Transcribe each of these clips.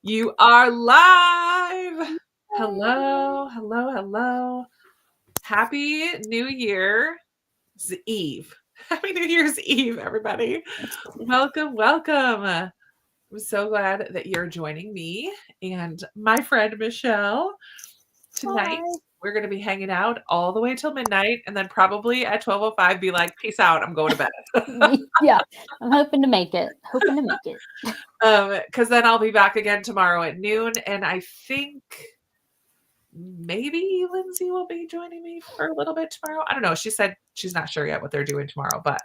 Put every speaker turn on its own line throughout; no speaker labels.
You are live. Hello, hello, hello. Happy New Year's Eve. Happy New Year's Eve, everybody. Welcome, welcome. I'm so glad that you're joining me and my friend Michele tonight.
Hi.
We're going to be hanging out all the way till midnight and then probably at 12:05 be like, peace out, I'm going to bed.
Yeah, I'm hoping to make it.
Because then I'll be back again tomorrow at noon, and I think maybe Lindsay will be joining me for a little bit tomorrow. I don't know. She said she's not sure yet what they're doing tomorrow, but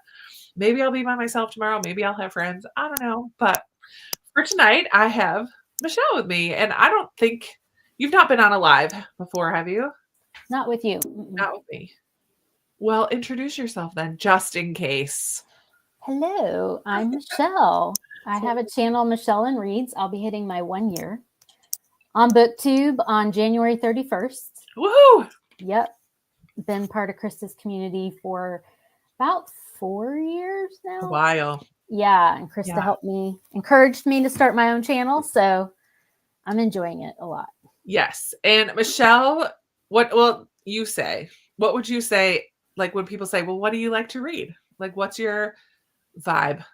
maybe I'll be by myself tomorrow. Maybe I'll have friends. I don't know. But for tonight, I have Michele with me, and I don't think you've not been on a live before, have you?
Not with you.
Not with me. Well, introduce yourself then, just in case.
Hello, I'm Michele. I have a channel, Michele and Reads. I'll be hitting my 1 year on BookTube on January 31st.
Woohoo!
Yep. Been part of Krista's community for about 4 years now.
A while.
Yeah, and Krista encouraged me to start my own channel, so I'm enjoying it a lot.
Yes. And Michele, what would you say, like when people say, well, what do you like to read? Like, what's your vibe?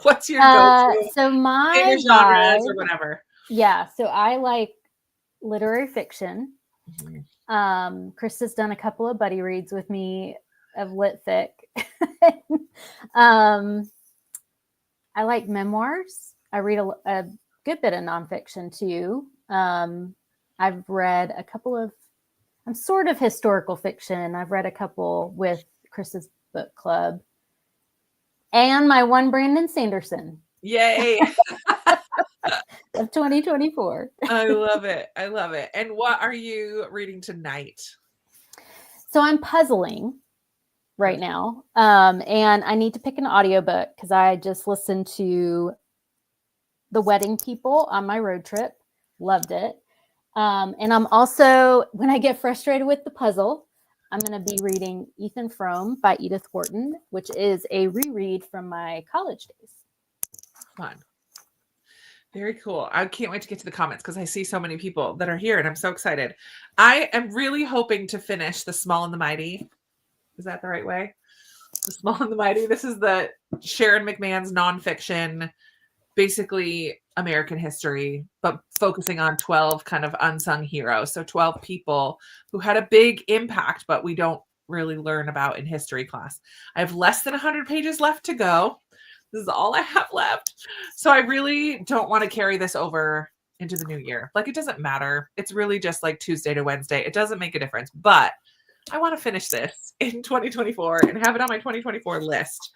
What's your go-to?
So my
favorite genres or whatever.
Yeah, so I like literary fiction. Mm-hmm. Krista's done a couple of buddy reads with me of lit fic. I like memoirs. I read a good bit of nonfiction too. I've read a couple of, I'm sort of historical fiction. I've read a couple with Krista's book club. And my one Brandon Sanderson.
Yay.
Of 2024.
I love it. I love it. And what are you reading tonight?
So I'm puzzling right now. And I need to pick an audiobook because I just listened to The Wedding People on my road trip. Loved it. And I'm also, when I get frustrated with the puzzle, I'm going to be reading Ethan Frome by Edith Wharton, which is a reread from my college days.
Fun. Very cool. I can't wait to get to the comments because I see so many people that are here and I'm so excited. I am really hoping to finish The Small and the Mighty. Is that the right way? The Small and the Mighty. This is the Sharon McMahon's nonfiction, basically American history, but focusing on 12 kind of unsung heroes. So 12 people who had a big impact, but we don't really learn about in history class. I have less than 100 pages left to go. This is all I have left. So I really don't want to carry this over into the new year. Like, it doesn't matter. It's really just like Tuesday to Wednesday. It doesn't make a difference, but I want to finish this in 2024 and have it on my 2024 list.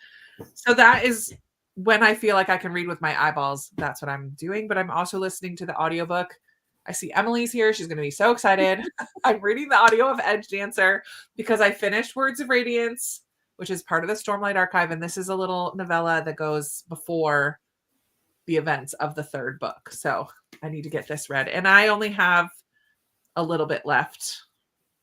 So that is when I feel like I can read with my eyeballs. That's what I'm doing. But I'm also listening to the audiobook. I see Emily's here. She's going to be so excited. I'm reading the audio of Edge Dancer because I finished Words of Radiance, which is part of the Stormlight Archive. And this is a little novella that goes before the events of the third book. So I need to get this read. And I only have a little bit left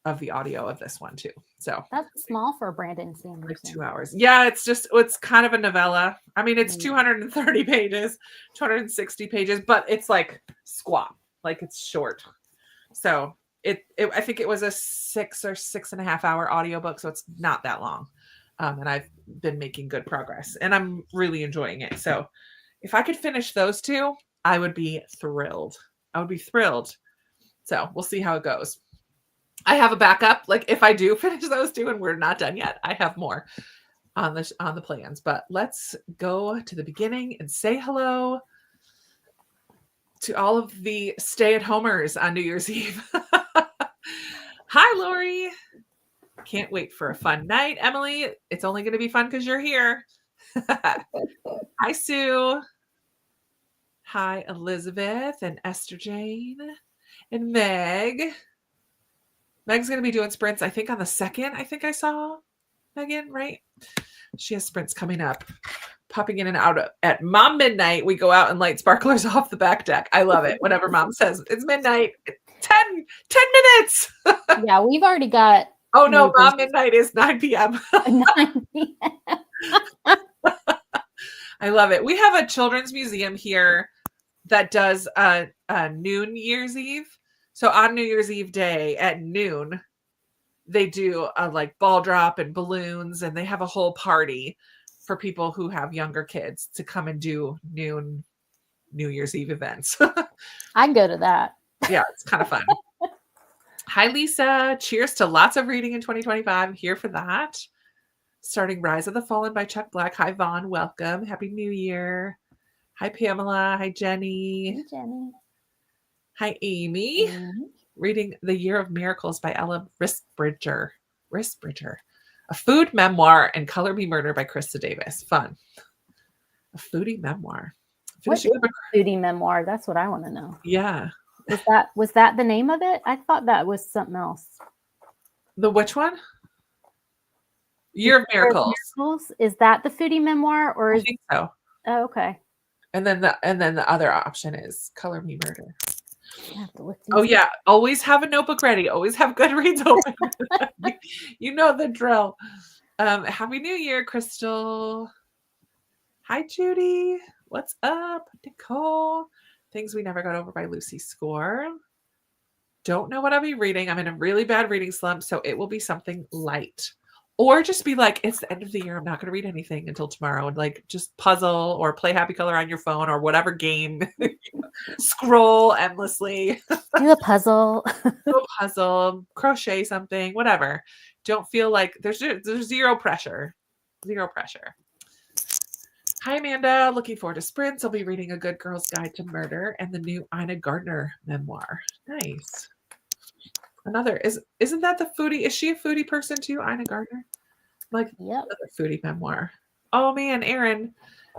of the audio of this one too. So
that's small for Brandon Sanderson.
Like 2 hours. Yeah, it's kind of a novella. I mean, it's 230 pages, 260 pages, but it's like squat, like it's short. So I think it was a 6 or 6.5 hour audiobook, so it's not that long. And I've been making good progress and I'm really enjoying it. So if I could finish those two, I would be thrilled. So we'll see how it goes. I have a backup. Like, if I do finish those two and we're not done yet, I have more on the plans. But let's go to the beginning and say hello to all of the stay-at-homers on New Year's Eve. Hi, Lori. Can't wait for a fun night. Emily, it's only going to be fun because you're here. Hi, Sue. Hi, Elizabeth and Esther Jane and Meg. Meg's going to be doing sprints, I think, on the 2nd. I think I saw Megan, right? She has sprints coming up, popping in and out at Mom Midnight. We go out and light sparklers off the back deck. I love it. Whenever Mom says it's midnight, 10 minutes.
Yeah, we've already got.
Oh, no, Mom Midnight is 9 p.m.
9 p.m.
I love it. We have a children's museum here that does a noon Year's Eve. So on New Year's Eve day at noon, they do a like ball drop and balloons, and they have a whole party for people who have younger kids to come and do noon New Year's Eve events.
I'd go to that.
Yeah, it's kind of fun. Hi, Lisa. Cheers to lots of reading in 2025. I'm here for that. Starting Rise of the Fallen by Chuck Black. Hi, Vaughn. Welcome. Happy New Year. Hi, Pamela. Hi, Jenny.
Hey, Jenny.
Hi, Amy. Reading The Year of Miracles by Ella Risbridger. A food memoir and Color Me Murder by Krista Davis. Fun. A foodie memoir.
What is a foodie memoir? That's what I want to know.
Yeah.
Was that the name of it? I thought that was something else.
The which one? Year of Miracles.
Is that the foodie memoir, or
I think so.
Oh, okay.
And then the other option is Color Me Murder.
I have to look
Oh yeah, always have a notebook ready. Always have Goodreads open. You know the drill. Happy New Year, Crystal. Hi, Judy. What's up, Nicole? Things We Never Got Over by Lucy Score. Don't know what I'll be reading. I'm in a really bad reading slump, so it will be something light. Or just be like, it's the end of the year. I'm not going to read anything until tomorrow. And like just puzzle or play Happy Color on your phone or whatever game. Scroll endlessly.
Do a puzzle.
Do a puzzle. Crochet something. Whatever. Don't feel like there's zero pressure. Zero pressure. Hi, Amanda. Looking forward to sprints. I'll be reading A Good Girl's Guide to Murder and the new Ina Gardner memoir. Nice. Isn't that the foodie? Is she a foodie person too, Ina Gardner? Like,
yep.
Another foodie memoir. Oh man, Aaron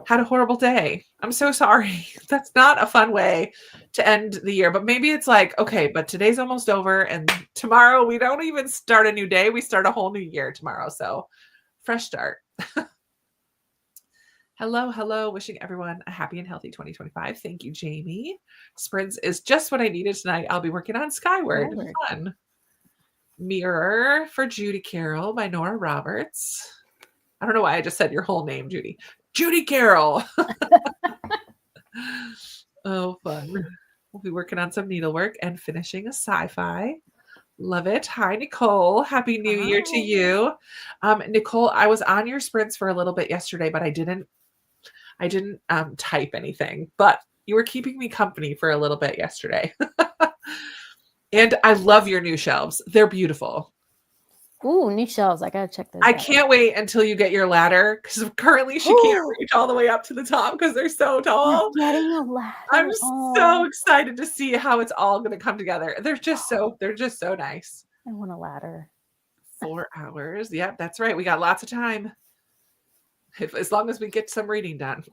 had a horrible day. I'm so sorry. That's not a fun way to end the year. But maybe it's like, okay, but today's almost over, and tomorrow we don't even start a new day. We start a whole new year tomorrow. So fresh start. Hello. Wishing everyone a happy and healthy 2025. Thank you, Jamie. Sprints is just what I needed tonight. I'll be working on Skyward. Fun. Mirror for Judy Carroll by Nora Roberts. I don't know why I just said your whole name, Judy. Judy Carroll. Oh, fun. We'll be working on some needlework and finishing a sci-fi. Love it. Hi, Nicole. Happy New Year to you. Nicole, I was on your sprints for a little bit yesterday, but I didn't type anything, but you were keeping me company for a little bit yesterday. And I love your new shelves. They're beautiful.
Ooh, new shelves. I gotta check those
I
out.
can't wait until you get your ladder, because currently she can't reach all the way up to the top because they're so tall.
You're getting a ladder.
I'm so excited to see how it's all going to come together. They're just so nice.
I want a ladder.
4 hours. Yep, that's right. We got lots of time. As long as we get some reading done.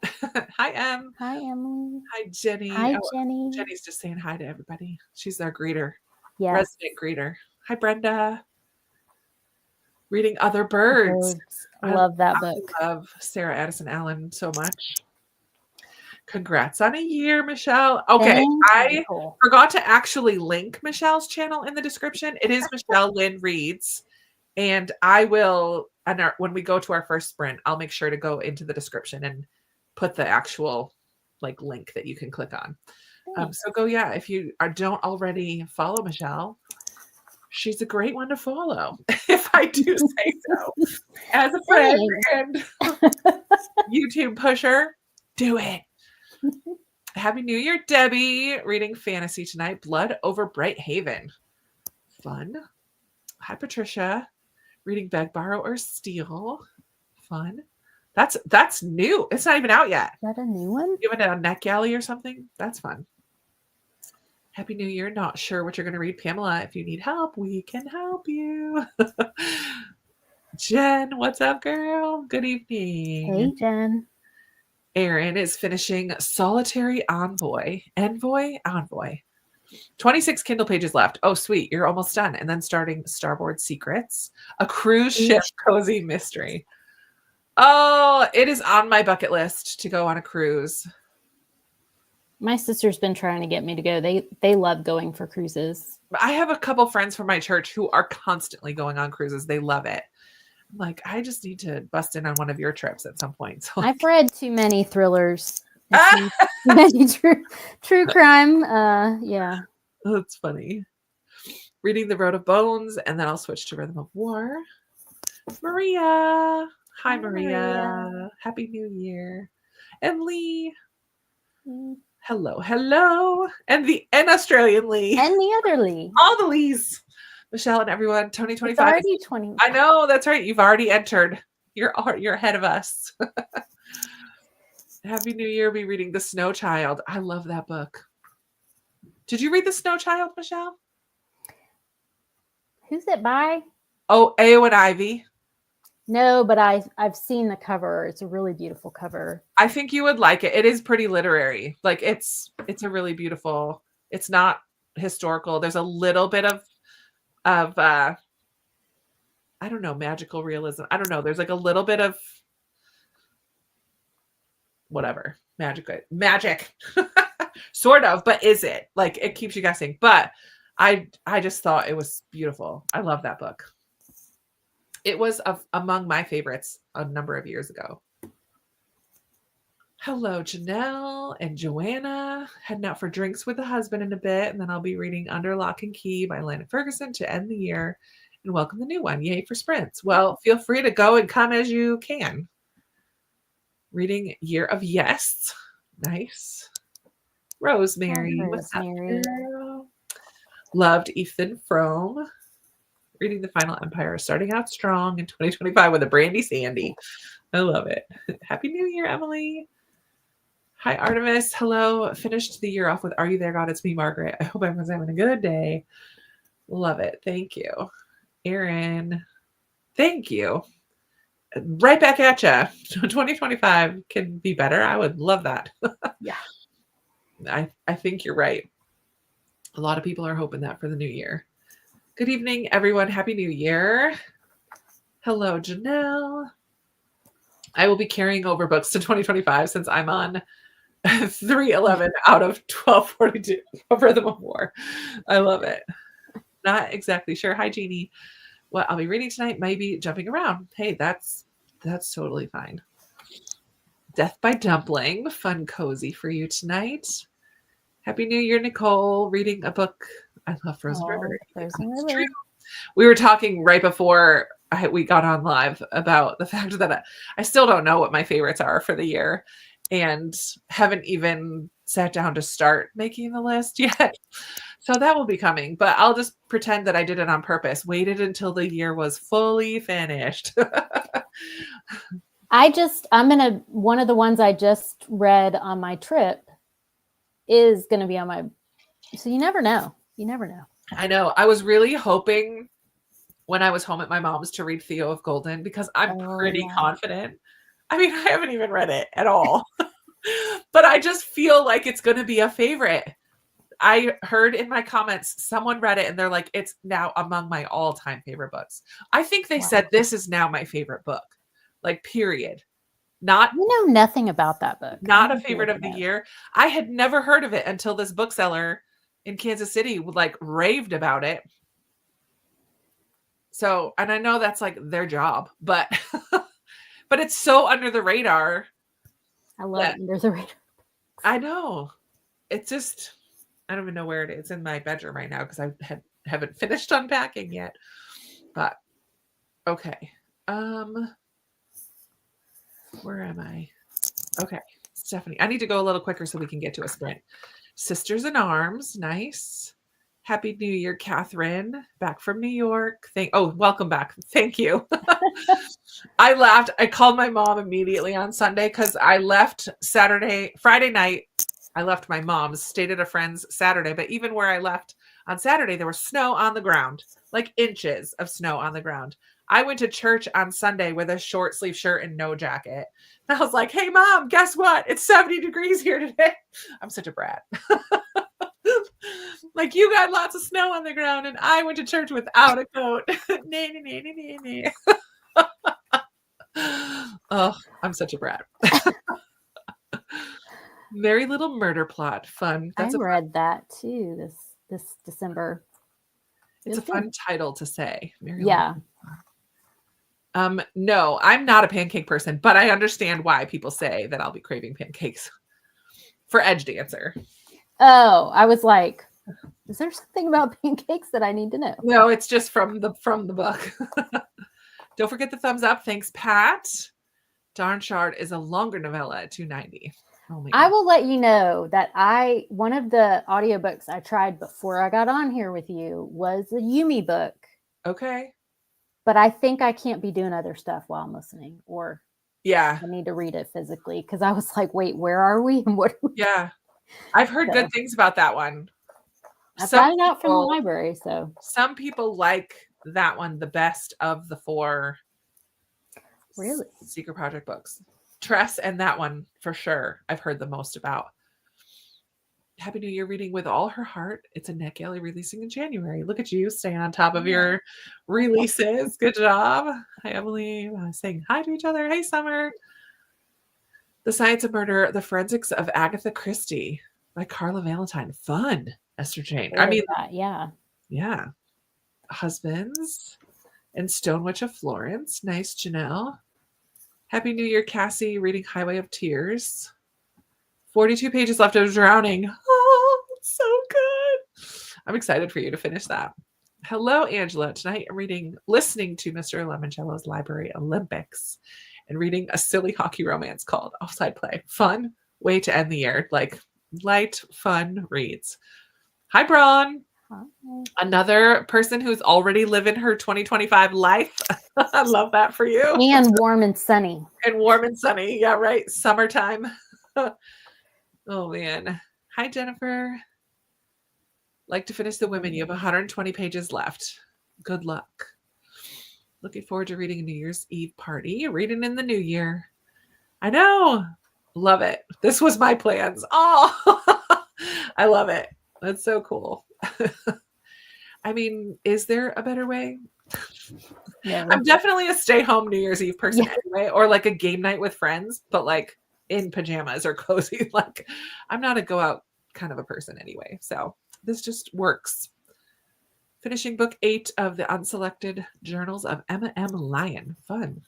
Hi, Em.
Hi, Emily.
Hi, Jenny.
Hi, Jenny.
Jenny's just saying hi to everybody. She's our greeter.
Yes.
Resident greeter. Hi, Brenda. Reading Other Birds.
I love that book.
I love Sarah Addison Allen so much. Congrats on a year, Michele. Okay, I forgot to actually link Michelle's channel in the description. It is Michele Lynn Reads. And I will, when we go to our first sprint, I'll make sure to go into the description and put the actual like link that you can click on. So go, if you don't already follow Michele, she's a great one to follow, if I do say so. As a friend and YouTube pusher, do it. Happy New Year, Debbie. Reading fantasy tonight. Blood Over Bright Haven. Fun. Hi, Patricia. Reading Beg, Borrow, or Steal. Fun. That's new. It's not even out yet.
Is that a new one?
Giving it on NetGalley or something. That's fun. Happy New Year. Not sure what you're going to read, Pamela. If you need help, we can help you. Jen, what's up, girl? Good evening.
Hey, Jen.
Aaron is finishing Solitary Envoy. 26 Kindle pages left. Oh, sweet. You're almost done. And then starting Starboard Secrets, a cruise ship cozy mystery. Oh, it is on my bucket list to go on a cruise.
My sister's been trying to get me to go. They love going for cruises.
I have a couple friends from my church who are constantly going on cruises. They love it. I'm like, I just need to bust in on one of your trips at some point. So
I've read too many thrillers Any, any true crime. Yeah.
That's funny. Reading The Road of Bones, and then I'll switch to Rhythm of War. Maria. Hi, Maria. Happy New Year. And Lee. Hello, hello. And Australian Lee.
And the other Lee.
All the Lees. Michelle and everyone, 2025.
It's already 20.
I know, that's right. You've already entered. You're ahead of us. Happy New Year. Be reading The Snow Child. I love that book. Did you read The Snow Child, Michelle?
Who's it by?
Oh, A.O. and Ivy.
No, but I've seen the cover. It's a really beautiful cover.
I think you would like it. It is pretty literary. Like it's a really beautiful. It's not historical. There's a little bit of I don't know, magical realism. I don't know. There's like a little bit of whatever magic sort of, but is it? Like it keeps you guessing. But I just thought it was beautiful. I love that book. It was among my favorites a number of years ago. Hello, Janelle and Joanna. Heading out for drinks with the husband in a bit, and then I'll be reading Under Lock and Key by Landon Ferguson to end the year and welcome the new one. Yay for sprints. Well, feel free to go and come as you can. Reading Year of Yes. Nice. Rosemary. What's up, girl? Loved Ethan Frome. Reading The Final Empire, starting out strong in 2025 with a Brandy Sandy. I love it. Happy New Year, Emily. Hi, Artemis. Hello. Finished the year off with Are You There, God? It's me, Margaret. I hope everyone's having a good day. Love it. Thank you. Aaron. Thank you. Right back at you. 2025 can be better. I would love that.
Yeah.
I think you're right. A lot of people are hoping that for the new year. Good evening, everyone. Happy New Year. Hello, Janelle. I will be carrying over books to 2025 since I'm on 311 out of 1242 of Rhythm of War. I love it. Not exactly sure. Hi, Jeannie. What I'll be reading tonight might be jumping around. Hey, that's totally fine. Death by Dumpling. Fun, cozy for you tonight. Happy New Year, Nicole. Reading a book. I love Frozen River.
Frozen
It's
River.
true. We were talking right before we got on live about the fact that I still don't know what my favorites are for the year and haven't even sat down to start making the list yet. So that will be coming, but I'll just pretend that I did it on purpose. Waited until the year was fully finished.
One of the ones I just read on my trip is going to be on my, so you never know. You never know.
I know. I was really hoping when I was home at my mom's to read Theo of Golden because I'm pretty confident. I mean, I haven't even read it at all, but I just feel like it's going to be a favorite. I heard in my comments, someone read it and they're like, it's now among my all-time favorite books. I think they said this is now my favorite book, like period. Not,
you know nothing about that book.
Not a favorite of the year. I had never heard of it until this bookseller in Kansas City like raved about it. So, and I know that's like their job, but but it's so under the radar.
I love it under the radar.
I know. It's just, I don't even know where it is. It's in my bedroom right now because I haven't finished unpacking yet. But okay. Where am I? Okay, Stephanie. I need to go a little quicker so we can get to a sprint. Sisters in Arms, nice. Happy New Year, Catherine. Back from New York. Welcome back. Thank you. I laughed. I called my mom immediately on Sunday because I left Friday night. I left my mom's, stayed at a friend's Saturday, but even where I left on Saturday, there was snow on the ground, like inches of snow on the ground. I went to church on Sunday with a short sleeve shirt and no jacket. And I was like, hey, Mom, guess what? It's 70 degrees here today. I'm such a brat. Like, you got lots of snow on the ground, and I went to church without a coat. Oh, I'm such a brat. Merry Little Murder Plot. Fun.
I read that too this December.
It's a fun title to say.
Yeah.
No, I'm not a pancake person, but I understand why people say that I'll be craving pancakes. for Edge Dancer.
Oh, I was like, is there something about pancakes that I need to know?
No, it's just from the book. Don't forget the thumbs up. Thanks, Pat. Darn Shard is a longer novella at $2.90. Oh, man.
I will let you know that one of the audiobooks I tried before I got on here with you was a Yumi book.
Okay.
But I think I can't be doing other stuff while I'm listening, or
yeah,
I need to read it physically, because I was like, wait, where are we? And what?
Yeah. I've heard good things about that one.
I've got it out from the library, so.
Some people like that one the best of the 4
really
Secret Project books. Tress and that one for sure I've heard the most about. Happy New Year reading with all her heart. It's a NetGalley releasing in January. Look at you staying on top of your releases. Good job. Hi, Emily. Saying hi to each other. Hey, Summer. The Science of Murder, The Forensics of Agatha Christie by Carla Valentine. Fun, Esther Jane. I mean, yeah. Husbands and Stone Witch of Florence. Nice, Janelle. Happy New Year, Cassie. Reading Highway of Tears. 42 pages left of Drowning. Oh, so good. I'm excited for you to finish that. Hello, Angela. Tonight I'm listening to Mr. Lemoncello's Library Olympics and reading a silly hockey romance called Offside Play. Fun way to end the year. Like light, fun reads. Hi, Braun.
Hi.
Another person who's already living her 2025 life. I love that for you.
And warm and sunny.
And warm and sunny. Yeah, right. Summertime. Oh, man. Hi, Jennifer. Like to finish The Women. You have 120 pages left. Good luck. Looking forward to reading a New Year's Eve party. Reading in the new year. I know. Love it. This was my plans. Oh, I love it. That's so cool. I mean, is there a better way? No. I'm definitely a stay-home New Year's Eve person anyway, or like a game night with friends, but like in pajamas or cozy. Like I'm not a go out kind of a person anyway. So this just works. Finishing book 8 of the Unselected Journals of Emma M. Lyon. Fun.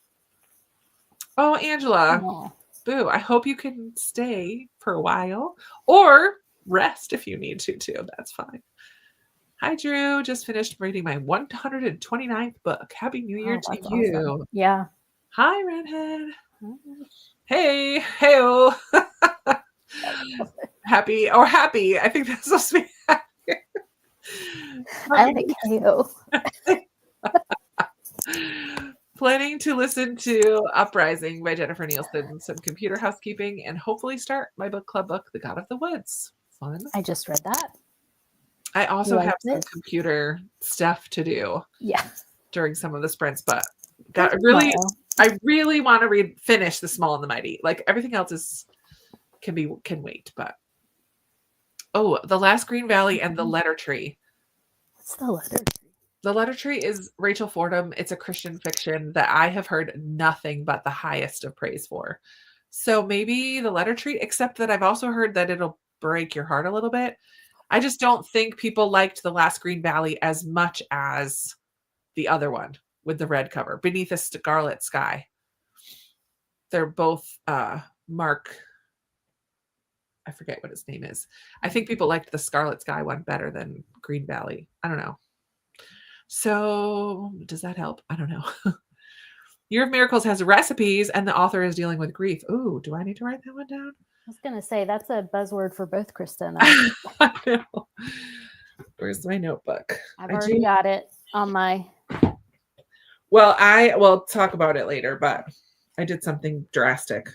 Oh, Angela.
Oh.
Boo. I hope you can stay for a while or rest if you need to too. That's fine. Hi, Drew. Just finished reading my 129th book. Happy New Year to you.
Awesome. Yeah.
Hi, Redhead. Hey. Hey-o. Happy. I think that's supposed to be happy.
I like hey-o.
Planning to listen to Uprising by Jennifer Nielsen, some computer housekeeping, and hopefully start my book club book, The God of the Woods. Fun.
I just read that.
I also have some computer stuff to do.
Yeah.
During some of the sprints, but I really want to finish The Small and the Mighty. Like everything else can wait, but The Last Green Valley and The Letter Tree.
What's The Letter Tree?
The Letter Tree is Rachel Fordham. It's a Christian fiction that I have heard nothing but the highest of praise for. So maybe The Letter Tree, except that I've also heard that it'll break your heart a little bit. I just don't think people liked The Last Green Valley as much as the other one with the red cover, Beneath a Scarlet Sky. They're both Mark. I forget what his name is. I think people liked the Scarlet Sky one better than Green Valley. I don't know. So does that help? I don't know. Year of Miracles has recipes and the author is dealing with grief. Ooh, do I need to write that one down?
I was going to say that's a buzzword for both Krista and
I. I know. Where's my notebook?
I've already got it on my.
Well, I will talk about it later, but I did something drastic.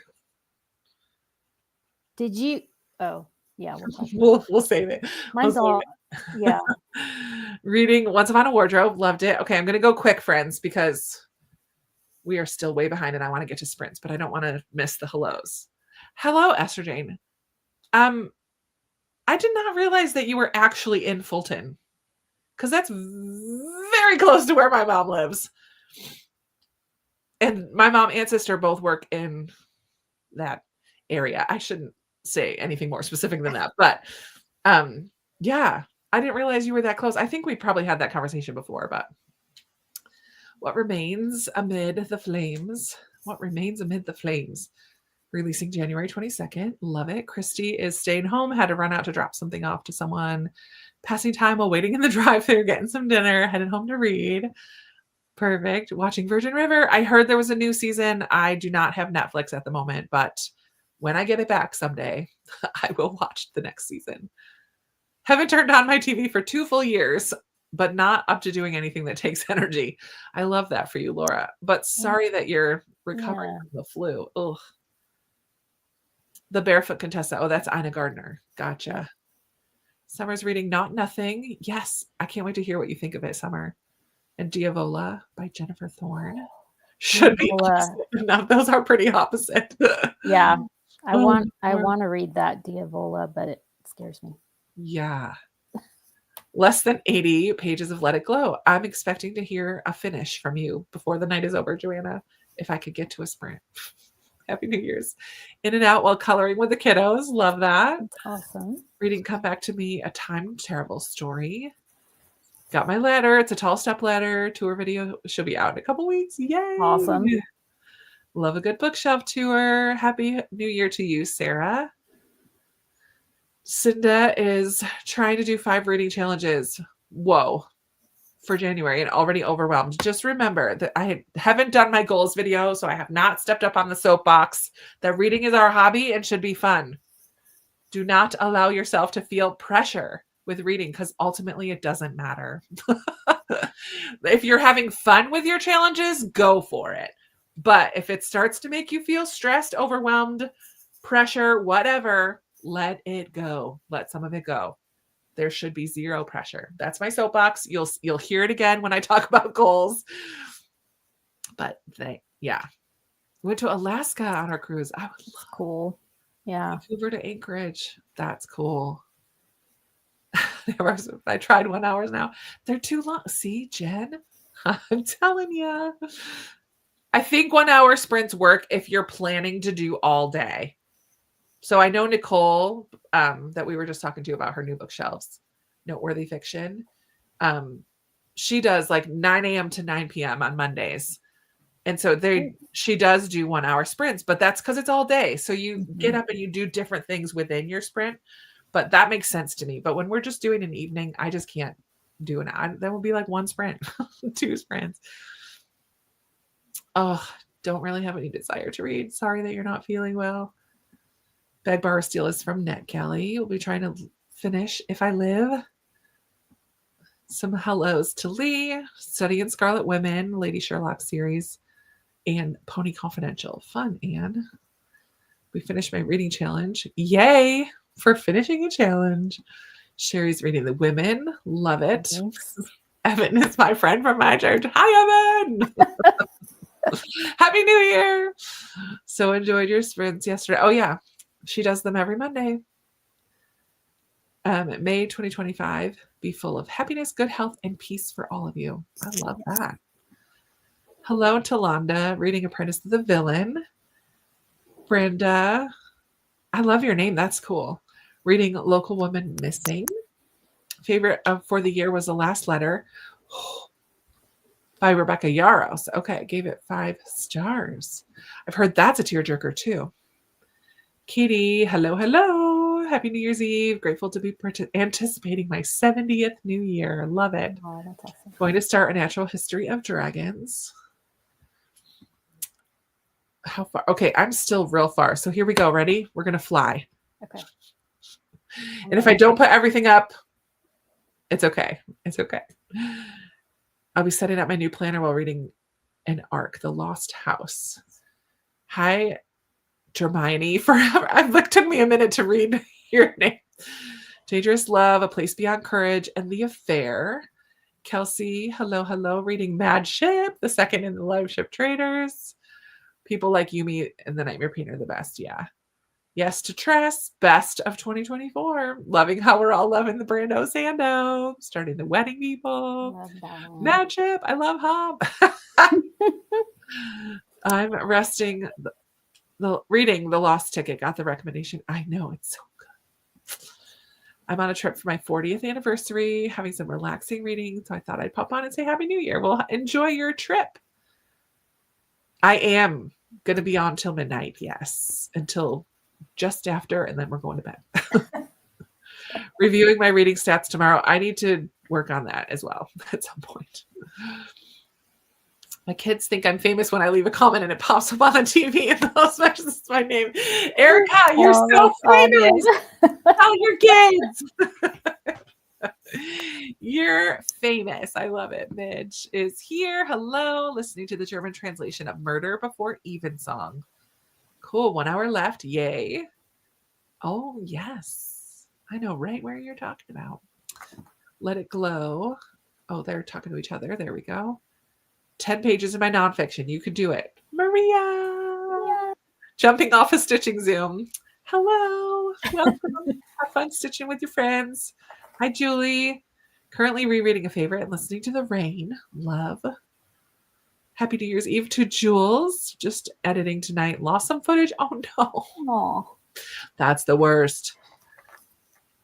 Did you? Oh, yeah.
We'll save it.
Mine's all. Yeah.
Reading Once Upon a Wardrobe. Loved it. Okay, I'm going to go quick, friends, because we are still way behind and I want to get to sprints, but I don't want to miss the hellos. Hello, Esther Jane. I did not realize that you were actually in Fulton, because that's very close to where my mom lives. And my mom and sister both work in that area. I shouldn't say anything more specific than that, but yeah, I didn't realize you were that close. I think we probably had that conversation before, but what remains amid the flames? What remains amid the flames? releasing January 22nd. Love it. Christy is staying home, had to run out to drop something off to someone, passing time while waiting in the drive-thru, getting some dinner, headed home to read. Perfect. Watching Virgin River. I heard there was a new season. I do not have Netflix at the moment, but when I get it back someday, I will watch the next season. Haven't turned on my TV for 2 full years, but not up to doing anything that takes energy. I love that for you, Laura. But sorry that you're recovering from the flu. Ugh. The Barefoot Contessa. Oh, that's Ina Gardner. Gotcha. Summer's reading Not Nothing. Yes, I can't wait to hear what you think of it, Summer. And Diavola by Jennifer Thorne. Should be opposite. Now, those are pretty opposite.
Yeah. I want to read that Diavola, but it scares me.
Yeah. Less than 80 pages of Let It Glow. I'm expecting to hear a finish from you before the night is over, Joanna, if I could get to a sprint. Happy New Year's. In and out while coloring with the kiddos. Love that.
That's awesome.
Reading Come Back to Me, A Time Terrible Story. Got my letter. It's a tall step letter. Tour video should be out in a couple weeks. Yay.
Awesome.
Love a good bookshelf tour. Happy New Year to you, Sarah. Cinda is trying to do 5 reading challenges. Whoa. For January and already overwhelmed. Just remember that I haven't done my goals video, so I have not stepped up on the soapbox. That reading is our hobby and should be fun. Do not allow yourself to feel pressure with reading because ultimately it doesn't matter. If you're having fun with your challenges, go for it. But if it starts to make you feel stressed, overwhelmed, pressure, whatever, let it go. Let some of it go. There should be zero pressure. That's my soapbox. You'll hear it again when I talk about goals. But we went to Alaska on our cruise. I would love
cool. Yeah.
Vancouver to Anchorage. That's cool. I tried 1 hour now. They're too long. See, Jen, I'm telling you. I think 1 hour sprints work if you're planning to do all day. So I know Nicole, that we were just talking to about her new bookshelves, Noteworthy Fiction. She does like 9 a.m. to 9 p.m. on Mondays. And so she does do 1 hour sprints, but that's because it's all day. So you get up and you do different things within your sprint. But that makes sense to me. But when we're just doing an evening, I just can't do an hour. That will be like 1 sprint, 2 sprints. Oh, don't really have any desire to read. Sorry that you're not feeling well. Bag Bar Steel is from Net Kelly. We'll be trying to finish If I Live. Some hellos to Lee. Studying Scarlet Women, Lady Sherlock series, and Pony Confidential. Fun, Anne. We finished my reading challenge. Yay for finishing a challenge. Sherry's reading The Women. Love it.
Thanks.
Evan is my friend from my church. Hi, Evan. Happy New Year. So enjoyed your sprints yesterday. Oh, yeah. She does them every Monday. May 2025. Be full of happiness, good health, and peace for all of you. I love that. Hello, Talonda. Reading Apprentice to the Villain. Brenda. I love your name. That's cool. Reading Local Woman Missing. Favorite for the year was The Last Letter by Rebecca Yaros. Okay, I gave it 5 stars. I've heard that's a tearjerker too. Katie, hello, hello. Happy New Year's Eve. Grateful to be anticipating my 70th New Year. Love it.
Oh, that's awesome.
Going to start A Natural History of Dragons. How far? Okay, I'm still real far. So here we go. Ready? We're going to fly.
Okay.
And if I don't put everything up, it's okay. It's okay. I'll be setting up my new planner while reading an arc, The Lost House. Hi, Hermione. It took me a minute to read your name. Dangerous Love, A Place Beyond Courage, and The Affair. Kelsey, hello, hello. Reading Mad Ship, the second in the Live Ship Traders. People Like Yumi and The Nightmare Painter, the best. Yeah. Yes to Tress, best of 2024. Loving how we're all loving the Brando Sando. Starting The Wedding People. Mad Ship, I love Hob. I'm resting. Reading The Lost Ticket. Got the recommendation. I know, it's so good. I'm on a trip for my 40th anniversary, having some relaxing reading. So I thought I'd pop on and say Happy New Year. Well, enjoy your trip. I am Going to be on till midnight. Yes. Until just after, and then we're going to bed. Reviewing my reading stats tomorrow. I need to work on that as well at some point. My kids think I'm famous when I leave a comment and it pops up on the TV and those mentions my name. Erica, you're so famous. Tell your kids. You're famous. I love it. Midge is here. Hello. Listening to the German translation of Murder Before Evensong. Cool. 1 hour left. Yay. Oh, yes. I know right where you're talking about. Let It Glow. Oh, they're talking to each other. There we go. 10 pages of my nonfiction. You could do it. Maria.
Yeah.
Jumping off a stitching Zoom. Hello. Welcome. Have fun stitching with your friends. Hi, Julie. Currently rereading a favorite and listening to the rain. Love. Happy New Year's Eve to Jules. Just editing tonight. Lost some footage. Oh, no.
Aw.
That's the worst.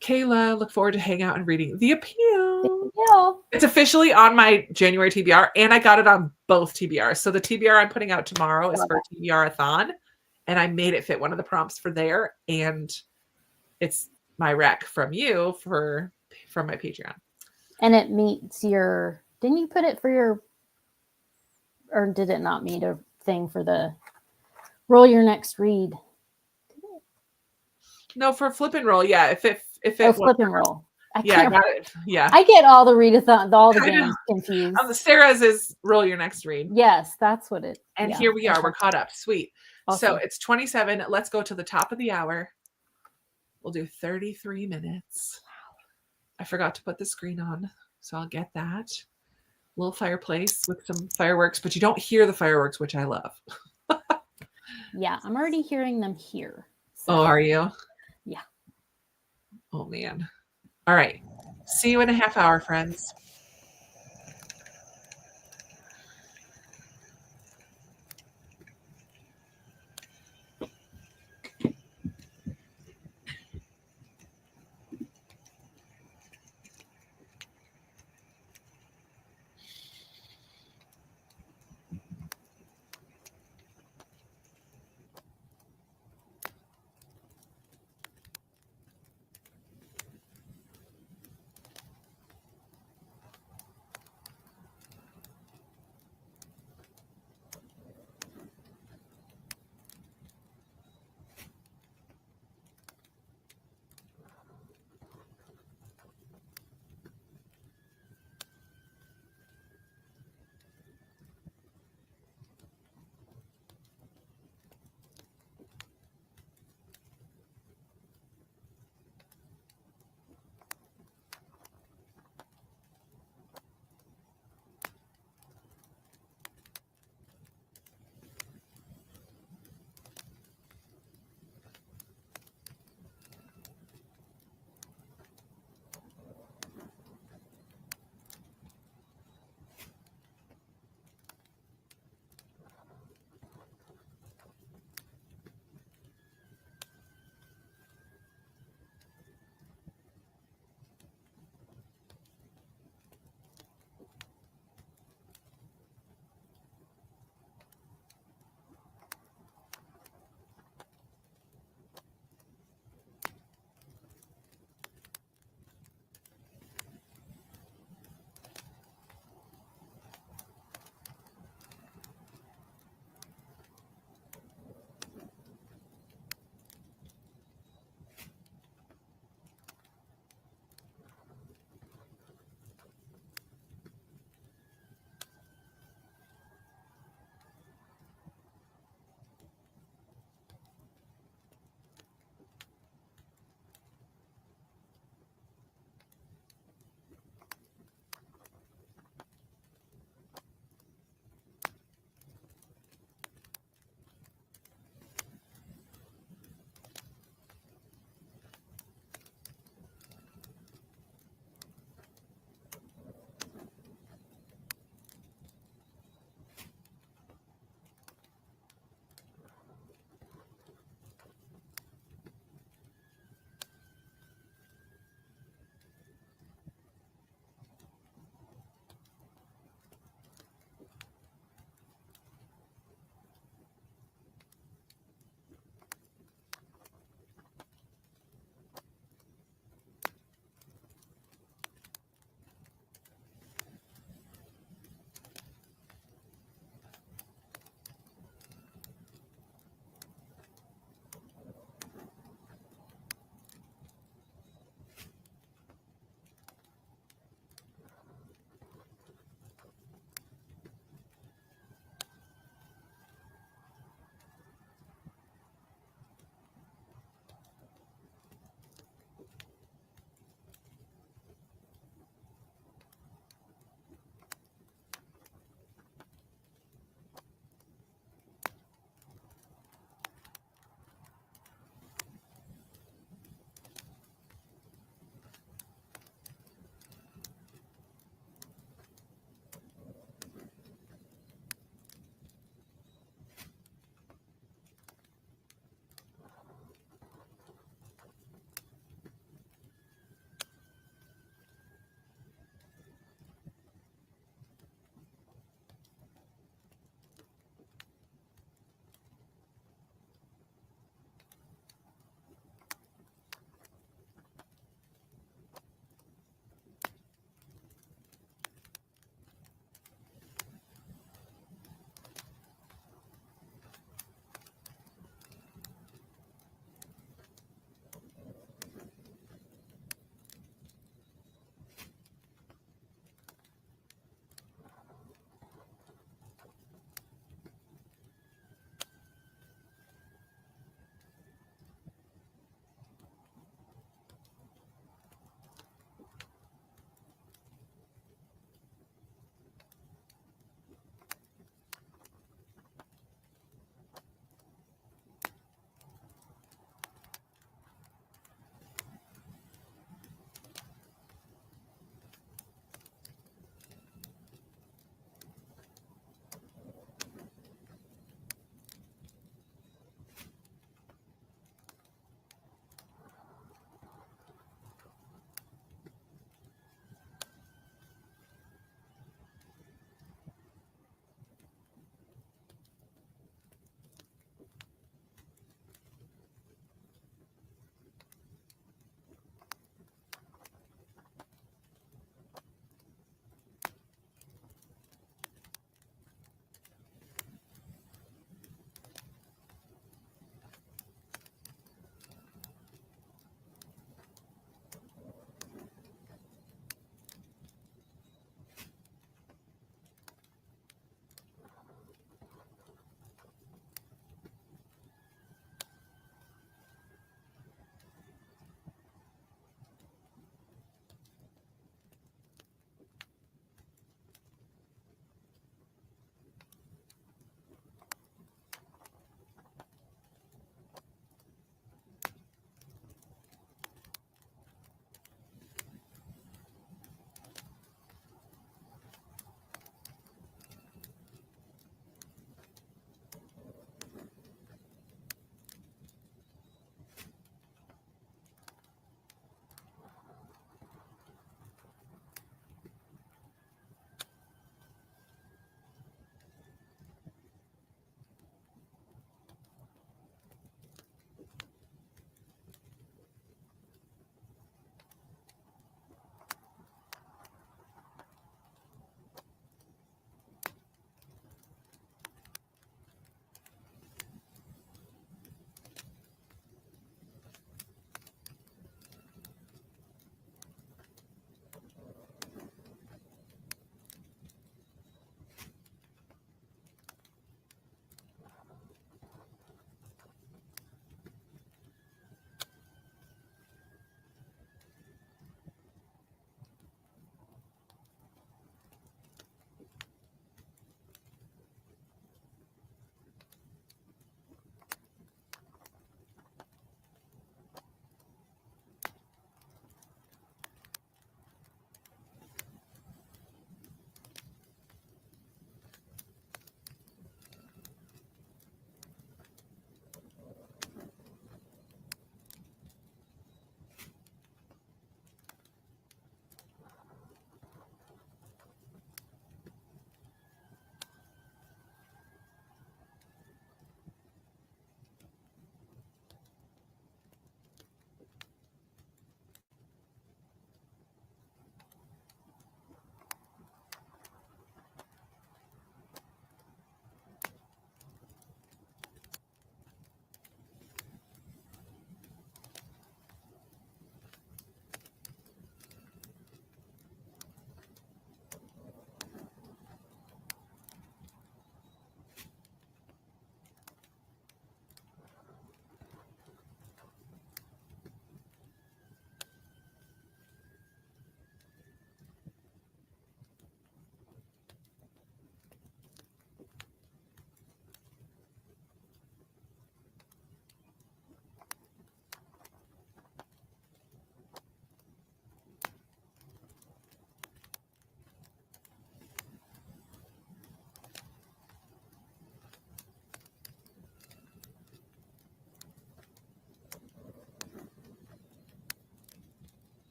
Kayla, look forward to hang out and reading The Appeal.
Yeah.
It's officially on my January TBR, and I got it on both TBRs. So the TBR I'm putting out tomorrow is for TBR-a-thon, and I made it fit one of the prompts for there, and it's my rec from you from my Patreon.
And it meets your, didn't you put it for your, or did it not meet a thing for the roll your next read?
No, for flip and roll, yeah. If it
Flip and roll.
I got it. Yeah.
I get all the readathon, all the games confused.
Sarah's is roll your next read.
Yes, that's what it.
And here we are. We're caught up. Sweet.
Awesome.
So it's 27. Let's go to the top of the hour. We'll do 33 minutes. I forgot to put the screen on, so I'll get that. Little fireplace with some fireworks, but you don't hear the fireworks, which I love.
Yeah, I'm already hearing them here.
So. Oh, are you?
Yeah.
Oh, man. All right. See you in a half hour, friends.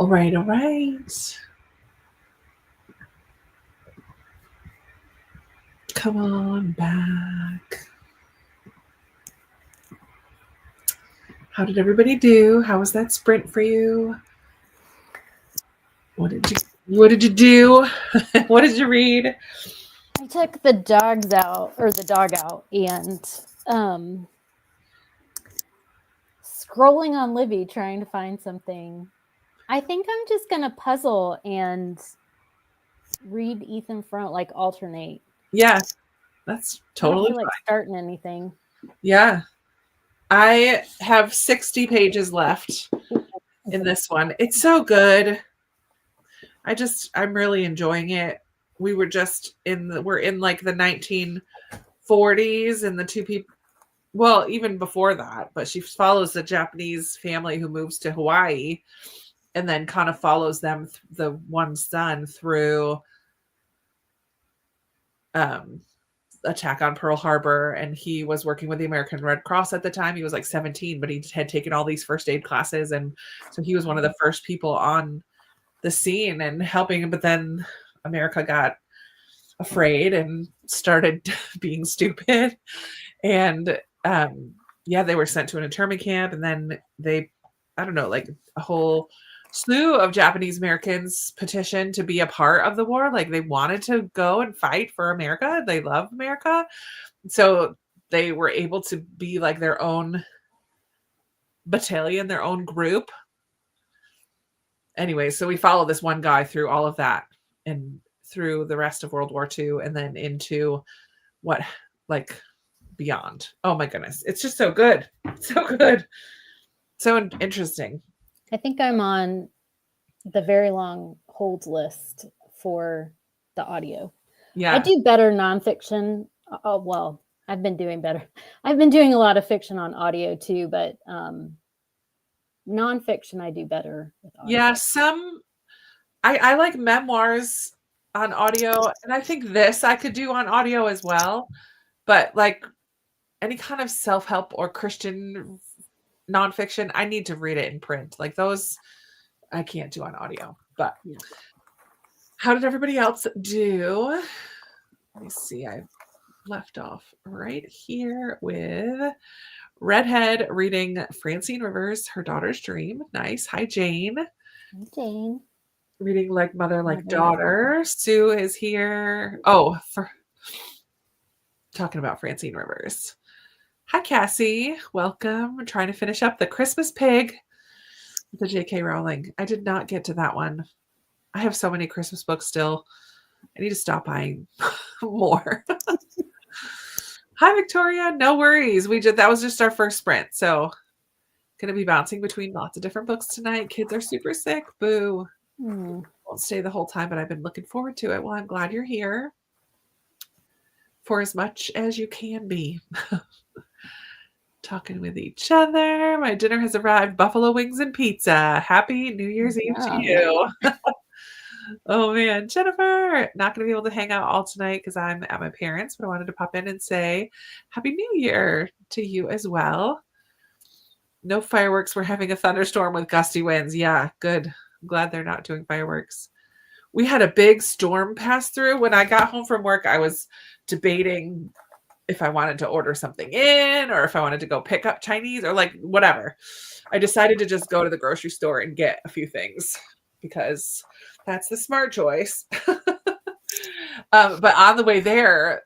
All right, all right. Come on back. How did everybody do? How was that sprint for you? What did you do? What did you read?
I took the dog out, and scrolling on Libby trying to find something. I think I'm just gonna puzzle and read Ethan Front, like alternate.
Yeah, that's
I don't
totally
feel like
fine.
starting anything.
Yeah. I have 60 pages left in this one. It's so good. I'm really enjoying it. We're in like the 1940s, and the two people, well, even before that, but she follows the Japanese family who moves to Hawaii, and then kind of follows them, the one son, through attack on Pearl Harbor. And he was working with the American Red Cross at the time. He was like 17, but he had taken all these first aid classes, and so he was one of the first people on the scene and helping. But then America got afraid and started being stupid, and yeah, they were sent to an internment camp, and then I don't know, like a whole slew of Japanese Americans petitioned to be a part of the war. Like they wanted to go and fight for America. They love America. So they were able to be like their own battalion, their own group. Anyway, so we follow this one guy through all of that and through the rest of World War II, and then into what, like, beyond. Oh my goodness. It's just so good. So good. So interesting.
I think I'm on the very long holds list for the audio.
Yeah.
I do better nonfiction. Oh, well, I've been doing better. I've been doing a lot of fiction on audio too, but nonfiction I do better with audio.
Yeah, I like memoirs on audio, and I think this I could do on audio as well. But like any kind of self-help or Christian nonfiction, I need to read it in print. Like those I can't do on audio. But
Yeah.
How did everybody else do? Let me see. I left off right here with Redhead reading Francine Rivers, Her Daughter's Dream. Nice. Hi, Jane.
Hi, Jane.
Reading Like Mother, Like Daughter. Sue is here. Oh, for talking about Francine Rivers. Hi, Cassie. Welcome. I'm trying to finish up The Christmas Pig, the J.K. Rowling. I did not get to that one. I have so many Christmas books still. I need to stop buying more. Hi, Victoria. No worries. That was just our first sprint. So going to be bouncing between lots of different books tonight. Kids are super sick. Boo. Won't stay the whole time, but I've been looking forward to it. Well, I'm glad you're here for as much as you can be. Talking with each other. My dinner has arrived. Buffalo wings and pizza. Happy New Year's Eve to you. Oh man, Jennifer, not going to be able to hang out all tonight because I'm at my parents', but I wanted to pop in and say Happy New Year to you as well. No fireworks. We're having a thunderstorm with gusty winds. Yeah, good. I'm glad they're not doing fireworks. We had a big storm pass through. When I got home from work, I was debating if I wanted to order something in or if I wanted to go pick up Chinese or like whatever. I decided to just go to the grocery store and get a few things because that's the smart choice. But on the way there,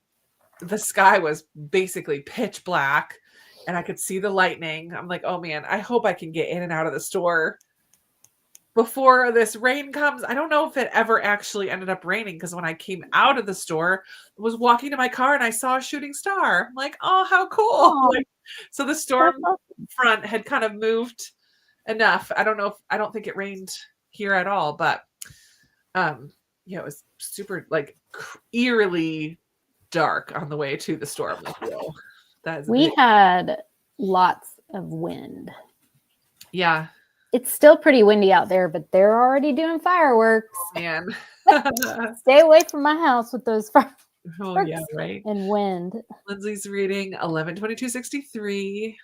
the sky was basically pitch black and I could see the lightning. I'm like, oh man, I hope I can get in and out of the store before this rain comes. I don't know if it ever actually ended up raining because when I came out of the store, I was walking to my car and I saw a shooting star. I'm like, oh, how cool. Like, so the storm front had kind of moved enough. I don't think it rained here at all, but yeah, it was super like eerily dark on the way to the storm. Like, whoa,
we had lots of wind.
Yeah.
It's still pretty windy out there, but they're already doing fireworks.
Oh, man.
Stay away from my house with those fireworks.
Oh, yeah, right.
And wind.
Lindsay's reading 11/22/63.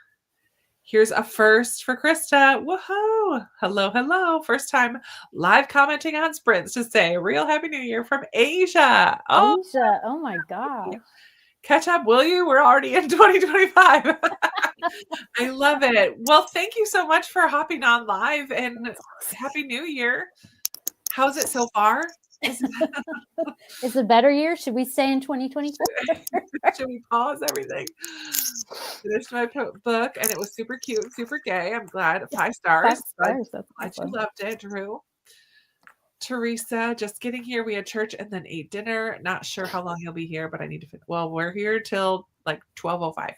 Here's a first for Krista. Woohoo! Hello, hello. First time live commenting on sprints to say real happy new year from Asia. Oh,
Asia. Oh my gosh.
catch up, will you? We're already in 2025. I love it. Well, thank you so much for hopping on live and happy new year. How's it so far?
Is it a better year? Should we stay in 2024?
Should we pause everything? Finished my book and it was super cute and super gay. I'm glad. 5 stars.
5 stars. That's
Glad you
awesome.
loved it, Drew. Teresa, just getting here. We had church and then ate dinner. Not sure how long you'll be here, but I need to fit. Well, we're here till like 12:05.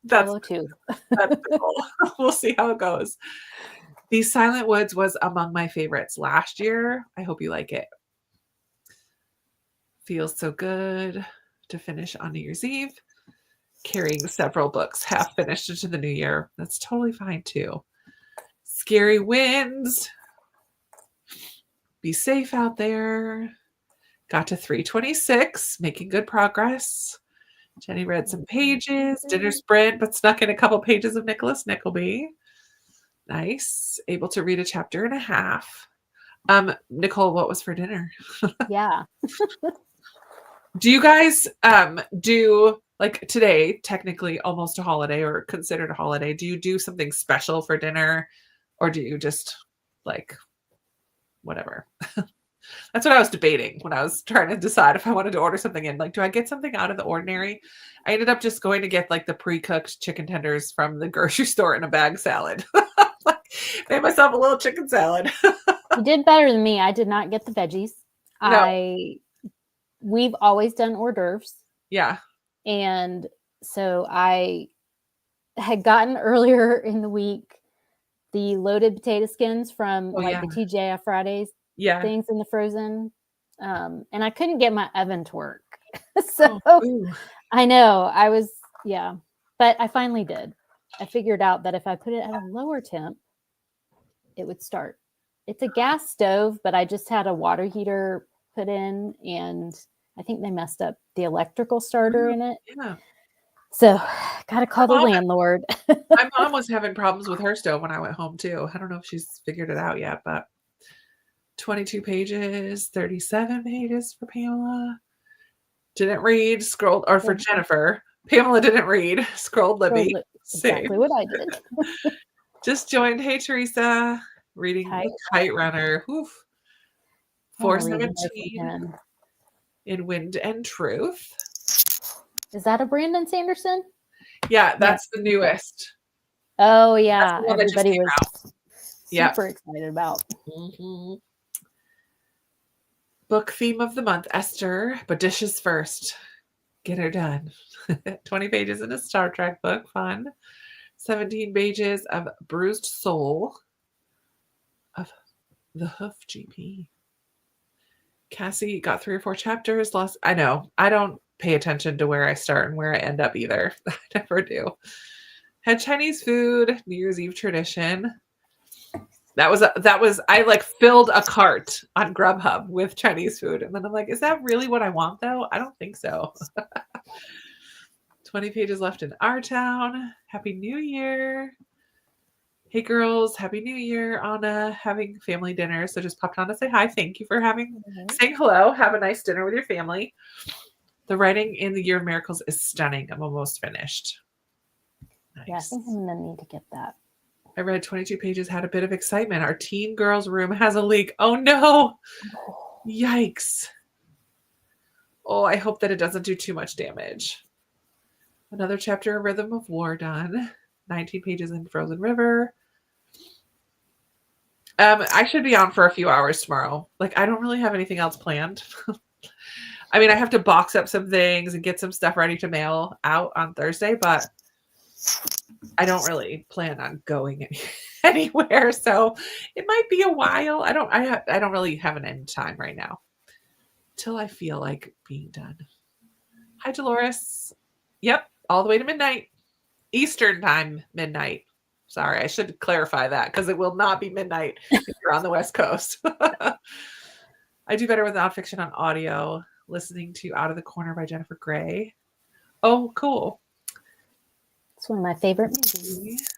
That's
12:02.
the goal. We'll see how it goes. These Silent Woods was among my favorites last year. I hope you like it. Feels so good to finish on New Year's Eve. Carrying several books half finished into the new year. That's totally fine too. Scary winds. Be safe out there. Got to 326, making good progress. Jenny read some pages, dinner sprint, but snuck in a couple pages of Nicholas Nickleby. Nice. Able to read a chapter and a half. Nicole, what was for dinner?
Yeah.
Do you guys do, like, today, technically almost a holiday or considered a holiday? Do you do something special for dinner, or do you just like whatever? That's what I was debating when I was trying to decide if I wanted to order something in. Like, do I get something out of the ordinary? I ended up just going to get like the pre-cooked chicken tenders from the grocery store in a bag salad. Like, made myself a little chicken salad.
You did better than me. I did not get the veggies.
No.
We've always done hors d'oeuvres.
Yeah.
And so I had gotten earlier in the week the loaded potato skins from the TGI Fridays things in the frozen. And I couldn't get my oven to work. So I know I was, but I finally did. I figured out that if I put it at a lower temp, it would start. It's a gas stove, but I just had a water heater put in, and I think they messed up the electrical starter in it.
Yeah.
So got to call the landlord.
My mom was having problems with her stove when I went home too. I don't know if she's figured it out yet, but 22 pages, 37 pages for Pamela. Didn't read, scrolled, or for Jennifer. Pamela didn't read, scrolled Libby.
Exactly what I did.
Just joined. Hey, Teresa. Reading Kite Runner. Oof. 417 in Wind and Truth.
Is that a Brandon Sanderson?
Yeah, that's the newest.
Oh, yeah. Everybody was super excited about.
Mm-hmm. Book theme of the month, Esther, but dishes first. Get her done. 20 pages in a Star Trek book. Fun. 17 pages of Bruised Soul of the Hoof GP. Cassie got 3 or 4 chapters. I know. I don't pay attention to where I start and where I end up either. I never do. Had Chinese food, New Year's Eve tradition. That was I like filled a cart on Grubhub with Chinese food. And then I'm like, is that really what I want though? I don't think so. 20 pages left in our town. Happy New Year. Hey girls, Happy New Year. Anna, having family dinner. So just popped on to say hi. Thank you for saying hello. Have a nice dinner with your family. The writing in the Year of Miracles is stunning. I'm almost finished. Nice.
Yeah, I think I'm going to need to get that.
I read 22 pages, had a bit of excitement. Our teen girl's room has a leak. Oh no. Yikes. Oh, I hope that it doesn't do too much damage. Another chapter of Rhythm of War done. 19 pages in Frozen River. I should be on for a few hours tomorrow. Like, I don't really have anything else planned. I mean, I have to box up some things and get some stuff ready to mail out on Thursday, but I don't really plan on going anywhere. So it might be a while. I don't really have an end time right now till I feel like being done. Hi, Dolores. Yep. All the way to midnight. Eastern time, midnight. Sorry, I should clarify that because it will not be midnight if you're on the West Coast. I do better with nonfiction on audio, listening to Out of the Corner by Jennifer Gray. Oh, cool.
It's one of my favorite movies.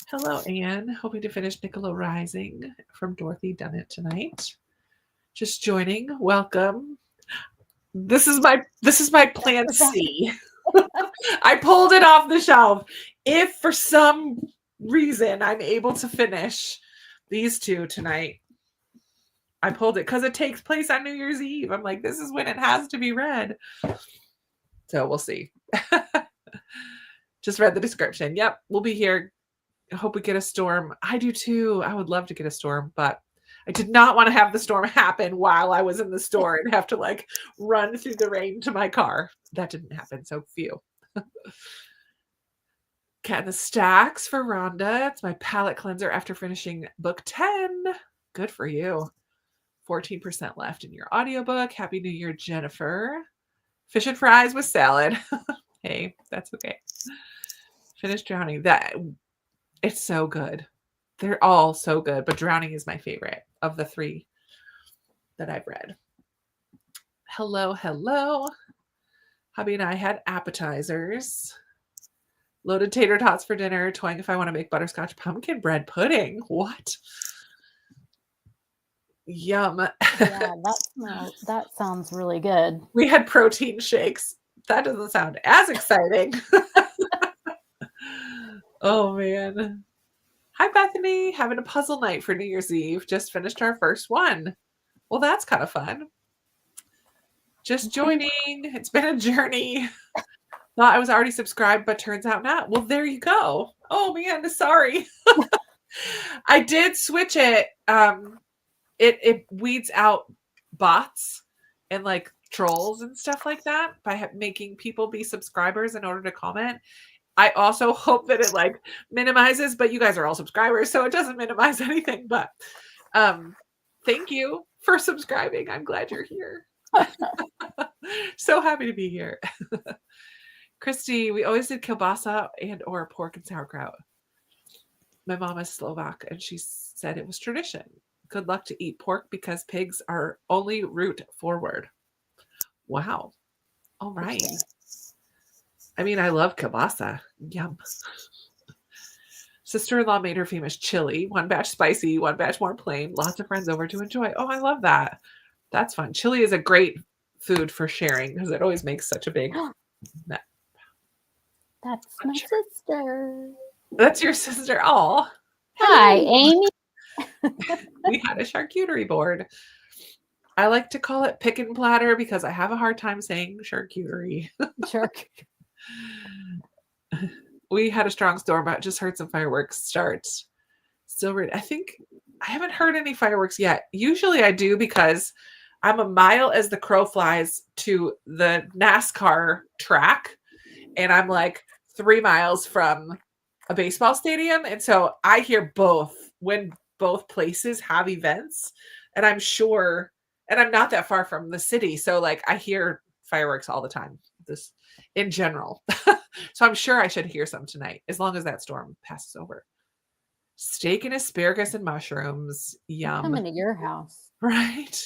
Hello, Anne. Hoping to finish Nicola Rising from Dorothy Dunnett tonight. Just joining. Welcome. This is my plan C. I pulled it off the shelf. If for some reason I'm able to finish these two tonight, I pulled it because it takes place on New Year's Eve. I'm like, this is when it has to be read. So we'll see. Just read the description. Yep, we'll be here. I hope we get a storm. I do too. I would love to get a storm, but I did not want to have the storm happen while I was in the store and have to like run through the rain to my car. That didn't happen. So phew. Cat in the Stacks for Rhonda. It's my palette cleanser after finishing book 10. Good for you. 14% left in your audiobook. Happy New Year, Jennifer. Fish and fries with salad. Hey, that's okay. Finish Drowning. It's so good. They're all so good, but Drowning is my favorite of the three that I've read. Hello, hello. Hubby and I had appetizers. Loaded tater tots for dinner. Toying if I want to make butterscotch pumpkin bread pudding. What? Yum.
Yeah, that sounds really good.
We had protein shakes. That doesn't sound as exciting. Oh, man. Hi, Bethany. Having a puzzle night for New Year's Eve. Just finished our first one. Well, that's kind of fun. Just joining. It's been a journey. Thought I was already subscribed, but turns out not. Well, there you go. Oh, man. Sorry. I did switch it. It weeds out bots and like trolls and stuff like that by making people be subscribers in order to comment. I also hope that it like minimizes, but you guys are all subscribers, so it doesn't minimize anything. But thank you for subscribing. I'm glad you're here. So happy to be here. Christy, we always did kielbasa and or pork and sauerkraut. My mom is Slovak, and she said it was tradition. Good luck to eat pork because pigs are only root forward. Wow. All right. I mean, I love kielbasa. Yum. Sister-in-law made her famous chili. One batch spicy, one batch more plain. Lots of friends over to enjoy. Oh, I love that. That's fun. Chili is a great food for sharing because it always makes such a big net.
That's my sister.
That's your sister. Oh.
Hi, Amy.
We had a charcuterie board. I like to call it pick and platter because I have a hard time saying charcuterie.
Charcuterie.
We had a strong storm, but just heard some fireworks start. Still read. I think I haven't heard any fireworks yet. Usually I do because I'm a mile as the crow flies to the NASCAR track, and I'm like 3 miles from a baseball stadium. And so I hear both when both places have events, and I'm sure, and I'm not that far from the city. So like I hear fireworks all the time, this in general. So I'm sure I should hear some tonight as long as that storm passes over. Steak and asparagus and mushrooms. Yum.
Coming to your house.
Right.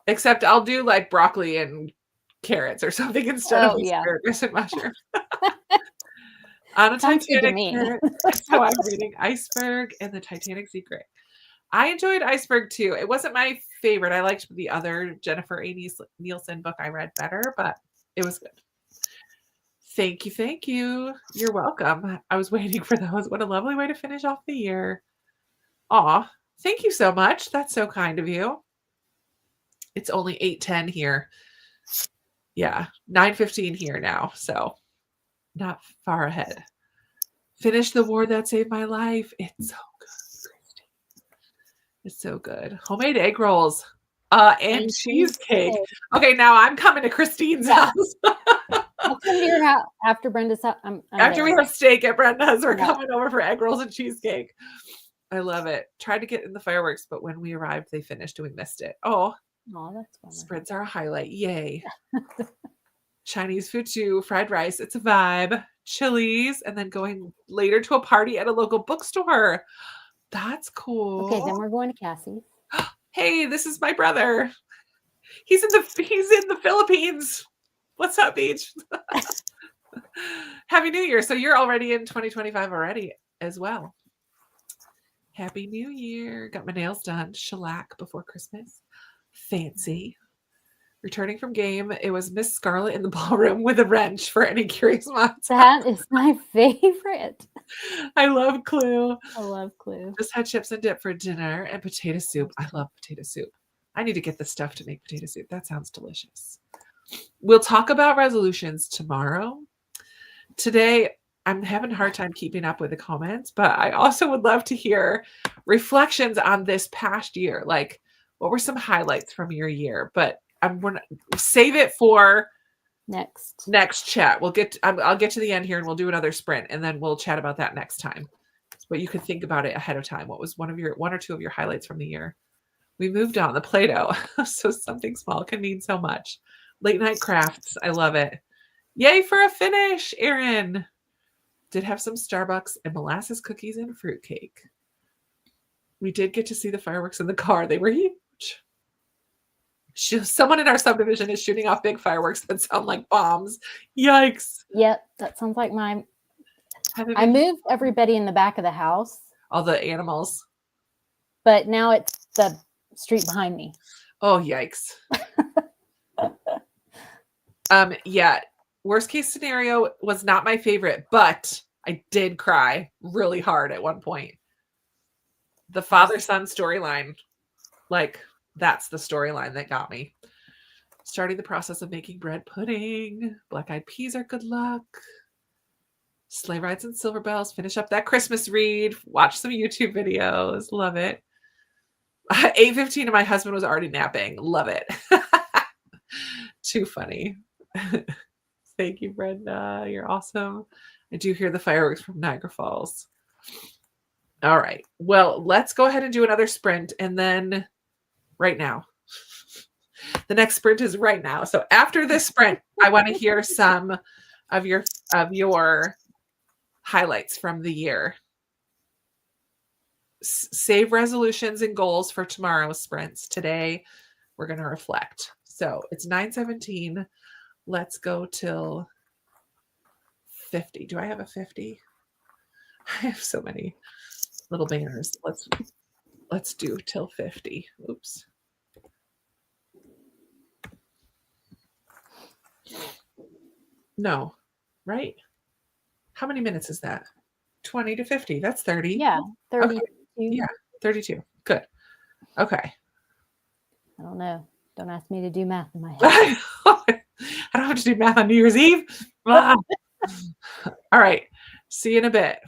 Except I'll do like broccoli and carrots or something instead of asparagus and mushrooms. On a
Sounds good to
Titanic
me.
So I'm reading Iceberg and the Titanic Secret. I enjoyed Iceberg too. It wasn't my favorite. I liked the other Jennifer A. Nielsen book I read better, but it was good. Thank you. Thank you. You're welcome. I was waiting for those. What a lovely way to finish off the year. Aw, thank you so much. That's so kind of you. It's only 8:10 here. Yeah, 9:15 here now. So not far ahead. Finish the war that saved my life. It's so good, Christy. It's so good. Homemade egg rolls and cheesecake. Okay, now I'm coming to Christine's house.
I'll come to your house after Brenda's house.
After we have steak at Brenda's, we're coming over for egg rolls and cheesecake. I love it. Tried to get in the fireworks, but when we arrived, they finished and we missed it. Oh,
that's fun.
Spreads are a highlight. Yay. Chinese food too. Fried rice. It's a vibe. Chilies. And then going later to a party at a local bookstore. That's cool.
Okay, then we're going to Cassie's.
Hey, this is my brother. He's in the Philippines. What's up, Beach? Happy New Year. So you're already in 2025 already as well. Happy New Year. Got my nails done. Shellac before Christmas. Fancy. Returning from game, it was Miss Scarlet in the ballroom with a wrench for any curious minds.
That is my favorite.
I love Clue.
I love Clue.
Just had chips and dip for dinner and potato soup. I love potato soup. I need to get the stuff to make potato soup. That sounds delicious. We'll talk about resolutions tomorrow. Today, I'm having a hard time keeping up with the comments, but I also would love to hear reflections on this past year. Like, what were some highlights from your year? But I'm going to save it for next chat. I'll get to the end here and we'll do another sprint and then we'll chat about that next time. But you could think about it ahead of time. What was one or two of your highlights from the year? We moved on the Play-Doh. So something small can mean so much. Late night crafts. I love it. Yay for a finish, Erin. Did have some Starbucks and molasses cookies and fruitcake. We did get to see the fireworks in the car. They were huge. Someone in our subdivision is shooting off big fireworks that sound like bombs. Yikes.
Yep, that sounds like I moved everybody in the back of the house.
All the animals.
But now it's the street behind me.
Oh, yikes. Yeah. Worst case scenario was not my favorite, but I did cry really hard at one point. The father-son storyline, like, that's the storyline that got me. Starting the process of making bread pudding. Black-eyed peas are good luck. Sleigh rides and silver bells. Finish up that Christmas read. Watch some YouTube videos. Love it. 8:15 and my husband was already napping. Love it. Too funny. Thank you, Brenda. You're awesome. I do hear the fireworks from Niagara Falls. All right. Well, let's go ahead and do another sprint and then right now. The next sprint is right now. So after this sprint, I want to hear some of your highlights from the year. Save resolutions and goals for tomorrow's sprints. Today, we're going to reflect. So it's 9:17. Let's go till 50. Do I have a 50? I have so many little banners. Let's do till 50. Oops. No, right? How many minutes is that? 20 to 50. That's 30.
Yeah, 32.
Okay. Yeah, 32. Good. Okay.
I don't know. Don't ask me to do math in my head.
I don't have to do math on New Year's Eve. All right. See you in a bit.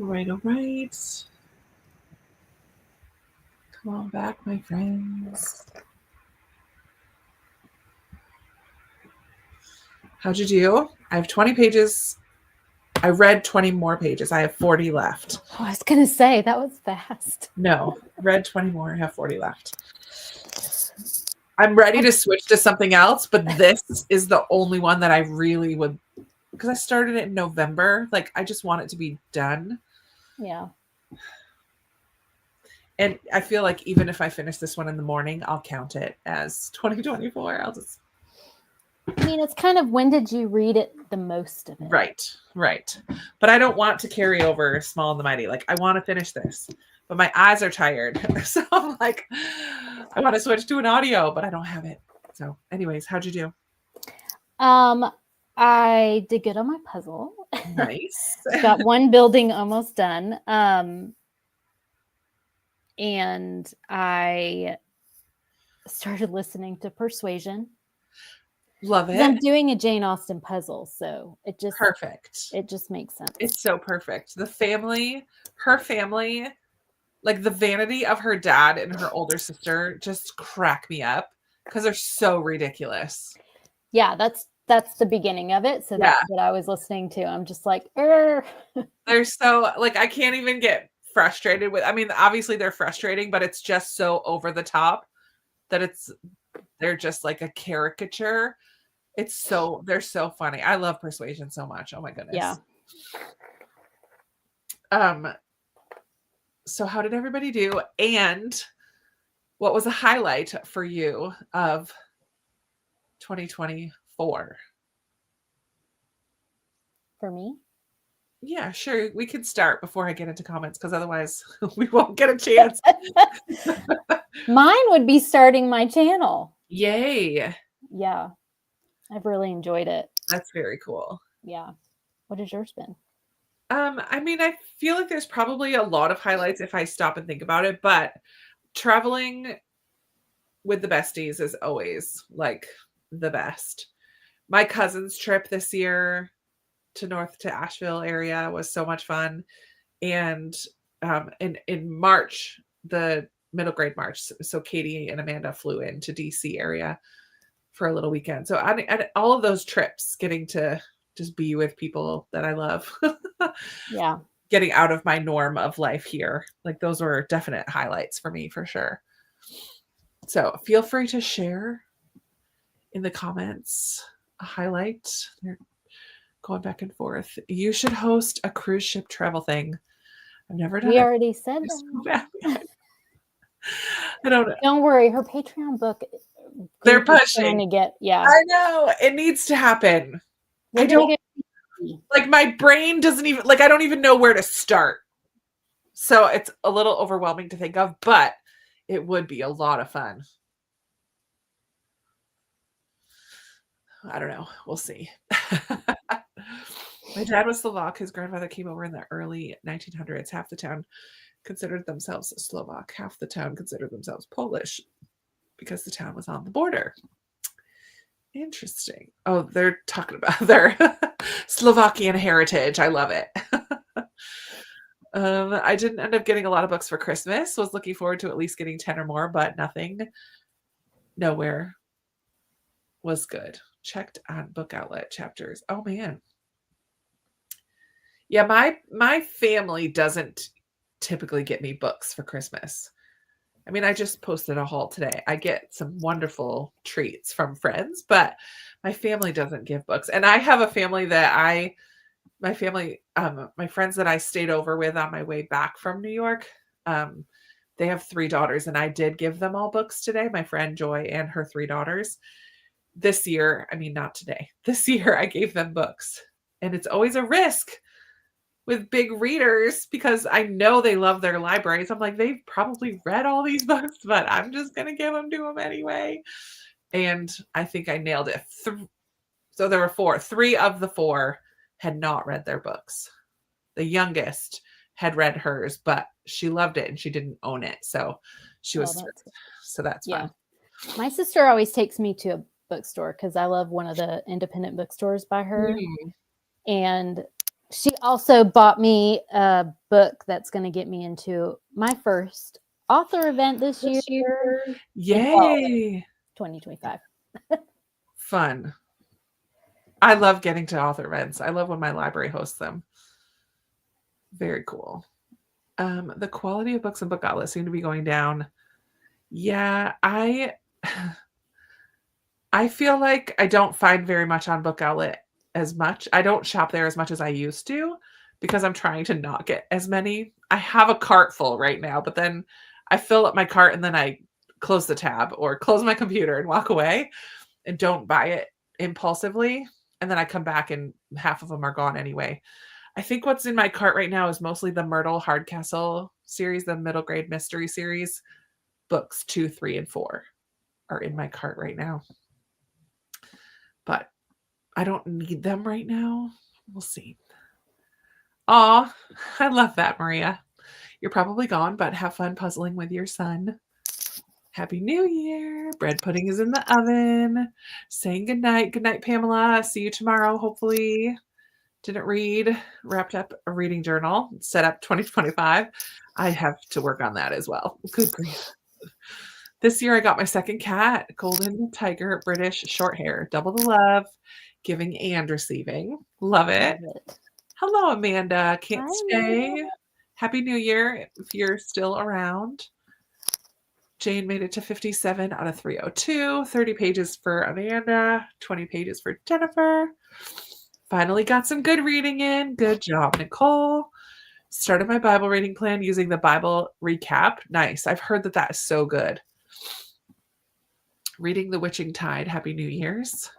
All right, all right. Come on back, my friends. How'd you do? I have 20 pages. I read 20 more pages. I have 40 left.
Oh, I was going to say, that was fast.
No, read 20 more. I have 40 left. I'm ready to switch to something else, but this is the only one that I really would, because I started it in November. Like, I just want it to be done.
Yeah.
And I feel like even if I finish this one in the morning, I'll count it as 2024. I'll just.
I mean, it's kind of, when did you read it the most of it?
Right. But I don't want to carry over Small and the Mighty. Like, I want to finish this, but my eyes are tired. So I'm like, I want to switch to an audio, but I don't have it. So anyways, how'd you do?
I did good on my puzzle.
Nice.
Got one building almost done. And I started listening to Persuasion.
Love it.
I'm doing a Jane Austen puzzle, so it just
perfect.
It just makes sense.
It's so perfect. The family, her family, like the vanity of her dad and her older sister just crack me up because they're so ridiculous.
Yeah, that's the beginning of it. So that's what I was listening to. I'm just like, they're
so, like, I can't even get frustrated with, I mean, obviously they're frustrating, but it's just so over the top that they're just like a caricature. They're so funny. I love Persuasion so much. Oh my goodness.
Yeah.
So how did everybody do? And what was a highlight for you of 2024?
For me?
Yeah, sure. We could start before I get into comments, because otherwise we won't get a chance.
Mine would be starting my channel.
Yay.
Yeah. I've really enjoyed it.
That's very cool.
Yeah. What has yours been?
I mean, I feel like there's probably a lot of highlights if I stop and think about it, but traveling with the besties is always like the best. My cousin's trip this year to Asheville area was so much fun. And in March, the middle grade March, so Katie and Amanda flew into DC area for a little weekend. So and all of those trips, getting to just be with people that I love.
Yeah.
Getting out of my norm of life here. Like, those were definite highlights for me, for sure. So feel free to share in the comments a highlight. They're going back and forth. You should host a cruise ship travel thing. I've never done it.
We already said that.
I don't know.
Don't worry. Her Patreon book.
They're pushing
to get, yeah.
I know. It needs to happen. I don't like, my brain doesn't even, like, I don't even know where to start. So it's a little overwhelming to think of, but it would be a lot of fun. I don't know. We'll see. My dad was Slovak. His grandmother came over in the early 1900s. Half the town considered themselves Slovak. Half the town considered themselves Polish because the town was on the border. Interesting. Oh, they're talking about their Slovakian heritage. I love it. I didn't end up getting a lot of books for Christmas. Was looking forward to at least getting 10 or more, but nowhere was good. Checked on Book Outlet chapters. Oh man. Yeah, my family doesn't typically get me books for Christmas. I mean, I just posted a haul today. I get some wonderful treats from friends, but my family doesn't give books. And I have a family that my friends that I stayed over with on my way back from New York, they have 3 daughters, and I did give them all books today, my friend Joy and her 3 daughters. This year, I mean, not today. This year I gave them books. And it's always a risk with big readers because I know they love their libraries. I'm like, they've probably read all these books, but I'm just going to give them to them anyway. And I think I nailed it. So there were 4. 3 of the 4 had not read their books. The youngest had read hers, but she loved it and she didn't own it. So she was so that's fun.
My sister always takes me to a bookstore because I love one of the independent bookstores by her. And She also bought me a book that's going to get me into my first author event this year,
Yay.
2025.
Fun. I love getting to author events. I love when my library hosts them. Very cool. The quality of books and book outlets seem to be going down. Yeah, I feel like I don't find very much on Book Outlet as much. I don't shop there as much as I used to because I'm trying to not get as many. I have a cart full right now, but then I fill up my cart and then I close the tab or close my computer and walk away and don't buy it impulsively. And then I come back and half of them are gone anyway. I think what's in my cart right now is mostly the Myrtle Hardcastle series, the middle grade mystery series. Books 2, 3, and 4 are in my cart right now. But I don't need them right now. We'll see. Aw, I love that, Maria. You're probably gone, but have fun puzzling with your son. Happy New Year. Bread pudding is in the oven. Saying goodnight. Good night, Pamela. See you tomorrow, hopefully. Didn't read. Wrapped up a reading journal. Set up 2025. I have to work on that as well. Good grief. This year I got my second cat, golden tiger, British short hair, double the love, giving and receiving. Love it.
Love it.
Hello, Amanda. Can't
Hi,
stay.
Amanda.
Happy New Year if you're still around. Jane made it to 57 out of 302. 30 pages for Amanda, 20 pages for Jennifer. Finally got some good reading in. Good job, Nicole. Started my Bible reading plan using the Bible recap. Nice. I've heard that is so good. Reading The Witching Tide. Happy New Year's.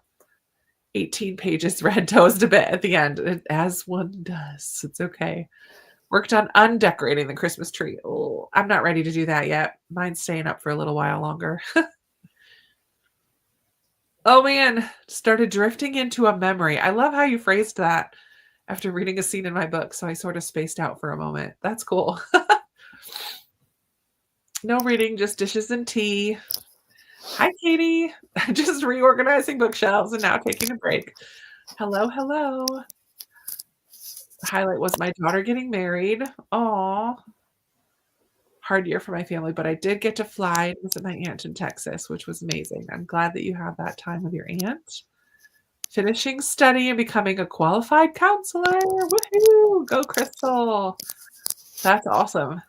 18 pages read, dozed a bit at the end, as one does. It's okay. Worked on undecorating the Christmas tree. Oh, I'm not ready to do that yet. Mine's staying up for a little while longer. Oh man, started drifting into a memory. I love how you phrased that after reading a scene in my book. So I sort of spaced out for a moment. That's cool. No reading, just dishes and tea. Hi, Katie. Just reorganizing bookshelves and now taking a break. Hello, hello. The highlight was my daughter getting married. Aw. Hard year for my family, but I did get to fly and visit my aunt in Texas, which was amazing. I'm glad that you have that time with your aunt. Finishing study and becoming a qualified counselor. Woohoo! Go, Crystal. That's awesome.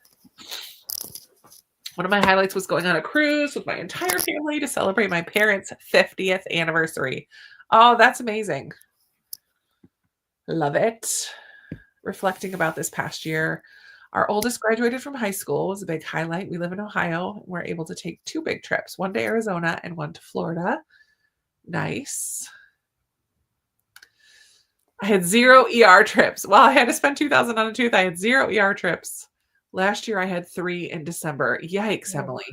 One of my highlights was going on a cruise with my entire family to celebrate my parents' 50th anniversary. Oh, that's amazing. Love it. Reflecting about this past year. Our oldest graduated from high school. It was a big highlight. We live in Ohio. We're able to take 2 big trips, one to Arizona and one to Florida. Nice. I had 0 ER trips. Well, I had to spend $2,000 on a tooth. I had 0 ER trips. Last year, I had 3 in December. Yikes, Emily.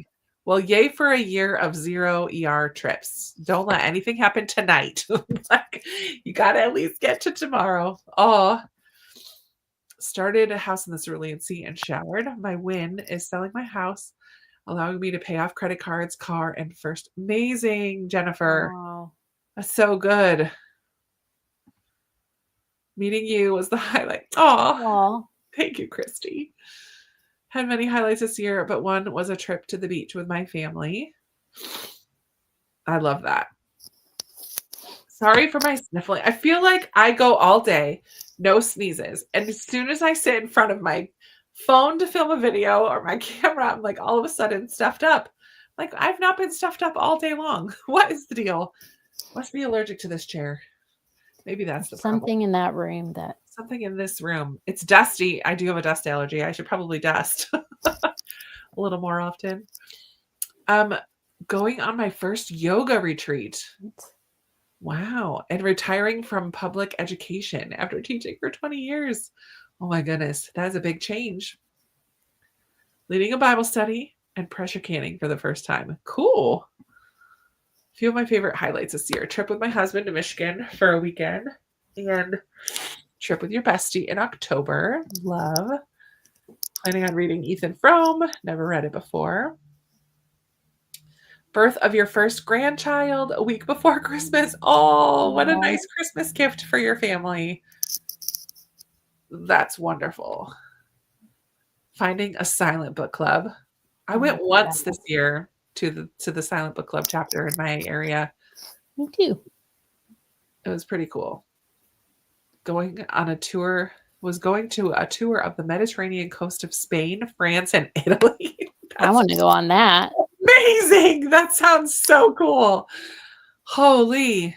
Well, yay for a year of 0 ER trips. Don't let anything happen tonight. Like, you got to at least get to tomorrow. Oh, started a house in the Cerulean Sea and showered. My win is selling my house, allowing me to pay off credit cards, car, and first. Amazing, Jennifer.
Wow.
That's so good. Meeting you was the highlight. Oh, thank you, Christy. Had many highlights this year, but one was a trip to the beach with my family. I love that. Sorry for my sniffling. I feel like I go all day, no sneezes. And as soon as I sit in front of my phone to film a video or my camera, I'm like all of a sudden stuffed up. Like I've not been stuffed up all day long. What is the deal? Must be allergic to this chair. Maybe that's the problem.
Something in that room that.
Something in this room. It's dusty. I do have a dust allergy. I should probably dust a little more often. Going on my first yoga retreat. Wow. And retiring from public education after teaching for 20 years. Oh my goodness. That is a big change. Leading a Bible study and pressure canning for the first time. Cool. A few of my favorite highlights this year. Trip with my husband to Michigan for a weekend. And trip with your bestie in October. Love. Planning on reading Ethan Frome. Never read it before. Birth of your first grandchild a week before Christmas. Oh, what a nice Christmas gift for your family. That's wonderful. Finding a silent book club. I went
Oh,
once
yeah.
this year to the silent book club chapter in my area.
Me too.
It was pretty cool. Going to a tour of the Mediterranean coast of Spain, France, and Italy.
I want to go on that.
Amazing. That sounds so cool. Holy.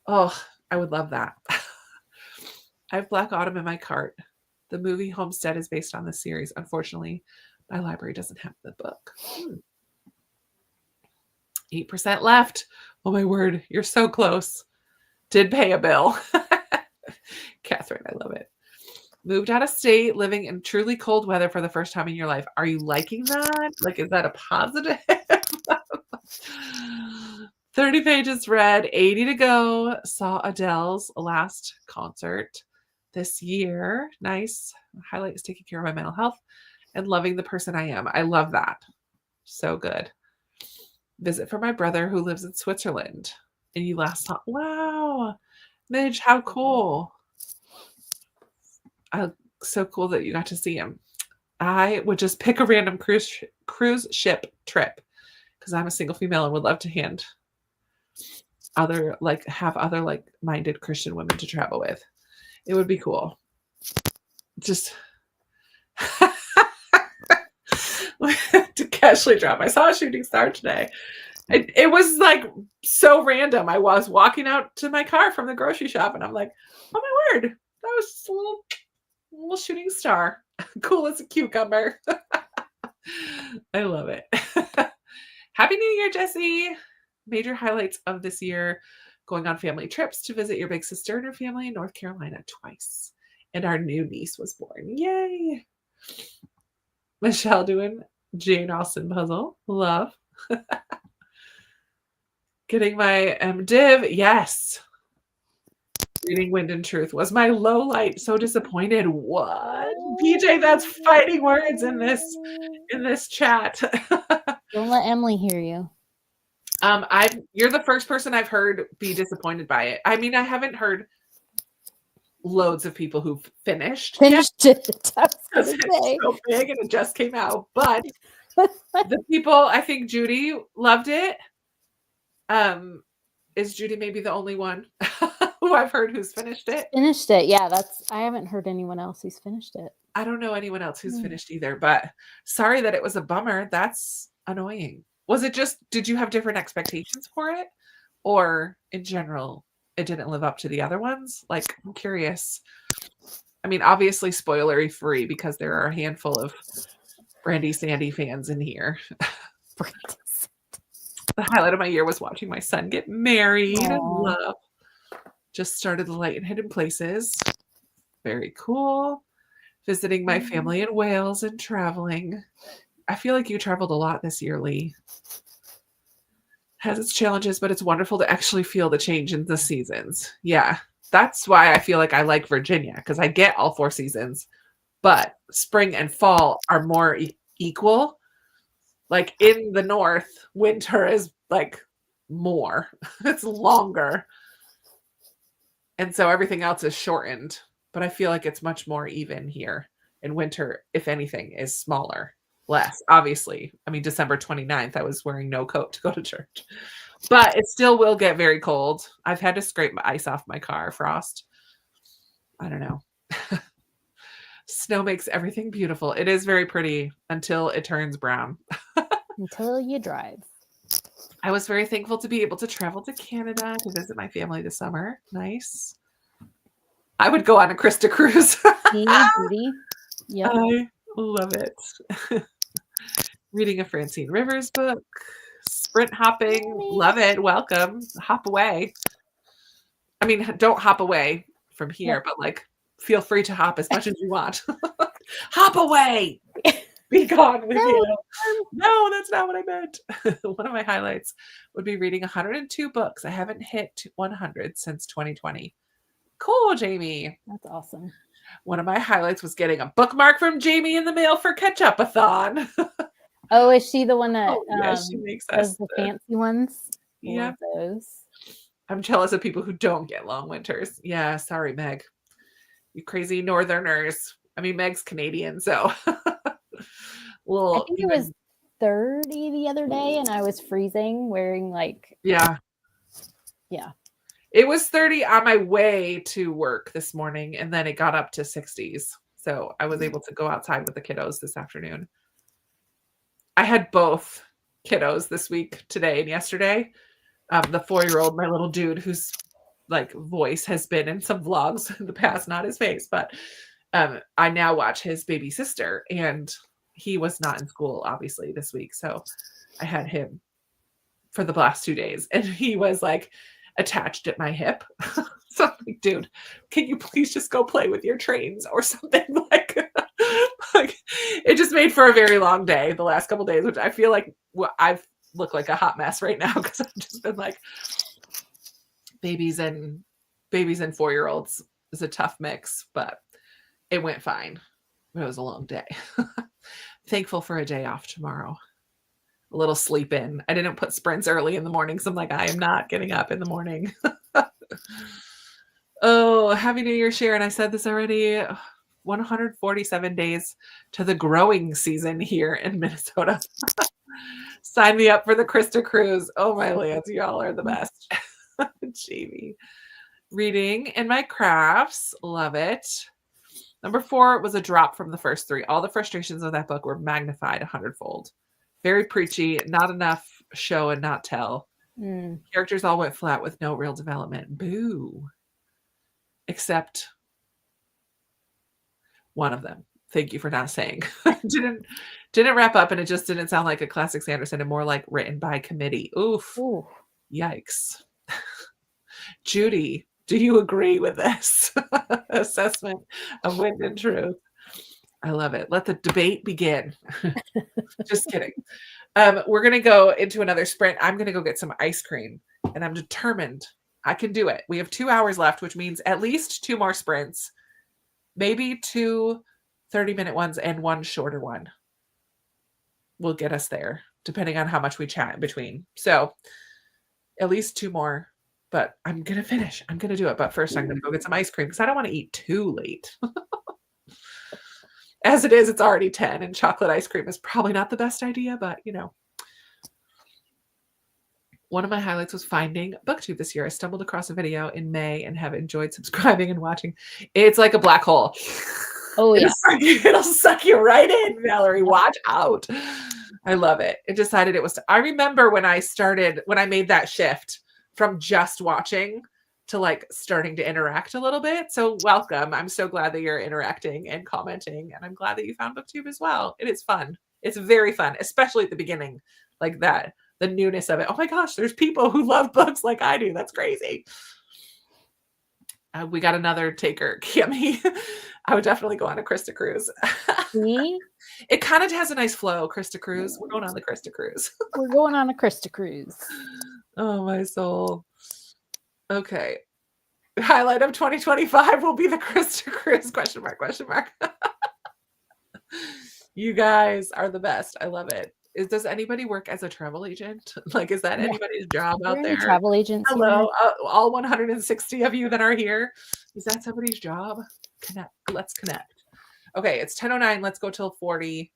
Oh, I would love that. I have Black Autumn in my cart. The movie Homestead is based on this series. Unfortunately, my library doesn't have the book. 8% left. Oh my word, you're so close. Did pay a bill. Catherine, I love it. Moved out of state, living in truly cold weather for the first time in your life. Are you liking that? Like, is that a positive? 30 pages read, 80 to go. Saw Adele's last concert this year. Nice. Highlight is taking care of my mental health and loving the person I am. I love that. So good. Visit for my brother who lives in Switzerland. And you last saw, wow. Midge, how cool. So cool that you got to see him. I would just pick a random cruise ship trip because I'm a single female and would love to have other minded Christian women to travel with. It would be cool. Just to casually drop. I saw a shooting star today. It was like so random. I was walking out to my car from the grocery shop and I'm like, oh my word, that was just a little shooting star. Cool as a cucumber. I love it. Happy New Year, Jessie. Major highlights of this year: going on family trips to visit your big sister and her family in North Carolina twice. And our new niece was born. Yay. Michele doing Jane Austen puzzle. Love. Getting my MDiv. Yes. Reading Wind and Truth was my low light. So disappointed. What? PJ, that's fighting words in this chat.
Don't let Emily hear you.
You're the first person I've heard be disappointed by it. I mean, I haven't heard loads of people who've finished
it.
Because it's so big and it just came out. But the people, I think Judy loved it. Is Judy maybe the only one who I've heard who's finished it?
Finished it. Yeah, I haven't heard anyone else who's finished it.
I don't know anyone else who's finished either, but sorry that it was a bummer. That's annoying. Was it just, did you have different expectations for it? Or in general, it didn't live up to the other ones? Like, I'm curious. I mean, obviously spoilery free because there are a handful of Brandy Sandy fans in here. The highlight of my year was watching my son get married. Love. Just started The Light in Hidden Places. Very cool. Visiting my family in Wales and traveling. I feel like you traveled a lot this year, Lee. Has its challenges, but it's wonderful to actually feel the change in the seasons. Yeah, that's why I feel like I like Virginia, because I get all 4 seasons, but spring and fall are more equal. Like in the north, winter is like more. It's longer. And so everything else is shortened. But I feel like it's much more even here. And winter, if anything, is smaller. Less, obviously. I mean, December 29th, I was wearing no coat to go to church. But it still will get very cold. I've had to scrape ice off my car, frost. I don't know. Snow makes everything beautiful. It is very pretty until it turns brown.
Until you drive.
I was very thankful to be able to travel to Canada to visit my family this summer. Nice. I would go on a Krista cruise.
Yep.
I love it. Reading a Francine Rivers book. Sprint hopping. Love it. Welcome. Hop away. I mean, don't hop away from here, but like feel free to hop as much as you want. Hop away. Be gone with you. No, that's not what I meant. One of my highlights would be reading 102 books. I haven't hit 100 since 2020. Cool, Jamie.
That's awesome.
One of my highlights was getting a bookmark from Jamie in the mail for Ketchup-a-thon.
Oh, is she the one that
she makes
does the fancy ones?
Yeah.
Those.
I'm jealous of people who don't get long winters. Yeah, sorry, Meg. You crazy Northerners. I mean, Meg's Canadian, so
I
well,
think it was
even
30 the other day and I was freezing wearing like,
yeah.
yeah.
It was 30 on my way to work this morning, and then it got up to 60s. So I was able to go outside with the kiddos this afternoon. I had both kiddos this week, today and yesterday. The 4-year-old, my little dude, whose like voice has been in some vlogs in the past, not his face, but I now watch his baby sister, and he was not in school obviously this week, so I had him for the last 2 days, and he was like attached at my hip. So I'm like, dude, can you please just go play with your trains or something? Like it just made for a very long day the last couple days, which I feel like I've looked like a hot mess right now because I've just been like babies and 4-year-olds is a tough mix, but it went fine. It was a long day. Thankful for a day off tomorrow. A little sleep in. I didn't put sprints early in the morning, so I'm like, I am not getting up in the morning. Oh, Happy New Year, Sharon. I said this already. 147 days to the growing season here in Minnesota. Sign me up for the Krista cruise. Oh, my lands. Y'all are the best. Jamie. Reading and my crafts. Love it. Number 4 was a drop from the first 3. All the frustrations of that book were magnified 100-fold. Very preachy, not enough show and not tell. Characters all went flat with no real development. Boo. Except one of them. Thank you for not saying. didn't wrap up, and it just didn't sound like a classic Sanderson and more like written by committee. Oof.
Ooh.
Yikes. Judy, do you agree with this assessment of Wind and Truth? I love it. Let the debate begin. Just kidding. We're going to go into another sprint. I'm going to go get some ice cream, and I'm determined I can do it. We have 2 hours left, which means at least 2 more sprints, maybe 2 30-minute ones and 1 shorter one will get us there, depending on how much we chat in between. So at least 2 more, but I'm going to finish. I'm going to do it. But first, I'm going to go get some ice cream because I don't want to eat too late. As it is, it's already 10, and chocolate ice cream is probably not the best idea, but you know. One of my highlights was finding BookTube this year. I stumbled across a video in May and have enjoyed subscribing and watching. It's like a black hole.
Oh, yeah.
It'll suck you right in, Valerie. Watch out. I love it. It decided it was. I remember when I made that shift from just watching to like starting to interact a little bit. So welcome. I'm so glad that you're interacting and commenting, and I'm glad that you found BookTube as well. It is fun. It's very fun, especially at the beginning, like that. The newness of it. Oh my gosh, there's people who love books like I do. That's crazy. We got another taker, Kimmy. I would definitely go on a Krista cruise.
See?
It kind of has a nice flow, Krista cruise. We're going on the Krista cruise.
We're going on a Krista cruise.
Oh, my soul. Okay. Highlight of 2025 will be the Krista cruise, question mark, question mark. You guys are the best. I love it. Does anybody work as a travel agent? Like, is that anybody's job out
We're in
there?
a travel agency.
Hello, all 160 of you that are here. Is that somebody's job? Connect. Let's connect. Okay, it's 10:09. Let's go till 40.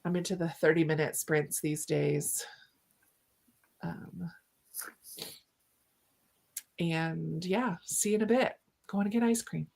I'm into the 30-minute sprints these days. And yeah, see you in a bit. Going to get ice cream.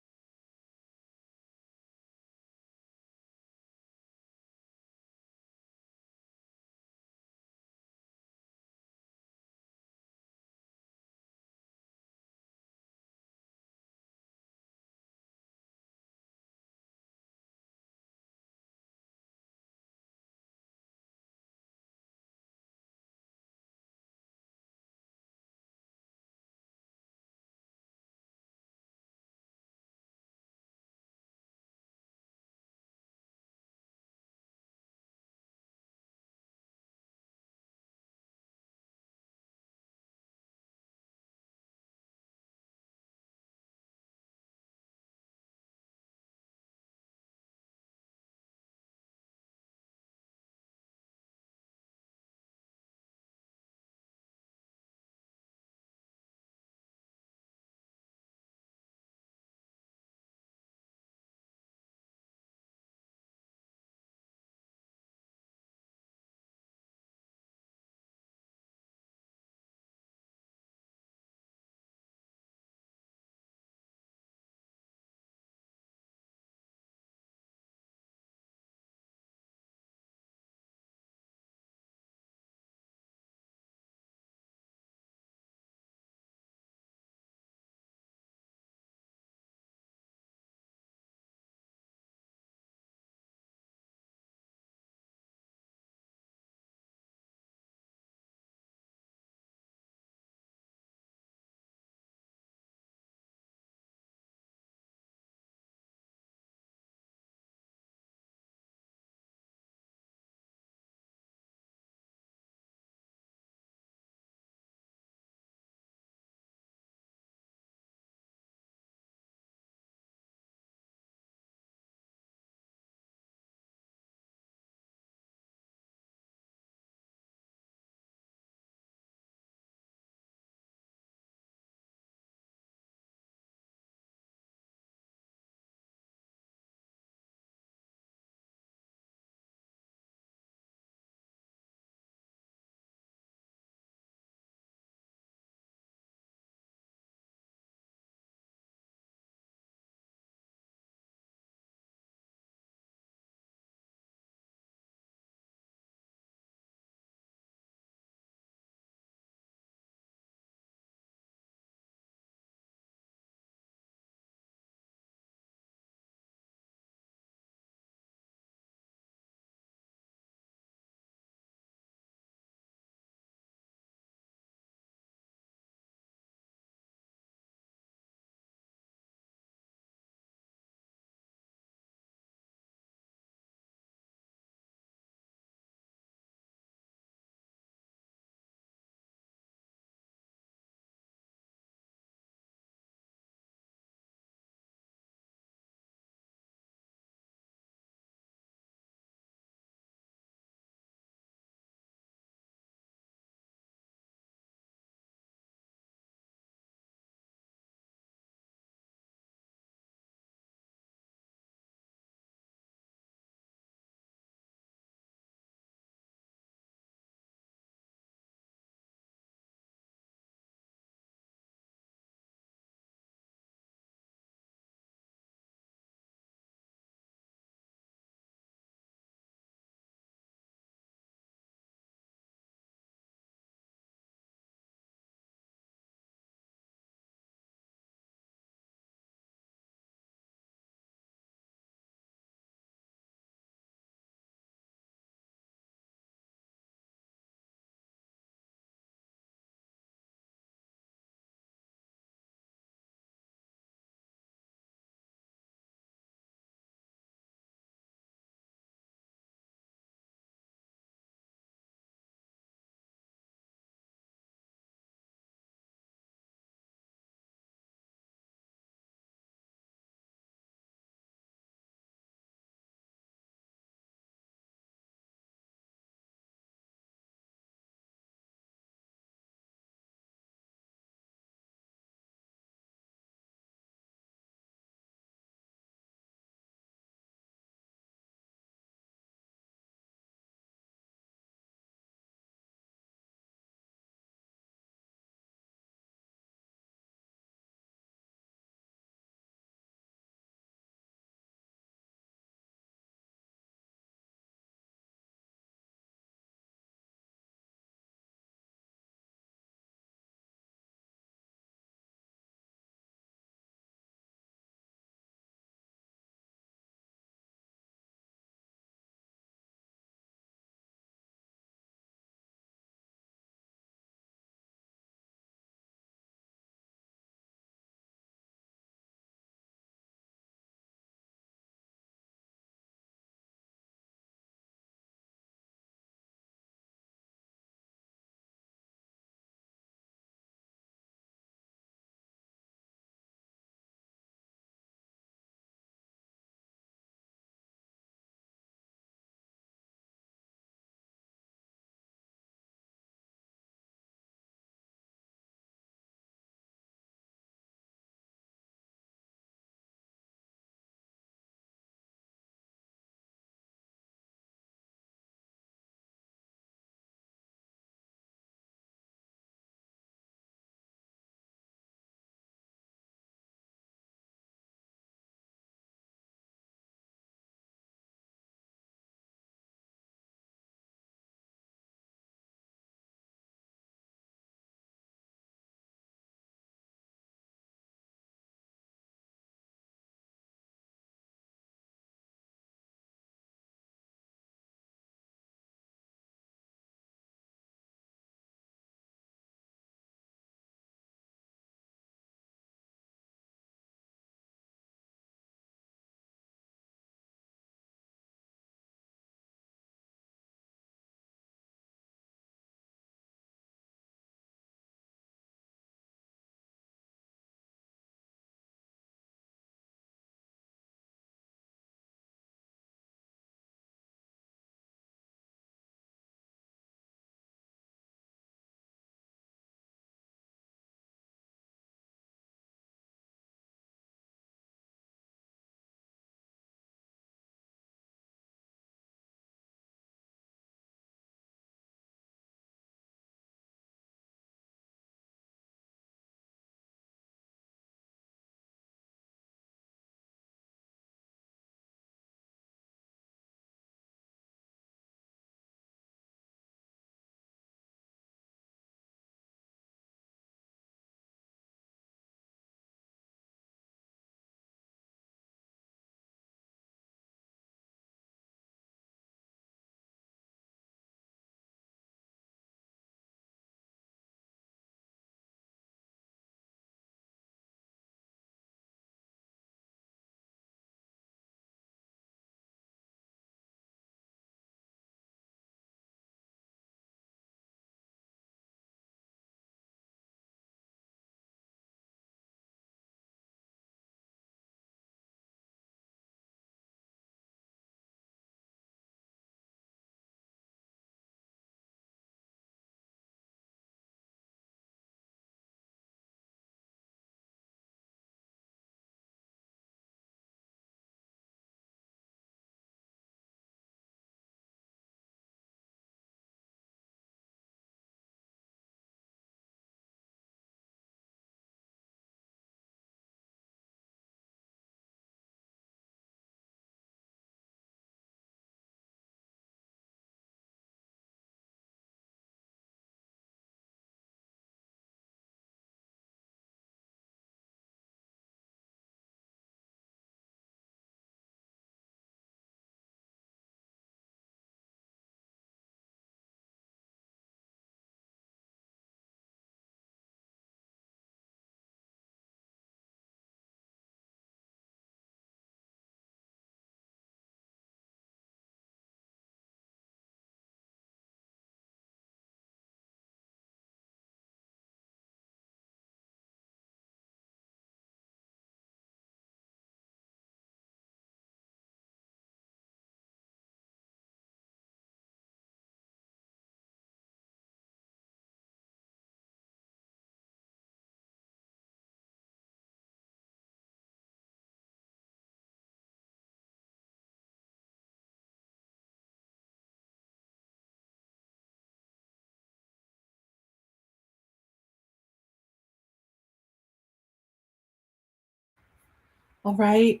All right.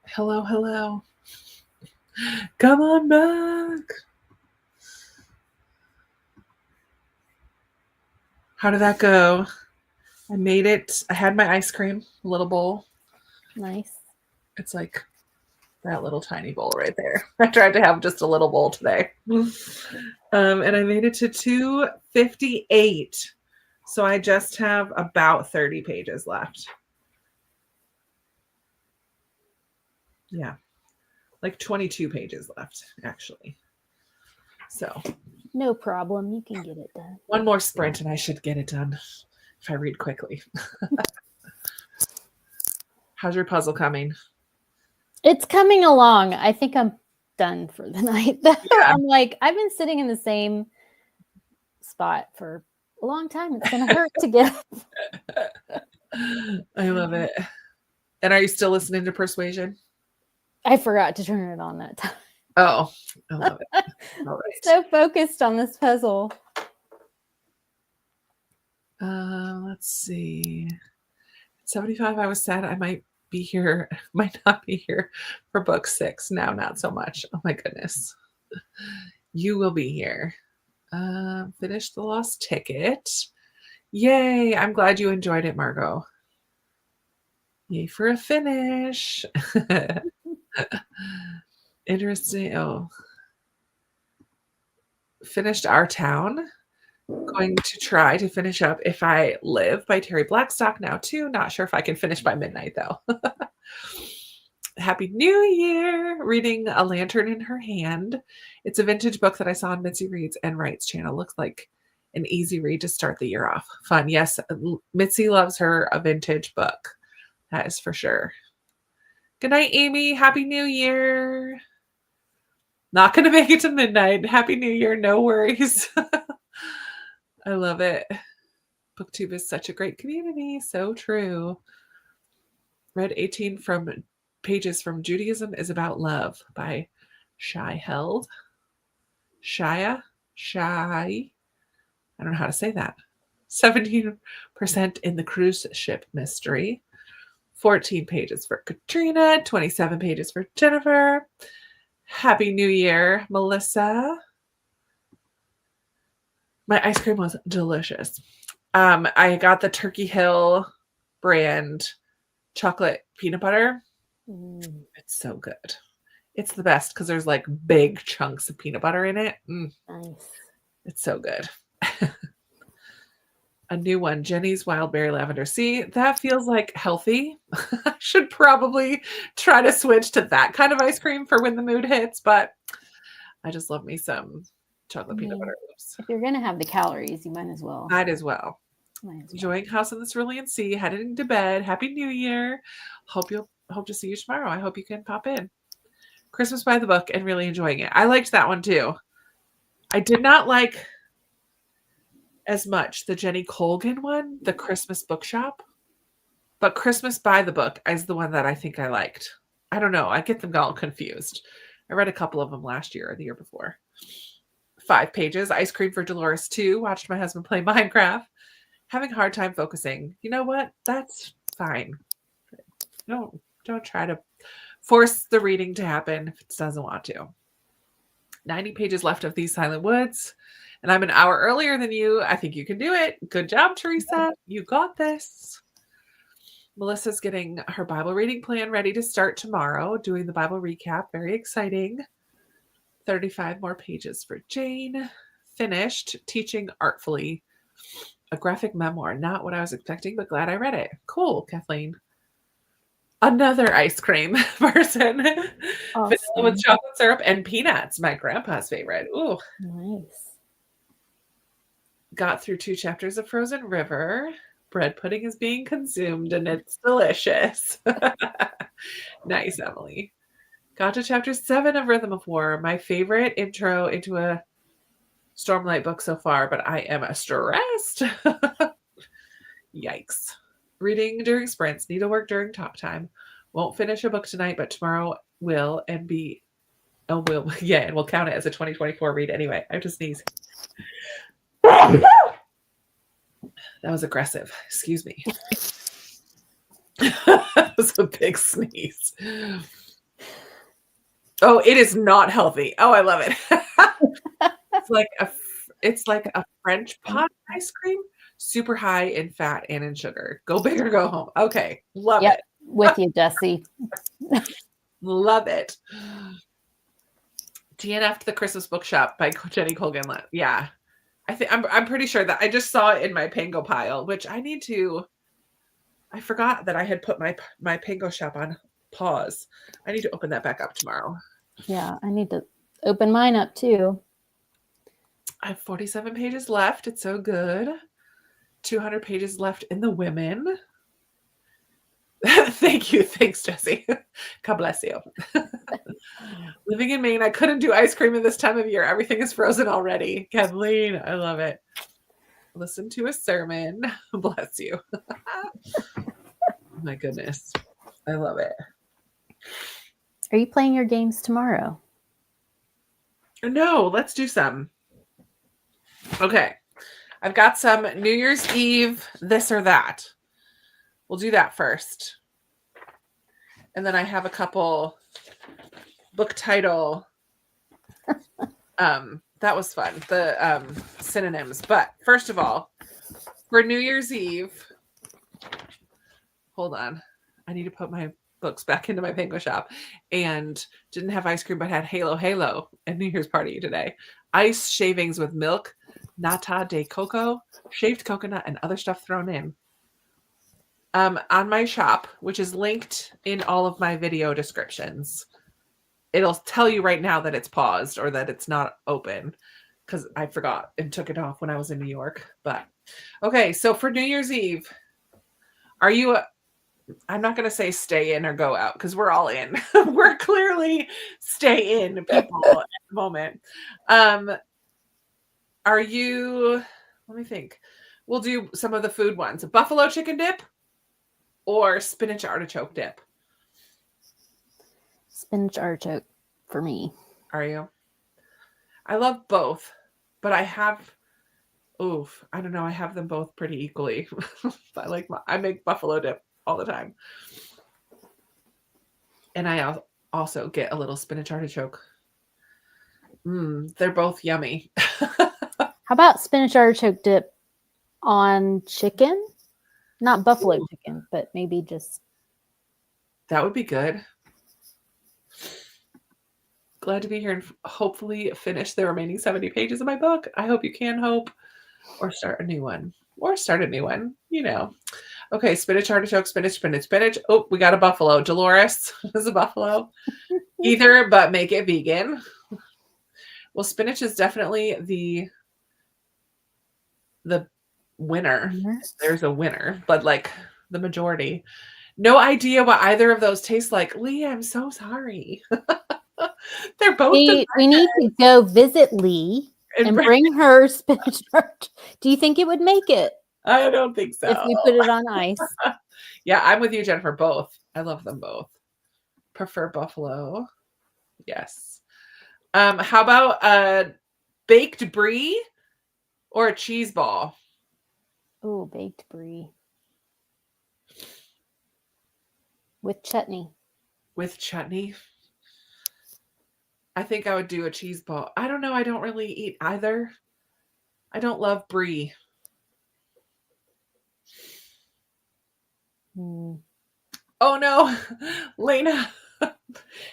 Hello, hello. Come on back. How did that go? I made it. I had my ice cream, a little bowl.
Nice.
It's like that little tiny bowl right there. I tried to have just a little bowl today. And I made it to 258. So I just have about 30 pages left. Yeah. Like 22 pages left, actually. So
No problem. You can get it done.
one more sprint and I should get it done if I read quickly. How's your puzzle coming?
It's coming along. I think I'm done for the night.
Yeah.
I'm like, I've been sitting in the same spot for a long time. It's going to hurt to get up.
I love it. And are you still listening to Persuasion?
I forgot to turn it on that time.
Oh, I love it. All right.
So focused on this puzzle.
Let's see. 75, I was sad I might not be here for book 6. Now, not so much. Oh my goodness. You will be here. Finish The Lost Ticket. Yay. I'm glad you enjoyed it, Margot. Yay for a finish. Interesting. Oh. Finished Our Town. Going to try to finish up If I Live by Terry Blackstock now too. Not sure if I can finish by midnight though. Happy New Year! Reading A Lantern in Her Hand. It's a vintage book that I saw on Mitzi Reads and Writes channel. Looks like an easy read to start the year off. Fun. Yes, Mitzi loves her a vintage book. That is for sure. Good night, Amy. Happy New Year. Not going to make it to midnight. Happy New Year. No worries. I love it. BookTube is such a great community. So true. Read 18 pages from Judaism is About Love by Shai Held. Shia? Shai? I don't know how to say that. 17% in the cruise ship mystery. 14 pages for Katrina. 27 pages for Jennifer. Happy New Year, Melissa. My ice cream was delicious. I got the Turkey Hill brand chocolate peanut butter. It's so good. It's the best because there's like big chunks of peanut butter in it.
Nice.
It's so good. A new one, Jenny's Wild Berry Lavender. See, that feels like healthy. I should probably try to switch to that kind of ice cream for when the mood hits, but I just love me some chocolate peanut butter. Oops.
If you're going to have the calories, you might as well.
Might as well. Enjoying House on the Cerulean Sea, heading to bed. Happy New Year. Hope to see you tomorrow. I hope you can pop in. Christmas by the Book and really enjoying it. I liked that one too. I did not like as much the Jenny Colgan one, the Christmas Bookshop, but Christmas by the Book is the one that I think I liked. I don't know. I get them all confused. I read a couple of them last year or the year before. 5 pages. Ice Cream for Dolores 2. Watched my husband play Minecraft. Having a hard time focusing. You know what? That's fine. Don't try to force the reading to happen if it doesn't want to. 90 pages left of These Silent Woods. And I'm an hour earlier than you. I think you can do it. Good job, Teresa. You got this. Melissa's getting her Bible reading plan ready to start tomorrow, doing the Bible recap. Very exciting. 35 more pages for Jane. Finished Teaching Artfully, a graphic memoir. Not what I was expecting, but glad I read it. Cool, Kathleen. Another ice cream person.
Awesome.
Vanilla with chocolate syrup and peanuts. My grandpa's favorite. Ooh.
Nice.
Got through 2 chapters of Frozen River. Bread pudding is being consumed and it's delicious. Nice, Emily. Got to chapter 7 of Rhythm of War. My favorite intro into a Stormlight book so far, but I am stressed. Yikes. Reading during sprints, needlework during talk time. Won't finish a book tonight, but tomorrow will and we'll count it as a 2024 read anyway. I have to sneeze. That was aggressive. Excuse me. That was a big sneeze. Oh, it is not healthy. Oh, I love it. It's like a French pot ice cream, super high in fat and in sugar. Go big or go home. Okay, love
Yep,
it.
with you, Jesse.
Love it. DNF to the Christmas Bookshop by Jenny Colgan. Yeah, I'm pretty sure that I just saw it in my Pango pile, which I need to. I forgot that I had put my Pango shop on pause. I need to open that back up tomorrow.
Yeah, I need to open mine up too.
I have 47 pages left. It's so good. 200 pages left in the women. Thank you. Thanks, Jesse. God bless you. Living in Maine, I couldn't do ice cream at this time of year. Everything is frozen already. Kathleen, I love it. Listen to a sermon. Bless you. My goodness. I love it.
Are you playing your games tomorrow?
No, let's do some. Okay. I've got some New Year's Eve, this or that. We'll do that first. And then I have a couple book title. That was fun. The synonyms. But first of all, for New Year's Eve, hold on. I need to put my books back into my Pango shop. And didn't have ice cream, but had Halo at New Year's party today. Ice shavings with milk, nata de coco, shaved coconut, and other stuff thrown in. On my shop, which is linked in all of my video descriptions. It'll tell you right now that it's paused or that it's not open because I forgot and took it off when I was in New York. But okay, so for New Year's Eve, are you I'm not going to say stay in or go out because we're all in. We're clearly stay in people at the moment. Are you, let me think. We'll do some of the food ones. Buffalo chicken dip or spinach artichoke dip?
Spinach artichoke for me.
Are you? I love both, but I don't know. I have them both pretty equally. I make buffalo dip all the time. And I also get a little spinach artichoke. They're both yummy.
How about spinach artichoke dip on chicken? Not buffalo chicken, but maybe just.
That would be good. Glad to be here and hopefully finish the remaining 70 pages of my book. I hope you can hope or start a new one. You know. Okay, spinach, artichoke, spinach. Oh, we got a buffalo. Dolores is a buffalo. Either, but make it vegan. Well, spinach is definitely the winner. There's a winner, but like the majority. No idea what either of those taste like. Lee, I'm so sorry. They're both.
We need to go visit Lee and bring her spinach artichoke. Do you think it would make it?
I don't think so.
If we put it on ice.
Yeah, I'm with you, Jennifer. Both. I love them both. Prefer buffalo. Yes. How about a baked brie or a cheese ball?
Oh, baked brie. With chutney.
With chutney? I think I would do a cheese ball. I don't know. I don't really eat either. I don't love brie. Oh no, Lena.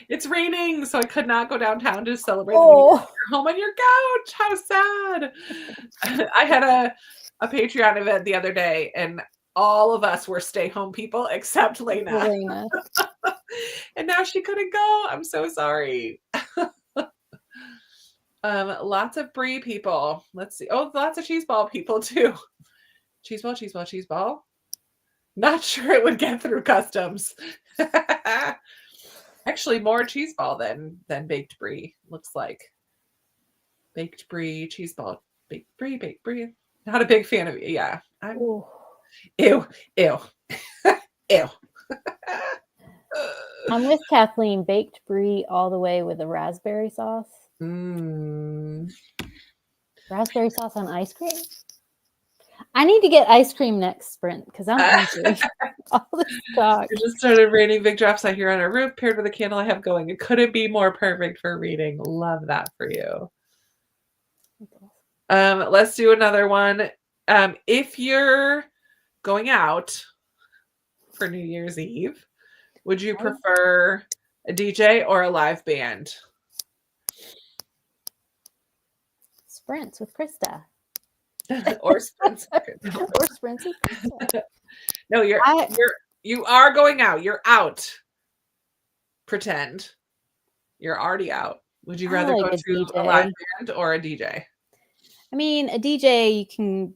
It's raining, so I could not go downtown to celebrate the New Year. You're home on your couch. How sad. I had a Patreon event the other day, and all of us were stay-home people except Lena. And now she couldn't go. I'm so sorry. Lots of brie people. Let's see. Oh, lots of cheese ball people too. Cheese ball. Not sure it would get through customs. Actually, more cheese ball than baked brie, looks like. Baked brie, cheese ball, baked brie. Not a big fan of it. Yeah. Ew. Ew.
I'm with Kathleen. Baked brie all the way with a raspberry sauce. Raspberry sauce on ice cream? I need to get ice cream next sprint because I'm hungry. All this talk.
It just started raining big drops out here on our roof, paired with a candle I have going. It couldn't be more perfect for reading. Love that for you. Let's do another one. If you're going out for New Year's Eve, would you prefer a DJ or a live band?
Sprints with Krista.
Or sprints?
Or sprints with Krista.
No, you are going out. You're out. Pretend you're already out. Would you rather go to a live band or a DJ?
I mean, a DJ, you can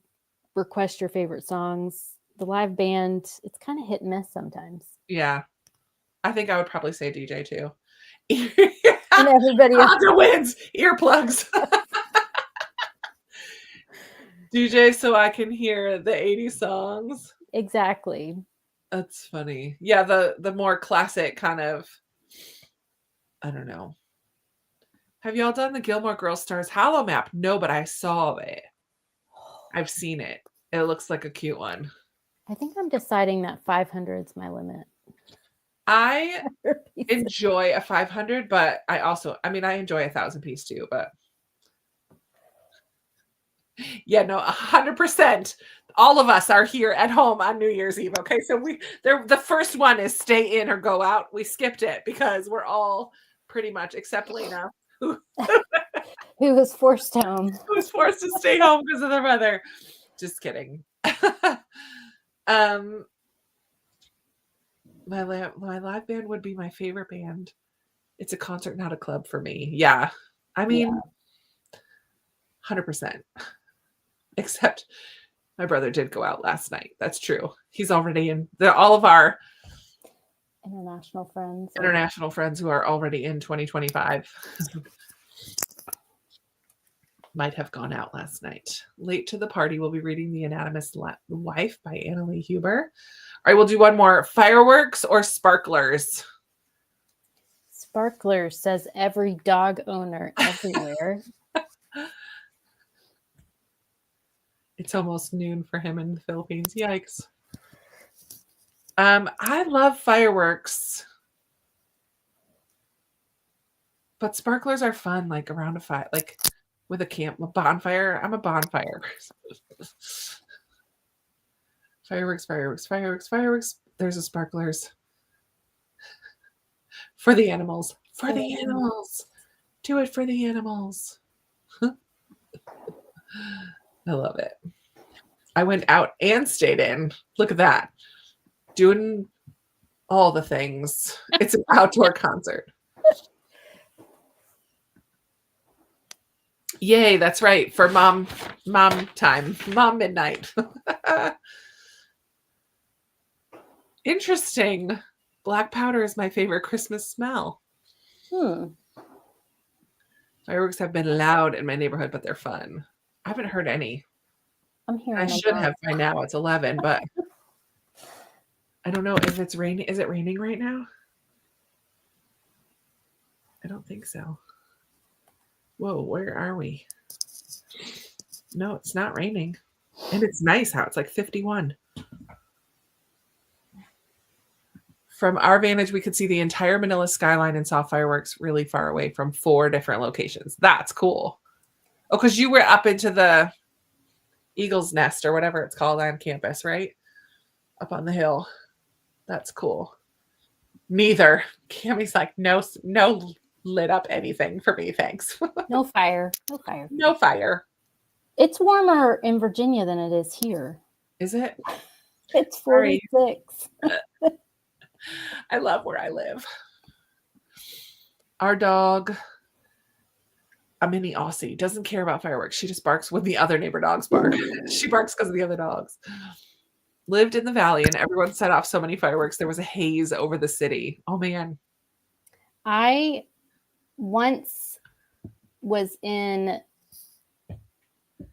request your favorite songs. The live band, it's kind of hit and miss sometimes.
Yeah. I think I would probably say DJ too.
And everybody
Honda wins earplugs. DJ so I can hear the 80s songs.
Exactly.
That's funny. Yeah, the more classic kind of, I don't know. Have y'all done the Gilmore Girls Stars Hollow Map? No, but I saw it. I've seen it. It looks like a cute one.
I think I'm deciding that 500 is my limit.
I enjoy a 500, but I enjoy a 1,000-piece too, but yeah, no, 100%. All of us are here at home on New Year's Eve. Okay, so the first one is stay in or go out. We skipped it because we're all pretty much, except Lena, who
was forced home.
Who was forced to stay home because of their mother. Just kidding. My live band would be my favorite band. It's a concert, not a club for me. Yeah, I mean, 100%. Except my brother did go out last night. That's true. He's already in all of our
international friends
who are already in 2025 might have gone out last night. Late to the party, we'll be reading The Anatomist's Wife by Annalee Huber. All right, we'll do one more. Fireworks or sparklers?
Sparklers, says every dog owner everywhere.
It's almost noon for him in the Philippines. Yikes. I love fireworks. But sparklers are fun, like around a fire, like with a bonfire. I'm a bonfire person. Fireworks. There's a sparklers. For the animals. For the animals. Do it for the animals. I love it. I went out and stayed in. Look at that. Doing all the things. It's an outdoor concert. Yay, that's right. For mom time. Mom midnight. Interesting. Black powder is my favorite Christmas smell. Fireworks have been loud in my neighborhood, but they're fun. I haven't heard any.
I'm hearing.
I should have by now. It's 11, but I don't know if it's raining. Is it raining right now? I don't think so. Whoa, where are we? No, it's not raining. And it's nice out. It's like 51. From our vantage, we could see the entire Manila skyline and saw fireworks really far away from 4 different locations. That's cool. Oh, because you were up into the Eagle's Nest or whatever it's called on campus, right? Up on the hill. That's cool. Neither. Cammy's like, no lit up anything for me, thanks.
No fire.
No fire.
It's warmer in Virginia than it is here.
Is it?
It's 46.
I love where I live. Our dog, a mini Aussie, doesn't care about fireworks. She just barks when the other neighbor dogs bark. She barks because of the other dogs. Lived in the valley and everyone set off so many fireworks. There was a haze over the city. Oh, man.
I once was in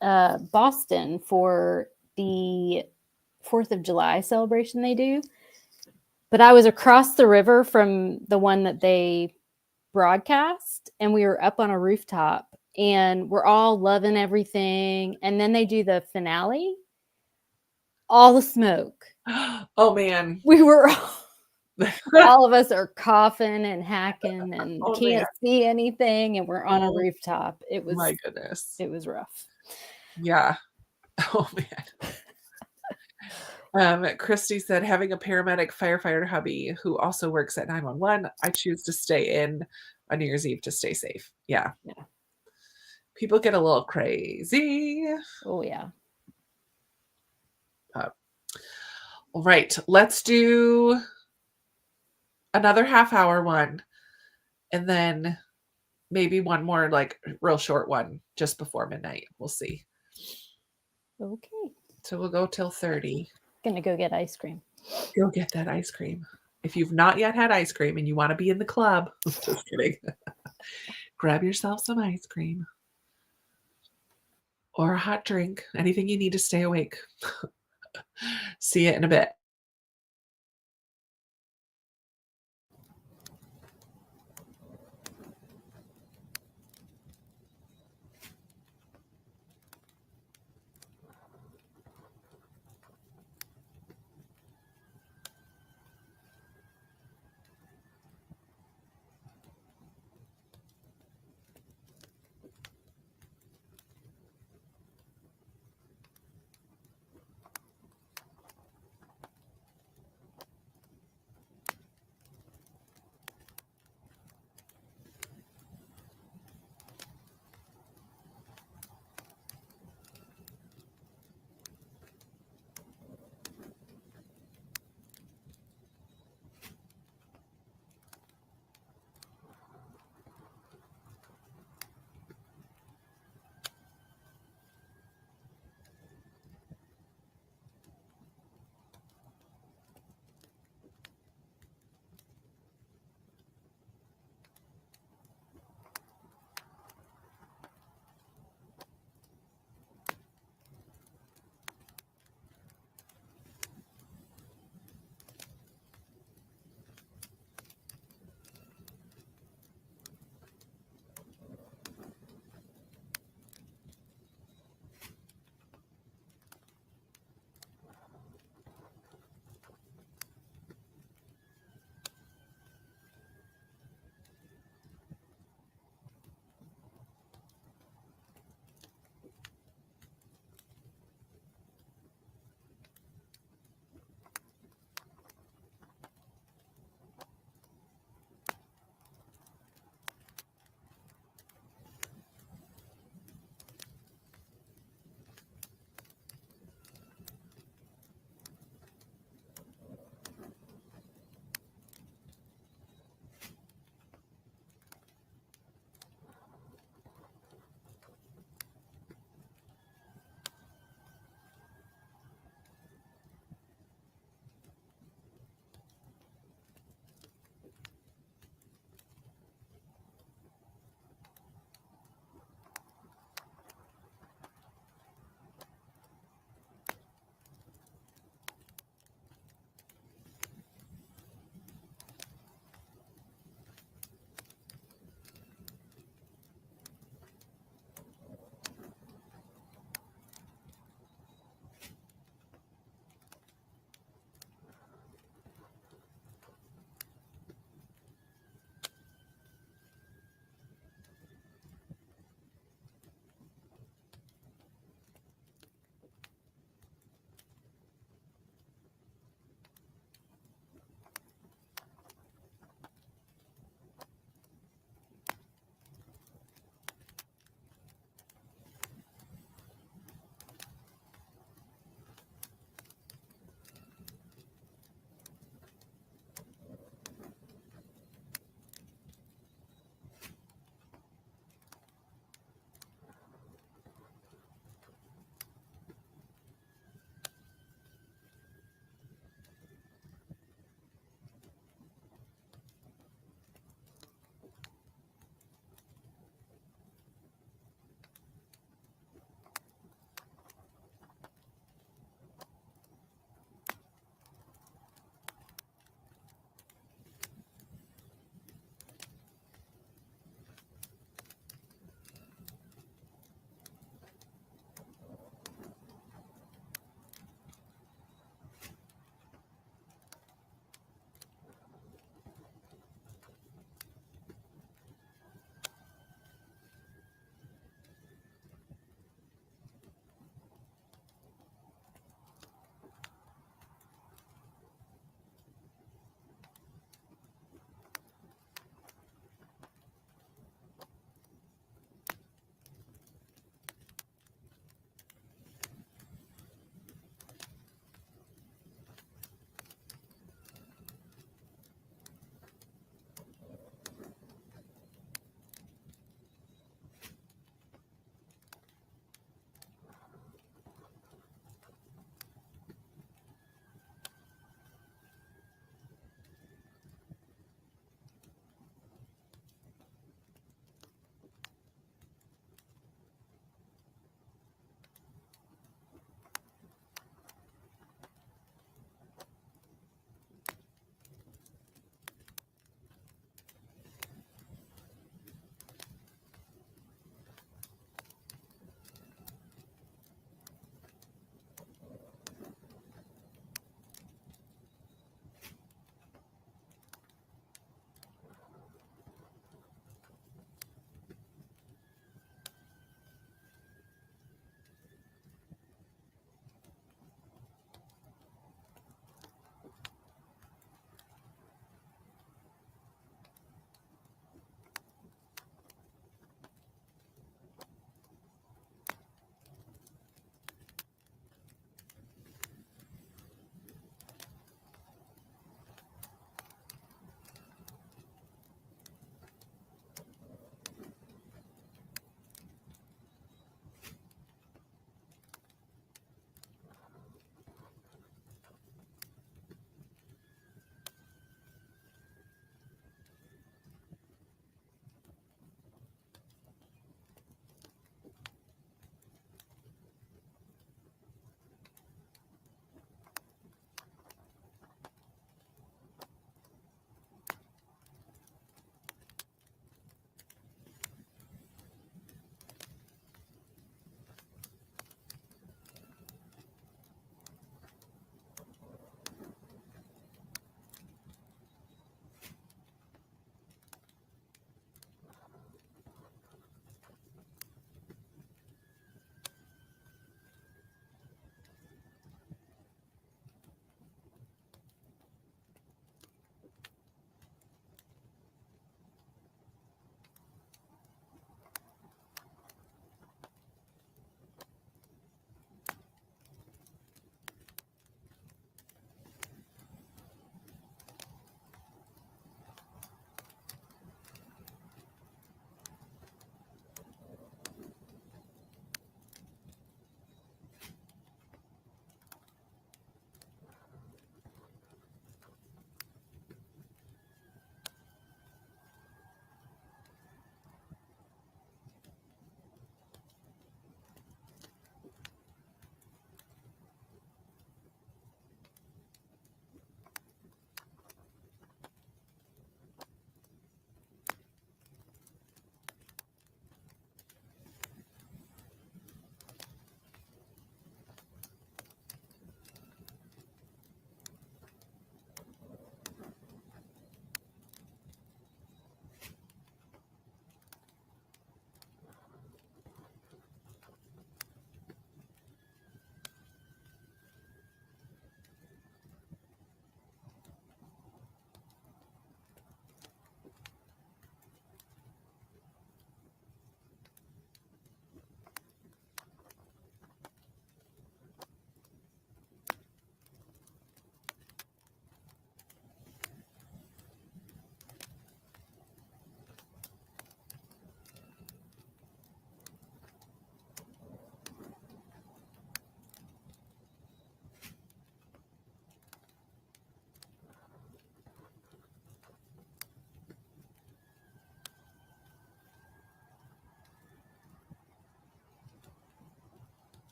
Boston for the 4th of July celebration they do. But I was across the river from the one that they broadcast, and we were up on a rooftop, and we're all loving everything. And then they do the finale, all the smoke.
Oh man.
We were all of us are coughing and hacking and
Oh man.
can't see anything, and we're on a
Oh
rooftop.
my goodness.
It was rough.
Yeah. Oh man. Christy said, having a paramedic firefighter hubby who also works at 911, I choose to stay in on New Year's Eve to stay safe. Yeah.
Yeah.
People get a little crazy.
Oh yeah.
All right. Let's do another half hour one. And then maybe one more like real short one just before midnight. We'll see.
Okay.
So we'll go till 30.
Gonna go get ice cream.
Go get that ice cream. If you've not yet had ice cream and you want to be in the club, just kidding. Grab yourself some ice cream or a hot drink, anything you need to stay awake. See you in a bit.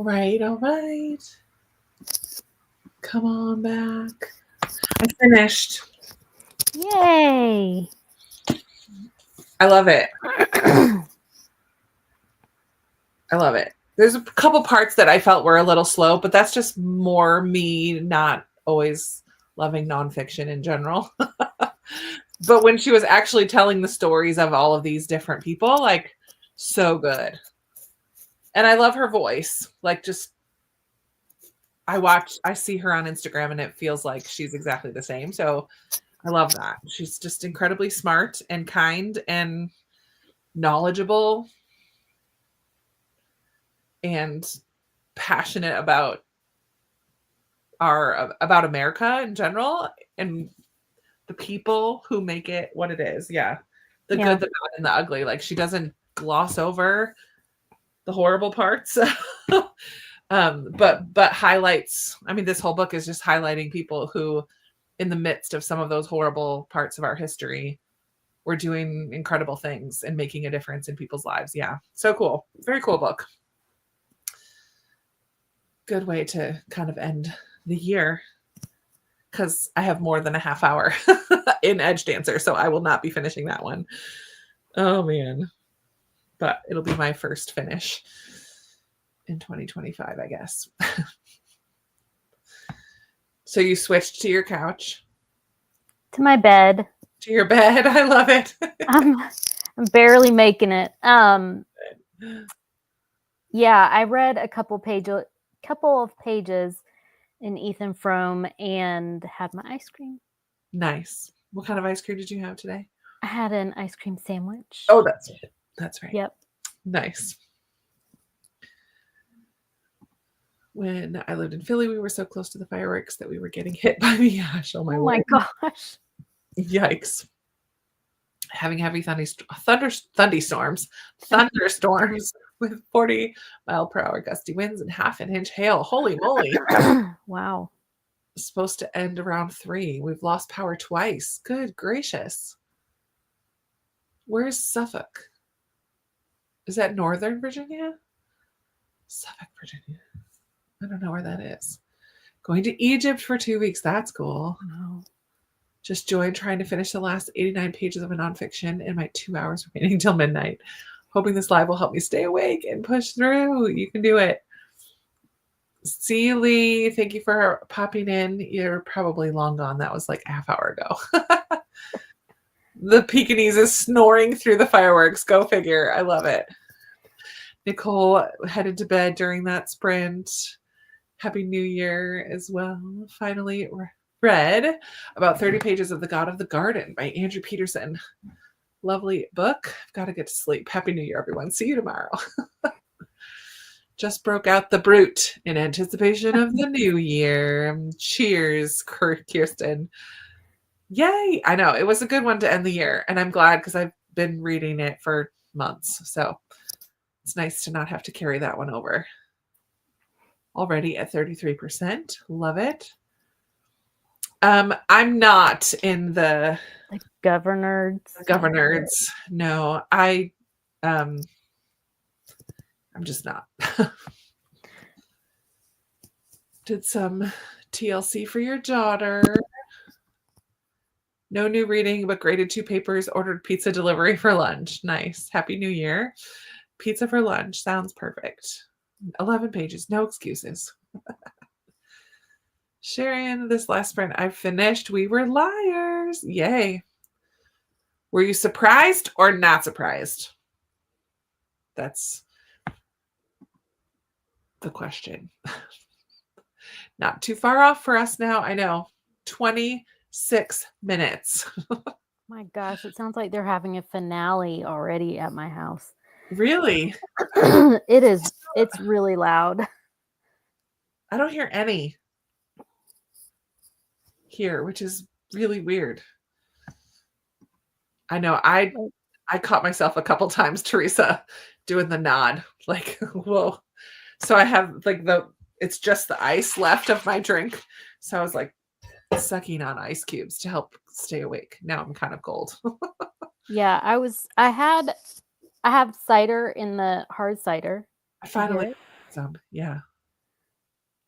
right, all right. Come on back. I finished.
Yay.
I love it. I love it. There's a couple parts that I felt were a little slow, but that's just more me not always loving nonfiction in general. But when she was actually telling the stories of all of these different people, like, so good. And I love her voice. Like, just, I see her on Instagram and it feels like she's exactly the same. So I love that. She's just incredibly smart and kind and knowledgeable and passionate about about America in general and the people who make it what it is. Yeah. The
Yeah.
good, the bad, and the ugly. Like, she doesn't gloss over the horrible parts. But highlights, I mean, this whole book is just highlighting people who, in the midst of some of those horrible parts of our history, were doing incredible things and making a difference in people's lives. Yeah. So cool. Very cool book. Good way to kind of end the year, because I have more than a half hour in Edge Dancer, so I will not be finishing that one. Oh man. But it'll be my first finish in 2025, I guess. So you switched to your couch,
To my bed.
to your bed. I love it.
I'm barely making it. Yeah, I read a couple of pages in Ethan Frome and had my ice cream.
Nice. What kind of ice cream did you have today?
I had an ice cream sandwich.
Oh, that's right.
Yep.
Nice. When I lived in Philly, we were so close to the fireworks that we were getting hit by the ash. Oh my
Oh
word.
my gosh.
Yikes. Having heavy thunderstorms with 40-mile-per-hour gusty winds and half an inch hail. Holy moly.
Wow.
It's supposed to end around 3. We've lost power twice. Good gracious. Where's Suffolk? Is that Northern Virginia? Suffolk, Virginia. I don't know where that is. Going to Egypt for 2 weeks. That's cool.
Wow.
Just joined trying to finish the last 89 pages of a nonfiction in my 2 hours remaining till midnight. Hoping this live will help me stay awake and push through. You can do it. See you, Lee. Thank you for popping in. You're probably long gone. That was like a half hour ago. The Pekingese is snoring through the fireworks. Go figure. I love it. Nicole headed to bed during that sprint. Happy New Year as well. Finally read about 30 pages of The God of the Garden by Andrew Peterson. Lovely book. I've got to get to sleep. Happy New Year, everyone. See you tomorrow. Just broke out the brute in anticipation of the new year. Cheers, Kirsten. Yay. I know. It was a good one to end the year. And I'm glad because I've been reading it for months. So it's nice to not have to carry that one over. Already at 33%. Love it. I'm not in the governors. No, I'm just not. Did some TLC for your daughter. No new reading, but graded 2 papers, ordered pizza delivery for lunch. Nice. Happy New Year. Pizza for lunch. Sounds perfect. 11 pages. No excuses. Sharon, this last sprint I finished. We were liars. Yay. Were you surprised or not surprised? That's the question. Not too far off for us now. I know. 26 minutes.
My gosh, it sounds like they're having a finale already at my house.
Really?
It is. It's really loud.
I don't hear any here, which is really weird. I know. I caught myself a couple times, Teresa, doing the nod. Like, whoa. So I have like it's just the ice left of my drink. So I was like sucking on ice cubes to help stay awake. Now I'm kind of cold.
Yeah, I have cider in the hard cider.
I finally some, yeah.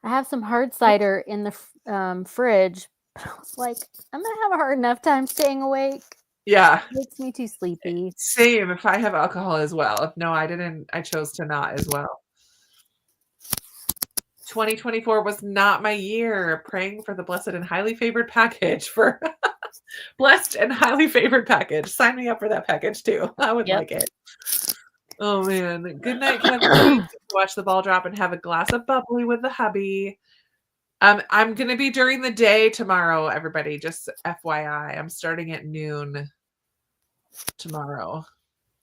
I have some hard cider in the fridge, but I was like, I'm gonna have a hard enough time staying awake.
Yeah.
It makes me too sleepy.
Same if I have alcohol as well. No, I didn't. I chose to not as well. 2024 was not my year. Praying for the blessed and highly favored package for blessed and highly favored package. Sign me up for that package too. I would
Yep.
like it. Oh man. Good night, Kansas City. Watch the ball drop and have a glass of bubbly with the hubby. I'm gonna be during the day tomorrow, everybody. Just FYI. I'm starting at noon tomorrow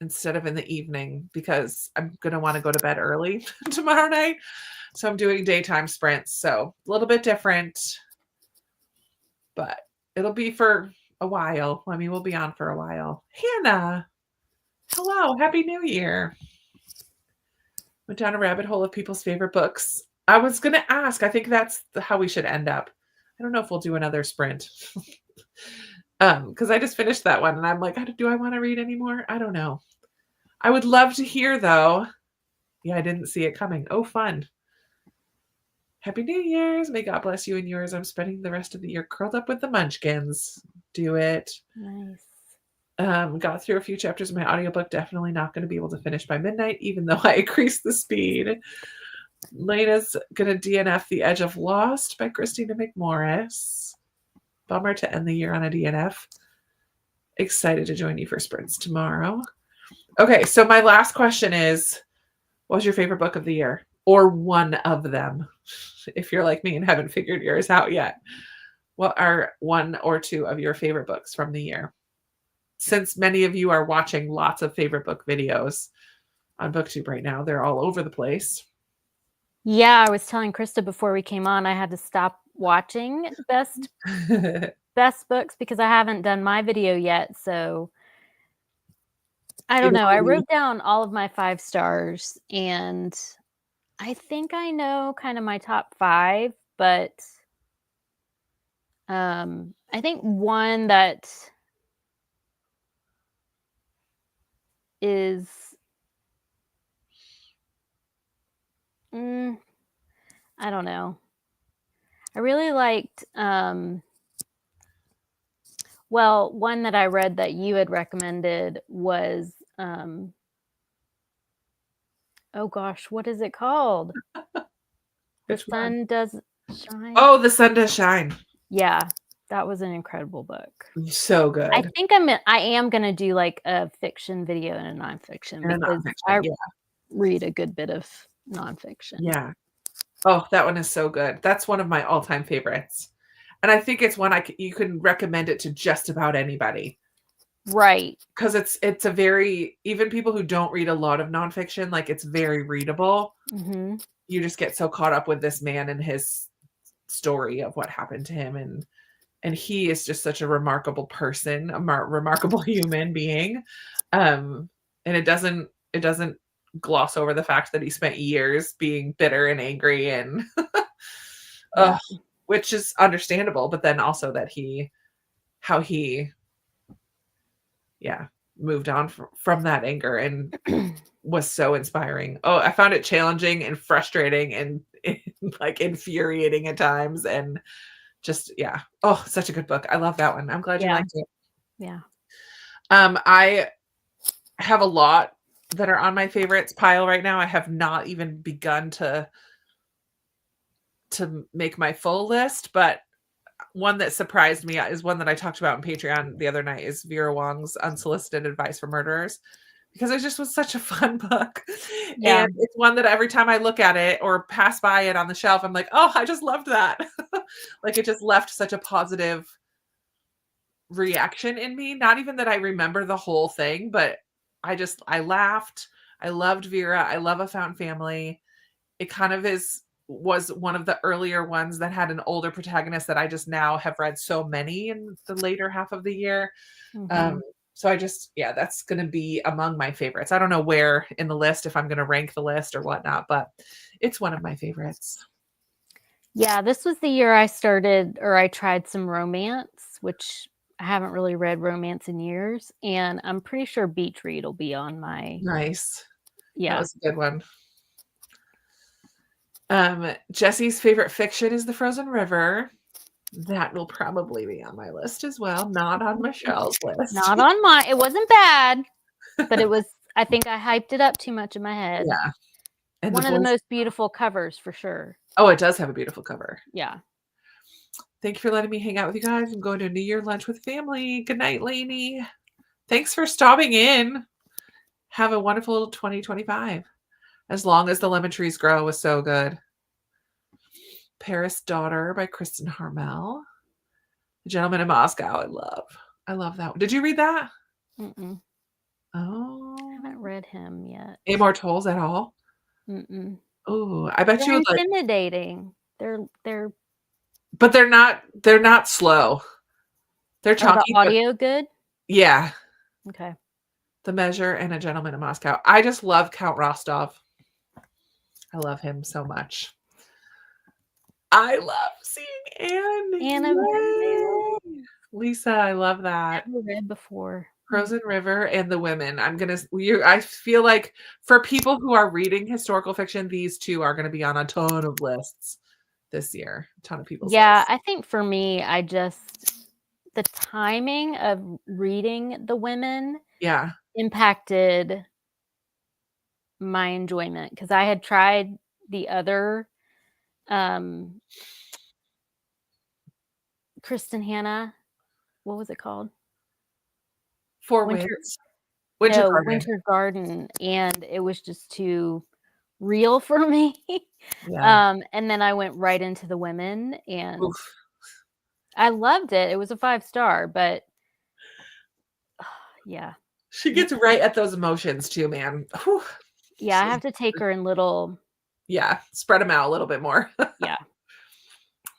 instead of in the evening because I'm gonna want to go to bed early tomorrow night. So I'm doing daytime sprints. So a little bit different, but it'll be for a while. I mean, we'll be on for a while. Hannah, hello, happy new year. Went down a rabbit hole of people's favorite books. I was gonna ask, I think that's how we should end up. I don't know if we'll do another sprint. Because I just finished that one and I'm like, do I want to read anymore? I don't know. I would love to hear though. Yeah, I didn't see it coming. Oh, fun. Happy New Year's. May God bless you and yours. I'm spending the rest of the year curled up with the munchkins. Do it.
Nice.
Got through a few chapters of my audiobook. Definitely not going to be able to finish by midnight, even though I increased the speed. Lena's going to DNF The Edge of Lost by Christina McMorris. Bummer to end the year on a DNF. Excited to join you for sprints tomorrow. Okay, so my last question is, what was your favorite book of the year? Or one of them, if you're like me and haven't figured yours out yet. What are one or two of your favorite books from the year? Since many of you are watching lots of favorite book videos on BookTube right now, they're all over the place.
Yeah, I was telling Krista before we came on, I had to stop watching best books because I haven't done my video yet. So I don't know. I wrote down all of my 5 stars and I think I know kind of my top 5, but I think one that is I don't know. I really liked well, one that I read that you had recommended was oh gosh, what is it called? The Sun Does Shine.
Oh, The Sun Does Shine.
Yeah, that was an incredible book.
So good.
I think I am gonna do like a fiction video and a nonfiction because I read a good bit of nonfiction.
Yeah. Oh, that one is so good. That's one of my all-time favorites. And I think it's one you can recommend it to just about anybody.
Right.
Because it's a very, even people who don't read a lot of nonfiction, like it's very readable.
Mm-hmm.
You just get so caught up with this man and his story of what happened to him. And he is just such a remarkable person, a remarkable human being. And it doesn't gloss over the fact that he spent years being bitter and angry and which is understandable, but then also that how he moved on from that anger and was so inspiring. Oh, I found it challenging and frustrating and like infuriating at times and just oh, such a good book. I love that one. I'm glad you liked it.
Yeah.
I have a lot that are on my favorites pile right now. I have not even begun to make my full list, but one that surprised me is one that I talked about on Patreon the other night is Vera Wong's Unsolicited Advice for Murderers, because it just was such a fun book. Yeah. And it's one that every time I look at it or pass by it on the shelf, I'm like, oh, I just loved that. Like it just left such a positive reaction in me. Not even that I remember the whole thing, but I laughed. I loved Vera. I love A Found Family. It kind of was one of the earlier ones that had an older protagonist that I just now have read so many in the later half of the year. Mm-hmm. So I just, that's going to be among my favorites. I don't know where in the list, if I'm going to rank the list or whatnot, but it's one of my favorites.
Yeah, this was the year I tried some romance, which I haven't really read romance in years. And I'm pretty sure Beach Read will be on my...
Nice.
Yeah.
That was a good one. Jesse's favorite fiction is The Frozen River. That will probably be on my list as well. Not on Michelle's list.
Not on mine. It wasn't bad, but it was. I think I hyped it up too much in my head.
Yeah. And
one of the most beautiful covers for sure.
Oh, it does have a beautiful cover.
Yeah.
Thank you for letting me hang out with you guys. I'm going to New Year lunch with family. Good night, Lainey. Thanks for stopping in. Have a wonderful 2025. As long as the lemon trees grow was so good. Paris Daughter by Kristen Harmel. The Gentleman in Moscow. I love that one. Did you read that?
Mm-mm.
Oh.
I haven't read him yet.
Immortals at all?
Mm-mm.
Oh, I bet
they're
you would like.
Intimidating. They're.
But they're not slow. They're chunky.
The audio good?
Yeah.
Okay.
The Measure and A Gentleman in Moscow. I just love Count Rostov. I love him so much. I love seeing Anne. Lisa, I love that.
I've read before.
Frozen River and The Women. I feel like for people who are reading historical fiction, these two are going to be on a ton of lists this year. A ton of people's lists.
I think for me, the timing of reading The Women impacted my enjoyment because I had tried the other Kristen Hanna. What was it called? Winter Garden, and it was just too real for me. And then I went right into The Women, and I loved it. It was a 5-star, but yeah.
She gets right at those emotions too, man. Whew.
Yeah, I have to take her in little.
Yeah, spread them out a little bit more.
Yeah.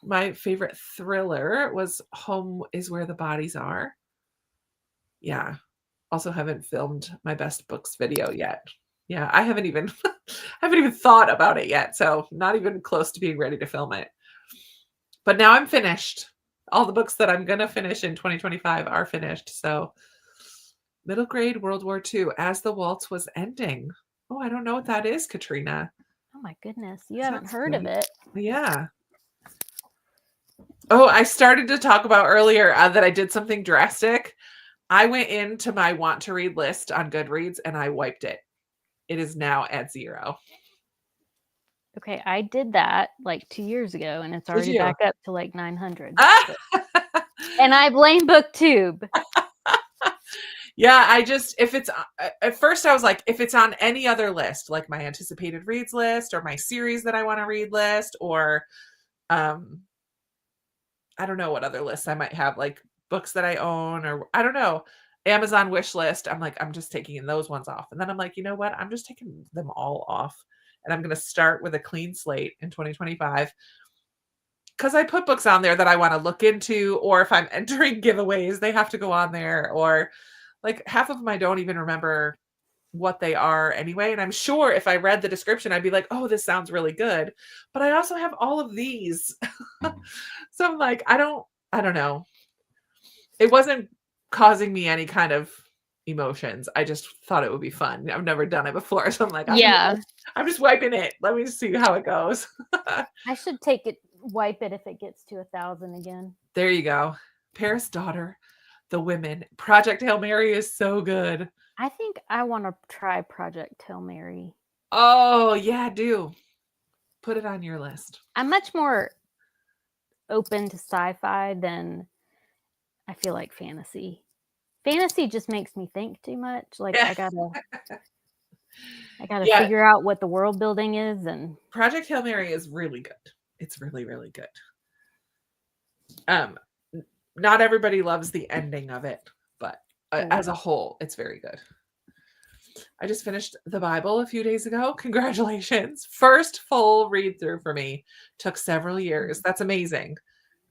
My favorite thriller was Home is Where the Bodies Are. Yeah. Also haven't filmed my best books video yet. Yeah, I haven't even thought about it yet. So not even close to being ready to film it. But now I'm finished. All the books that I'm going to finish in 2025 are finished. So middle grade World War II, As the Waltz Was Ending. Oh, I don't know what that is, Katrina.
Oh my goodness. You haven't heard of it.
Yeah. Oh, I started to talk about earlier that I did something drastic. I went into my want to read list on Goodreads and I wiped it. It is now at 0.
Okay, I did that like 2 years ago and it's already back up to like 900. And I blame BookTube.
Yeah, if it's at first I was like, if it's on any other list, like my anticipated reads list or my series that I want to read list, or I don't know what other lists I might have, like books that I own, or I don't know, Amazon wish list. I'm like, I'm just taking those ones off. And then I'm like, you know what? I'm just taking them all off. And I'm going to start with a clean slate in 2025. Because I put books on there that I want to look into, or if I'm entering giveaways, they have to go on there, or like half of them I don't even remember what they are anyway. And I'm sure if I read the description, I'd be like, oh, this sounds really good. But I also have all of these. So I'm like, I don't know. It wasn't causing me any kind of emotions. I just thought it would be fun. I've never done it before. So I'm like, I'm just wiping it. Let me see how it goes.
I should wipe it if it gets to 1,000 again.
There you go. Paris Daughter, The Women. Project Hail Mary is so good.
I think I want to try Project Hail Mary.
Oh, yeah, do. Put it on your list.
I'm much more open to sci-fi than I feel like fantasy. Fantasy just makes me think too much. Like I gotta figure out what the world building is. And
Project Hail Mary is really good. It's really, really good. Not everybody loves the ending of it, but as a whole, it's very good. I just finished the Bible a few days ago. Congratulations. First full read through for me. Took several years. That's amazing.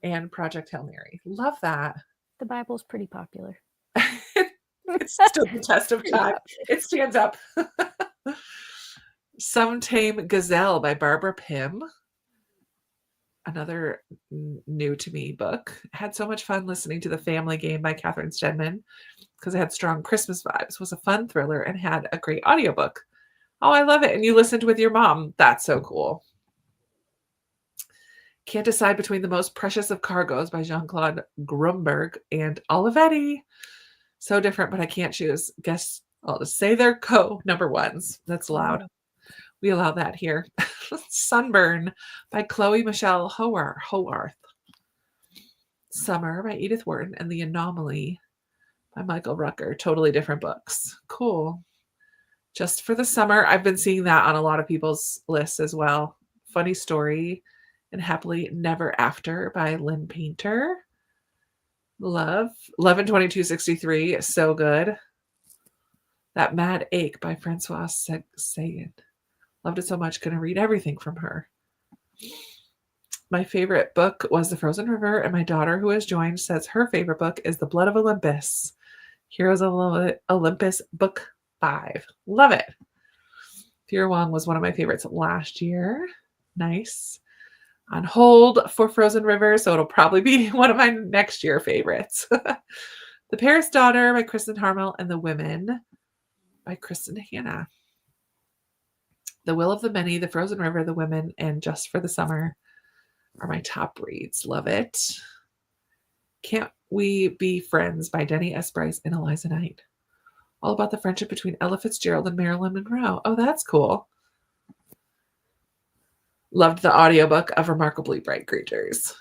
And Project Hail Mary. Love that.
The Bible's pretty popular.
It's still the test of time. It stands up. Some Tame Gazelle by Barbara Pym. Another new to me book. Had so much fun listening to The Family Game by Catherine Stedman because it had strong Christmas vibes, was a fun thriller, and had a great audiobook. Oh, I love it. And you listened with your mom. That's so cool. Can't decide between The Most Precious of Cargoes by Jean-Claude Grumberg and Olivetti. So different, but I can't choose. Guess I'll just say they're number ones. That's loud. We allow that here. Sunburn by Chloe Michelle Howarth. Summer by Edith Wharton and The Anomaly by Michael Rucker. Totally different books. Cool. Just for the Summer. I've been seeing that on a lot of people's lists as well. Funny Story and Happily Never After by Lynn Painter. Love. 11/22/63. So good. That Mad Ache by Francois Sagan. Loved it so much. Couldn't read everything from her. My favorite book was The Frozen River, and my daughter, who has joined, says her favorite book is The Blood of Olympus. Heroes of Olympus, Book 5. Love it. Fear Wong was one of my favorites last year. Nice. On hold for Frozen River, so it'll probably be one of my next year favorites. The Paris Daughter by Kristen Harmel and The Women by Kristen Hanna. The Will of the Many, The Frozen River, The Women, and Just for the Summer are my top reads. Love it. Can't We Be Friends by Denny S. Bryce and Eliza Knight. All about the friendship between Ella Fitzgerald and Marilyn Monroe. Oh, that's cool. Loved the audiobook of Remarkably Bright Creatures.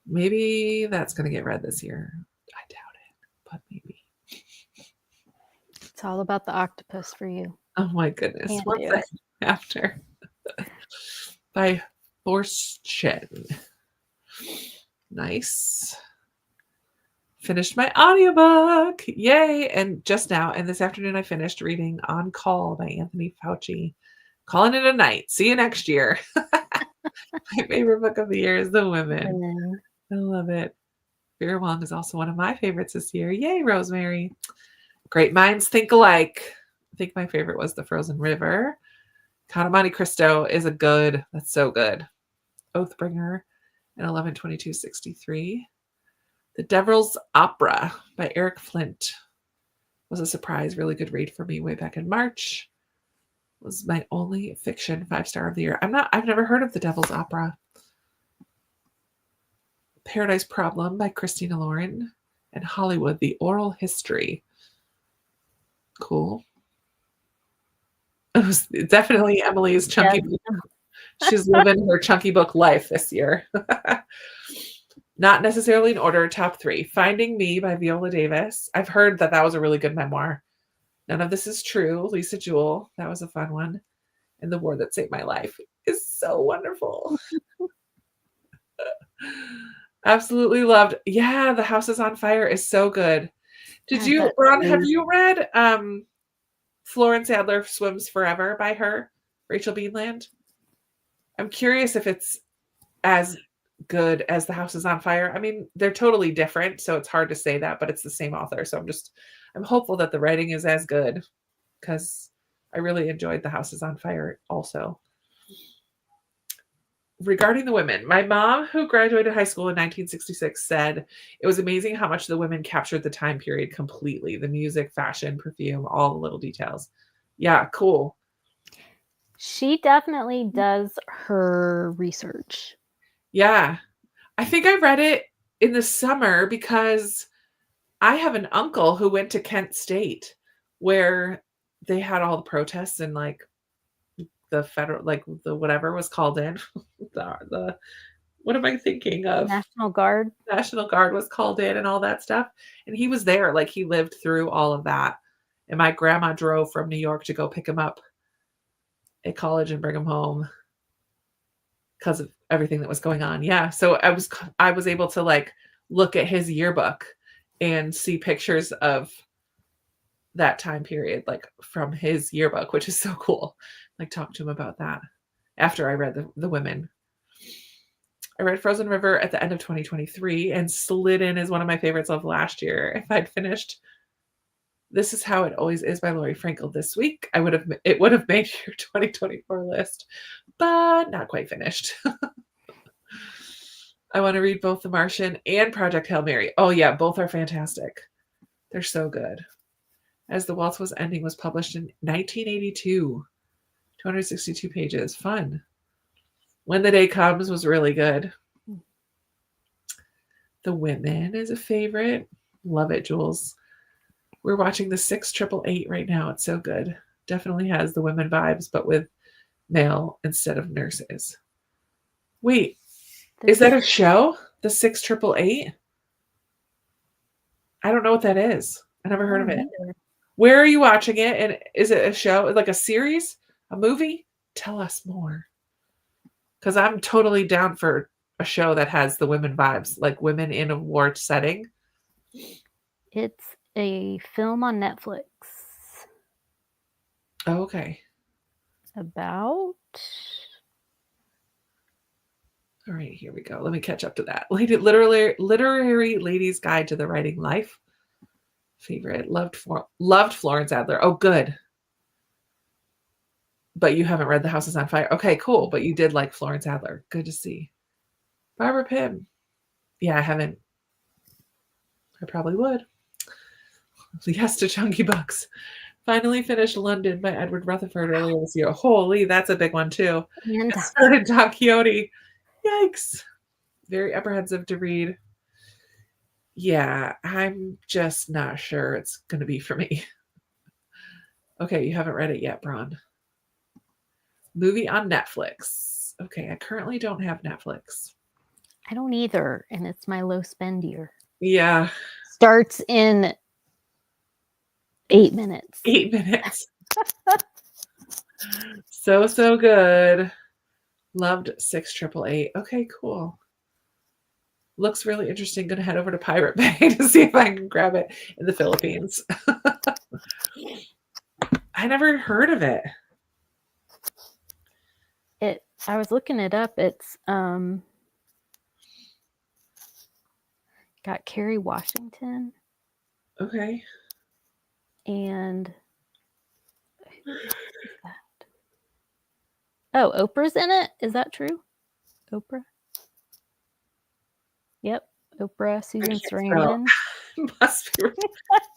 Maybe that's going to get read this year. I doubt it, but maybe.
It's all about the octopus for you.
Oh my goodness. What's that after? By Fortune. Nice. Finished my audiobook. Yay. And just now, and this afternoon, I finished reading On Call by Anthony Fauci. Calling it a night. See you next year. My favorite book of the year is The Women. I love it. Fear Wong is also one of my favorites this year. Yay, Rosemary. Great minds think alike. I think my favorite was The Frozen River. Count of Monte Cristo is that's so good. Oathbringer and 11/22/63. The Devil's Opera by Eric Flint was a surprise, really good read for me way back in March. Was my only fiction 5-star of the year. I've never heard of The Devil's Opera. Paradise Problem by Christina Lauren and Hollywood, The Oral History. Cool. It was definitely Emily's chunky book. She's living her chunky book life this year. Not necessarily in order, top 3. Finding Me by Viola Davis. I've heard that was a really good memoir. None of This Is True, Lisa Jewell. That was a fun one. And The War That Saved My Life is so wonderful. Absolutely loved. Yeah, The House is on Fire is so good. Ron, have you read Florence Adler Swims Forever by her, Rachel Beanland? I'm curious if it's as good as The House is on Fire. I mean, they're totally different, so it's hard to say that, but it's the same author. So I'm hopeful that the writing is as good because I really enjoyed The House is on Fire also. Regarding The Women, my mom, who graduated high school in 1966, said it was amazing how much the women captured the time period completely. The music, fashion, perfume, all the little details. Yeah, cool.
She definitely does her research.
Yeah. I think I read it in the summer because I have an uncle who went to Kent State where they had all the protests and like the federal, like the whatever was called in. the what am I thinking of?
National Guard.
National Guard was called in and all that stuff. And he was there, like he lived through all of that. And my grandma drove from New York to go pick him up at college and bring him home because of everything that was going on. Yeah. So I was able to like look at his yearbook and see pictures of that time period, like from his yearbook, which is so cool. Like talk to him about that after I read the Women. I read Frozen River at the end of 2023 and slid in as one of my favorites of last year. If I'd finished This Is How It Always Is by Lori Frankel this week, it would have made your 2024 list, but not quite finished. I want to read both The Martian and Project Hail Mary. Oh yeah, both are fantastic. They're so good. As the Waltz Was Ending was published in 1982. 262 pages. Fun. When the Day Comes was really good. The Women is a favorite. Love it, Jules. We're watching the 6888 right now. It's so good. Definitely has the women vibes, but with male instead of nurses. Wait, is that a show? The 6888? I don't know what that is. I never heard of it.
Either.
Where are you watching it? And is it a show, like a series, a movie? Tell us more. Because I'm totally down for a show that has the women vibes, like women in a war setting.
It's a film on Netflix.
Oh, okay.
About.
All right, here we go. Let me catch up to that. Literary Lady's Guide to the Writing Life. Favorite. Loved Florence Adler. Oh, good. But you haven't read The House is on Fire. Okay, cool. But you did like Florence Adler. Good to see. Barbara Pym. Yeah, I haven't. I probably would. Yes to Chunky Books. Finally finished London by Edward Rutherford earlier this year. Holy, that's a big one too.
And
It started Don Quixote. Yikes. Very apprehensive to read. Yeah, I'm just not sure it's going to be for me. Okay, you haven't read it yet, Braun. Movie on Netflix. Okay, I currently don't have Netflix.
I don't either, and it's my low spend year.
Yeah.
Starts in 8 minutes.
8 minutes. So good. Loved 6888. Okay, cool. Looks really interesting. Gonna head over to Pirate Bay to see if I can grab it in the Philippines. I never heard of it.
I was looking it up. It's got Kerry Washington
Okay.
and who else is that? Oh, Oprah's in it. Is that true? Oprah. Yep, Oprah, Susan Sarandon.
Must be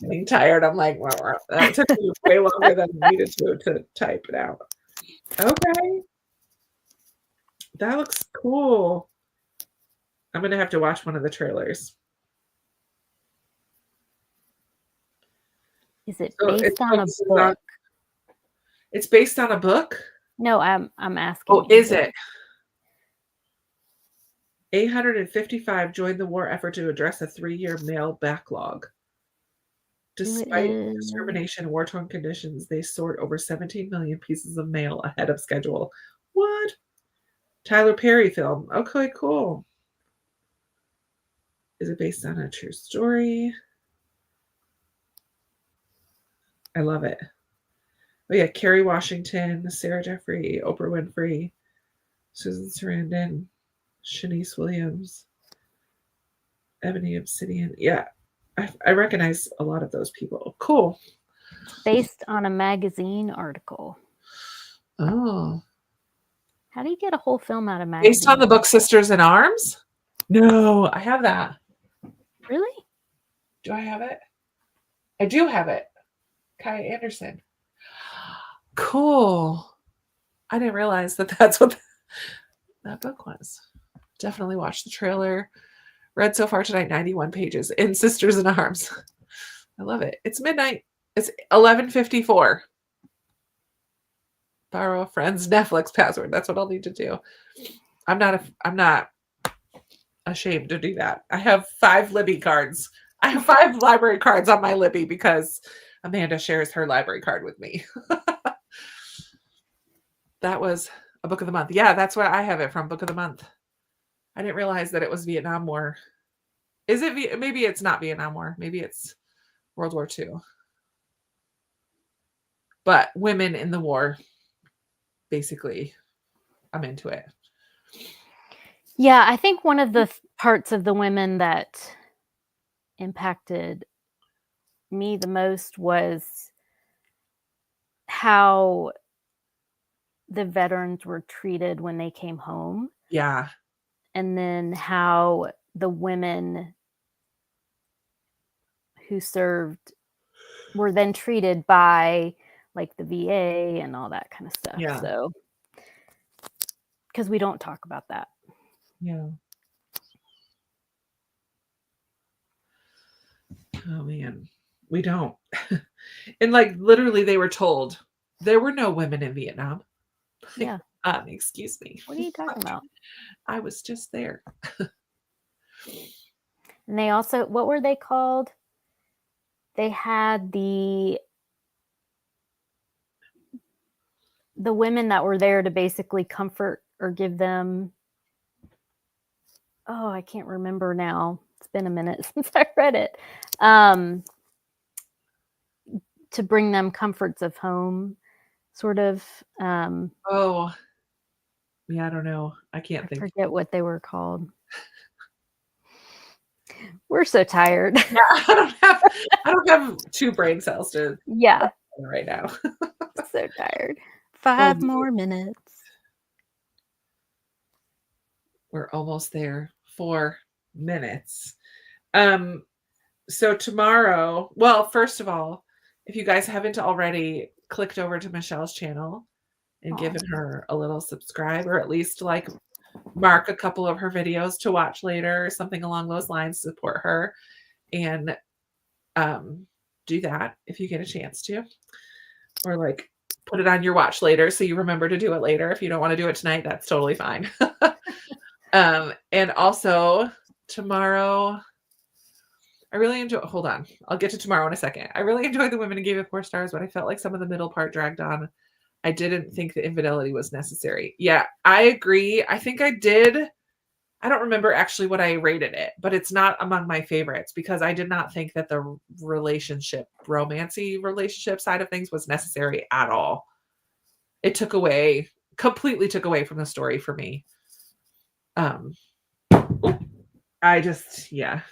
getting tired. I'm like, well, that took me way longer than I needed to type it out. Okay. That looks cool. I'm going to have to watch one of the trailers.
Is it based on a book?
It's based on a book?
No, I'm asking.
Oh, is it? 855 joined the war effort to address a 3-year mail backlog. Despite discrimination and war-torn conditions, they sort over 17 million pieces of mail ahead of schedule. What? Tyler Perry film. Okay, cool. Is it based on a true story? I love it. Oh yeah, Kerry Washington, Sarah Jeffrey, Oprah Winfrey, Susan Sarandon, Shanice Williams, Ebony Obsidian. Yeah, I recognize a lot of those people. Cool.
Based on a magazine article.
Oh.
How do you get a whole film out of magazine?
Based on the book Sisters in Arms? No, I have that.
Really?
Do I have it? I do have it. Kai Anderson. Cool. I didn't realize that that's what that book was. Definitely watched the trailer. Read so far tonight 91 pages in Sisters in Arms. I love it. It's midnight. It's 11:54. Borrow a friend's Netflix password. That's what I'll need to do. I'm not ashamed to do that. I have 5 Libby cards. I have 5 library cards on my Libby because Amanda shares her library card with me. That was a book of the month. Yeah, that's where I have it from, book of the month. I didn't realize that it was Vietnam War. Is it? Maybe it's not Vietnam War. Maybe it's World War II. But women in the war, basically, I'm into it.
Yeah, I think one of the parts of the women that impacted me the most was how the veterans were treated when they came home.
Yeah.
And then how the women who served were then treated by like the VA and all that kind of stuff.
Yeah.
So because we don't talk about that.
Yeah. Oh man, we don't. And like literally they were told there were no women in Vietnam.
Yeah.
Excuse me.
What are you talking about?
I was just there.
And they also, what were they called? They had the women that were there to basically comfort or give them, oh, I can't remember now. It's been a minute since I read it. To bring them comforts of home, sort of.
Oh, yeah, I don't know. I can't
I
think.
forget what they were called. We're so tired.
Yeah, I don't have 2 brain cells to
Yeah.
right now.
So tired.
Oh,
5 more minutes.
we're almost there. 4 minutes. So tomorrow, well, first of all, if you guys haven't already clicked over to Michelle's channel and given her a little subscribe, or at least like mark a couple of her videos to watch later, or something along those lines, support her, and do that if you get a chance to, or like put it on your watch later so you remember to do it later. If you don't want to do it tonight, that's totally fine. And also tomorrow, I really enjoy, hold on, I'll get to tomorrow in a second. I really enjoyed The Women and gave it 4 stars, but I felt like some of the middle part dragged on. I didn't think the infidelity was necessary. Yeah, I agree. I think I did. I don't remember actually what I rated it, but it's not among my favorites because I did not think that the romancy relationship side of things was necessary at all. It completely took away from the story for me. I just, yeah.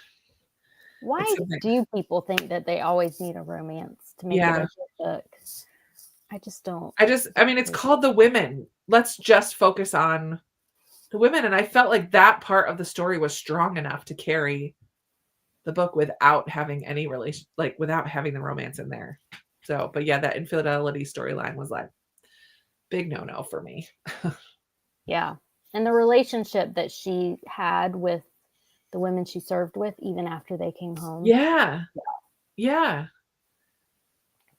Why do people think that they always need a romance to make it a good book? I just don't.
I mean, it's called The Women. Let's just focus on the women. And I felt like that part of the story was strong enough to carry the book without having any relation, like without having the romance in there. So, but yeah, that infidelity storyline was like big no for me.
Yeah. And the relationship that she had with the women she served with, even after they came home.
Yeah.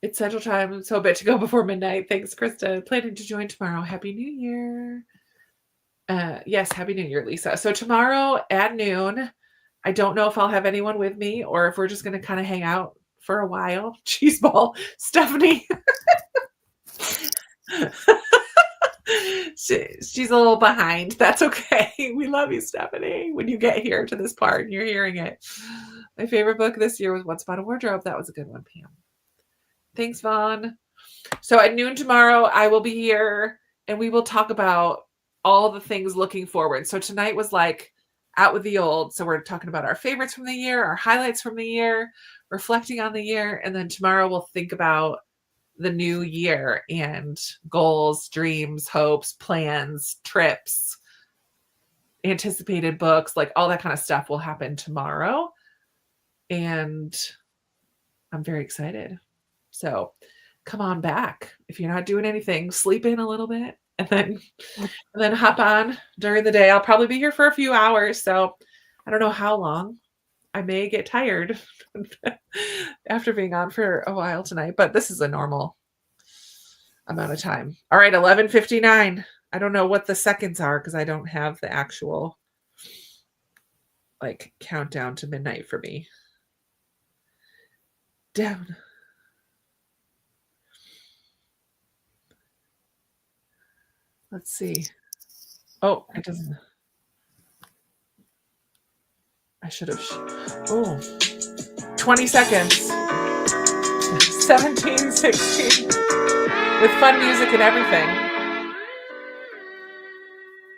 It's Central Time, so a bit to go before midnight. Thanks, Krista. Planning to join tomorrow. Happy New Year. Yes, Happy New Year, Lisa. So tomorrow at noon, I don't know if I'll have anyone with me or if we're just going to kind of hang out for a while. Cheeseball, Stephanie. She's a little behind. That's okay. We love you, Stephanie. When you get here to this part and you're hearing it. My favorite book this year was Once Upon a Wardrobe. That was a good one, Pam. Thanks, Vaughn. So at noon tomorrow, I will be here and we will talk about all the things looking forward. So tonight was like out with the old. So we're talking about our favorites from the year, our highlights from the year, reflecting on the year. And then tomorrow we'll think about the new year and goals, dreams, hopes, plans, trips, anticipated books, like all that kind of stuff will happen tomorrow. And I'm very excited. So come on back. If you're not doing anything, sleep in a little bit and then hop on during the day. I'll probably be here for a few hours. So I don't know how long. I may get tired after being on for a while tonight, but this is a normal amount of time. All right, 11:59. I don't know what the seconds are because I don't have the actual like countdown to midnight for me. Down. Let's see. Oh, it doesn't. I should have. 20 seconds. 17, 16. With fun music and everything.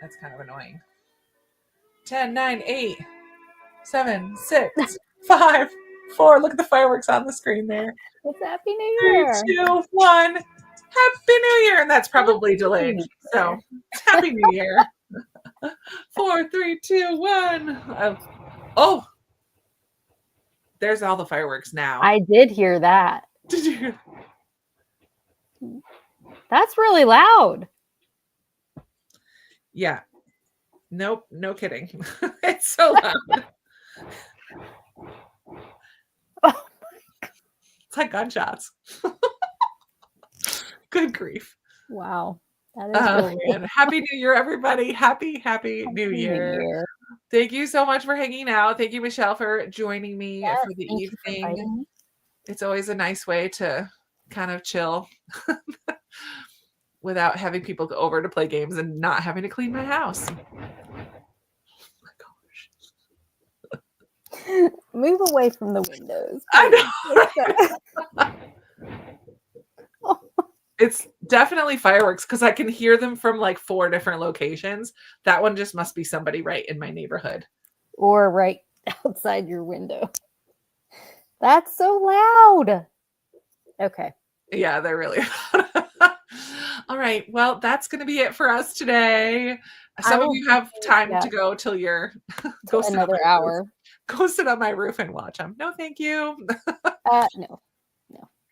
That's kind of annoying. 10, 9, 8, 7, 6, 5, 4. Look at the fireworks on the screen there.
It's Happy New Year.
3, 2, 1. Happy New Year. And that's probably delayed. So Happy New Year. 4, 3, 2, 1. Oh, there's all the fireworks now.
I did hear that.
Did you?
That's really loud.
Yeah. Nope. No kidding. It's so loud. It's like gunshots. Good grief.
Wow. That is
Oh,
really
man. Happy New Year, everybody. Happy New
Happy New
Year.
Year.
Thank you so much for hanging out. Thank you, Michelle, for joining me
Yes,
for the
thank you for
evening.
inviting me.
It's always a nice way to kind of chill without having people go over to play games and not having to clean my house.
Move away from the windows.
I
please.
know. It's definitely fireworks because I can hear them from like 4 different locations. That one just must be somebody right in my neighborhood.
Or right outside your window. That's so loud. Okay.
Yeah, they're really all right. Well, that's going to be it for us today. Some of you have time to go till you're go sit on
another
my roof.
hour.
Go sit on my roof and watch them. No, thank you.
No.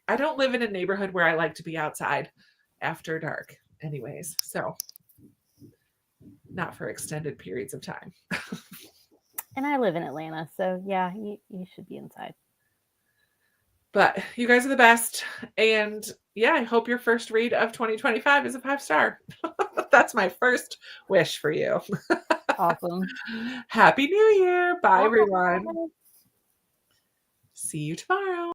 I don't live in a neighborhood where I like to be outside after dark anyways. So not for extended periods of time.
And I live in Atlanta, so yeah, you should be inside.
But you guys are the best. And yeah, I hope your first read of 2025 is a 5-star. That's my first wish for you.
Awesome.
Happy New Year. Bye,
Bye.
everyone. See you tomorrow.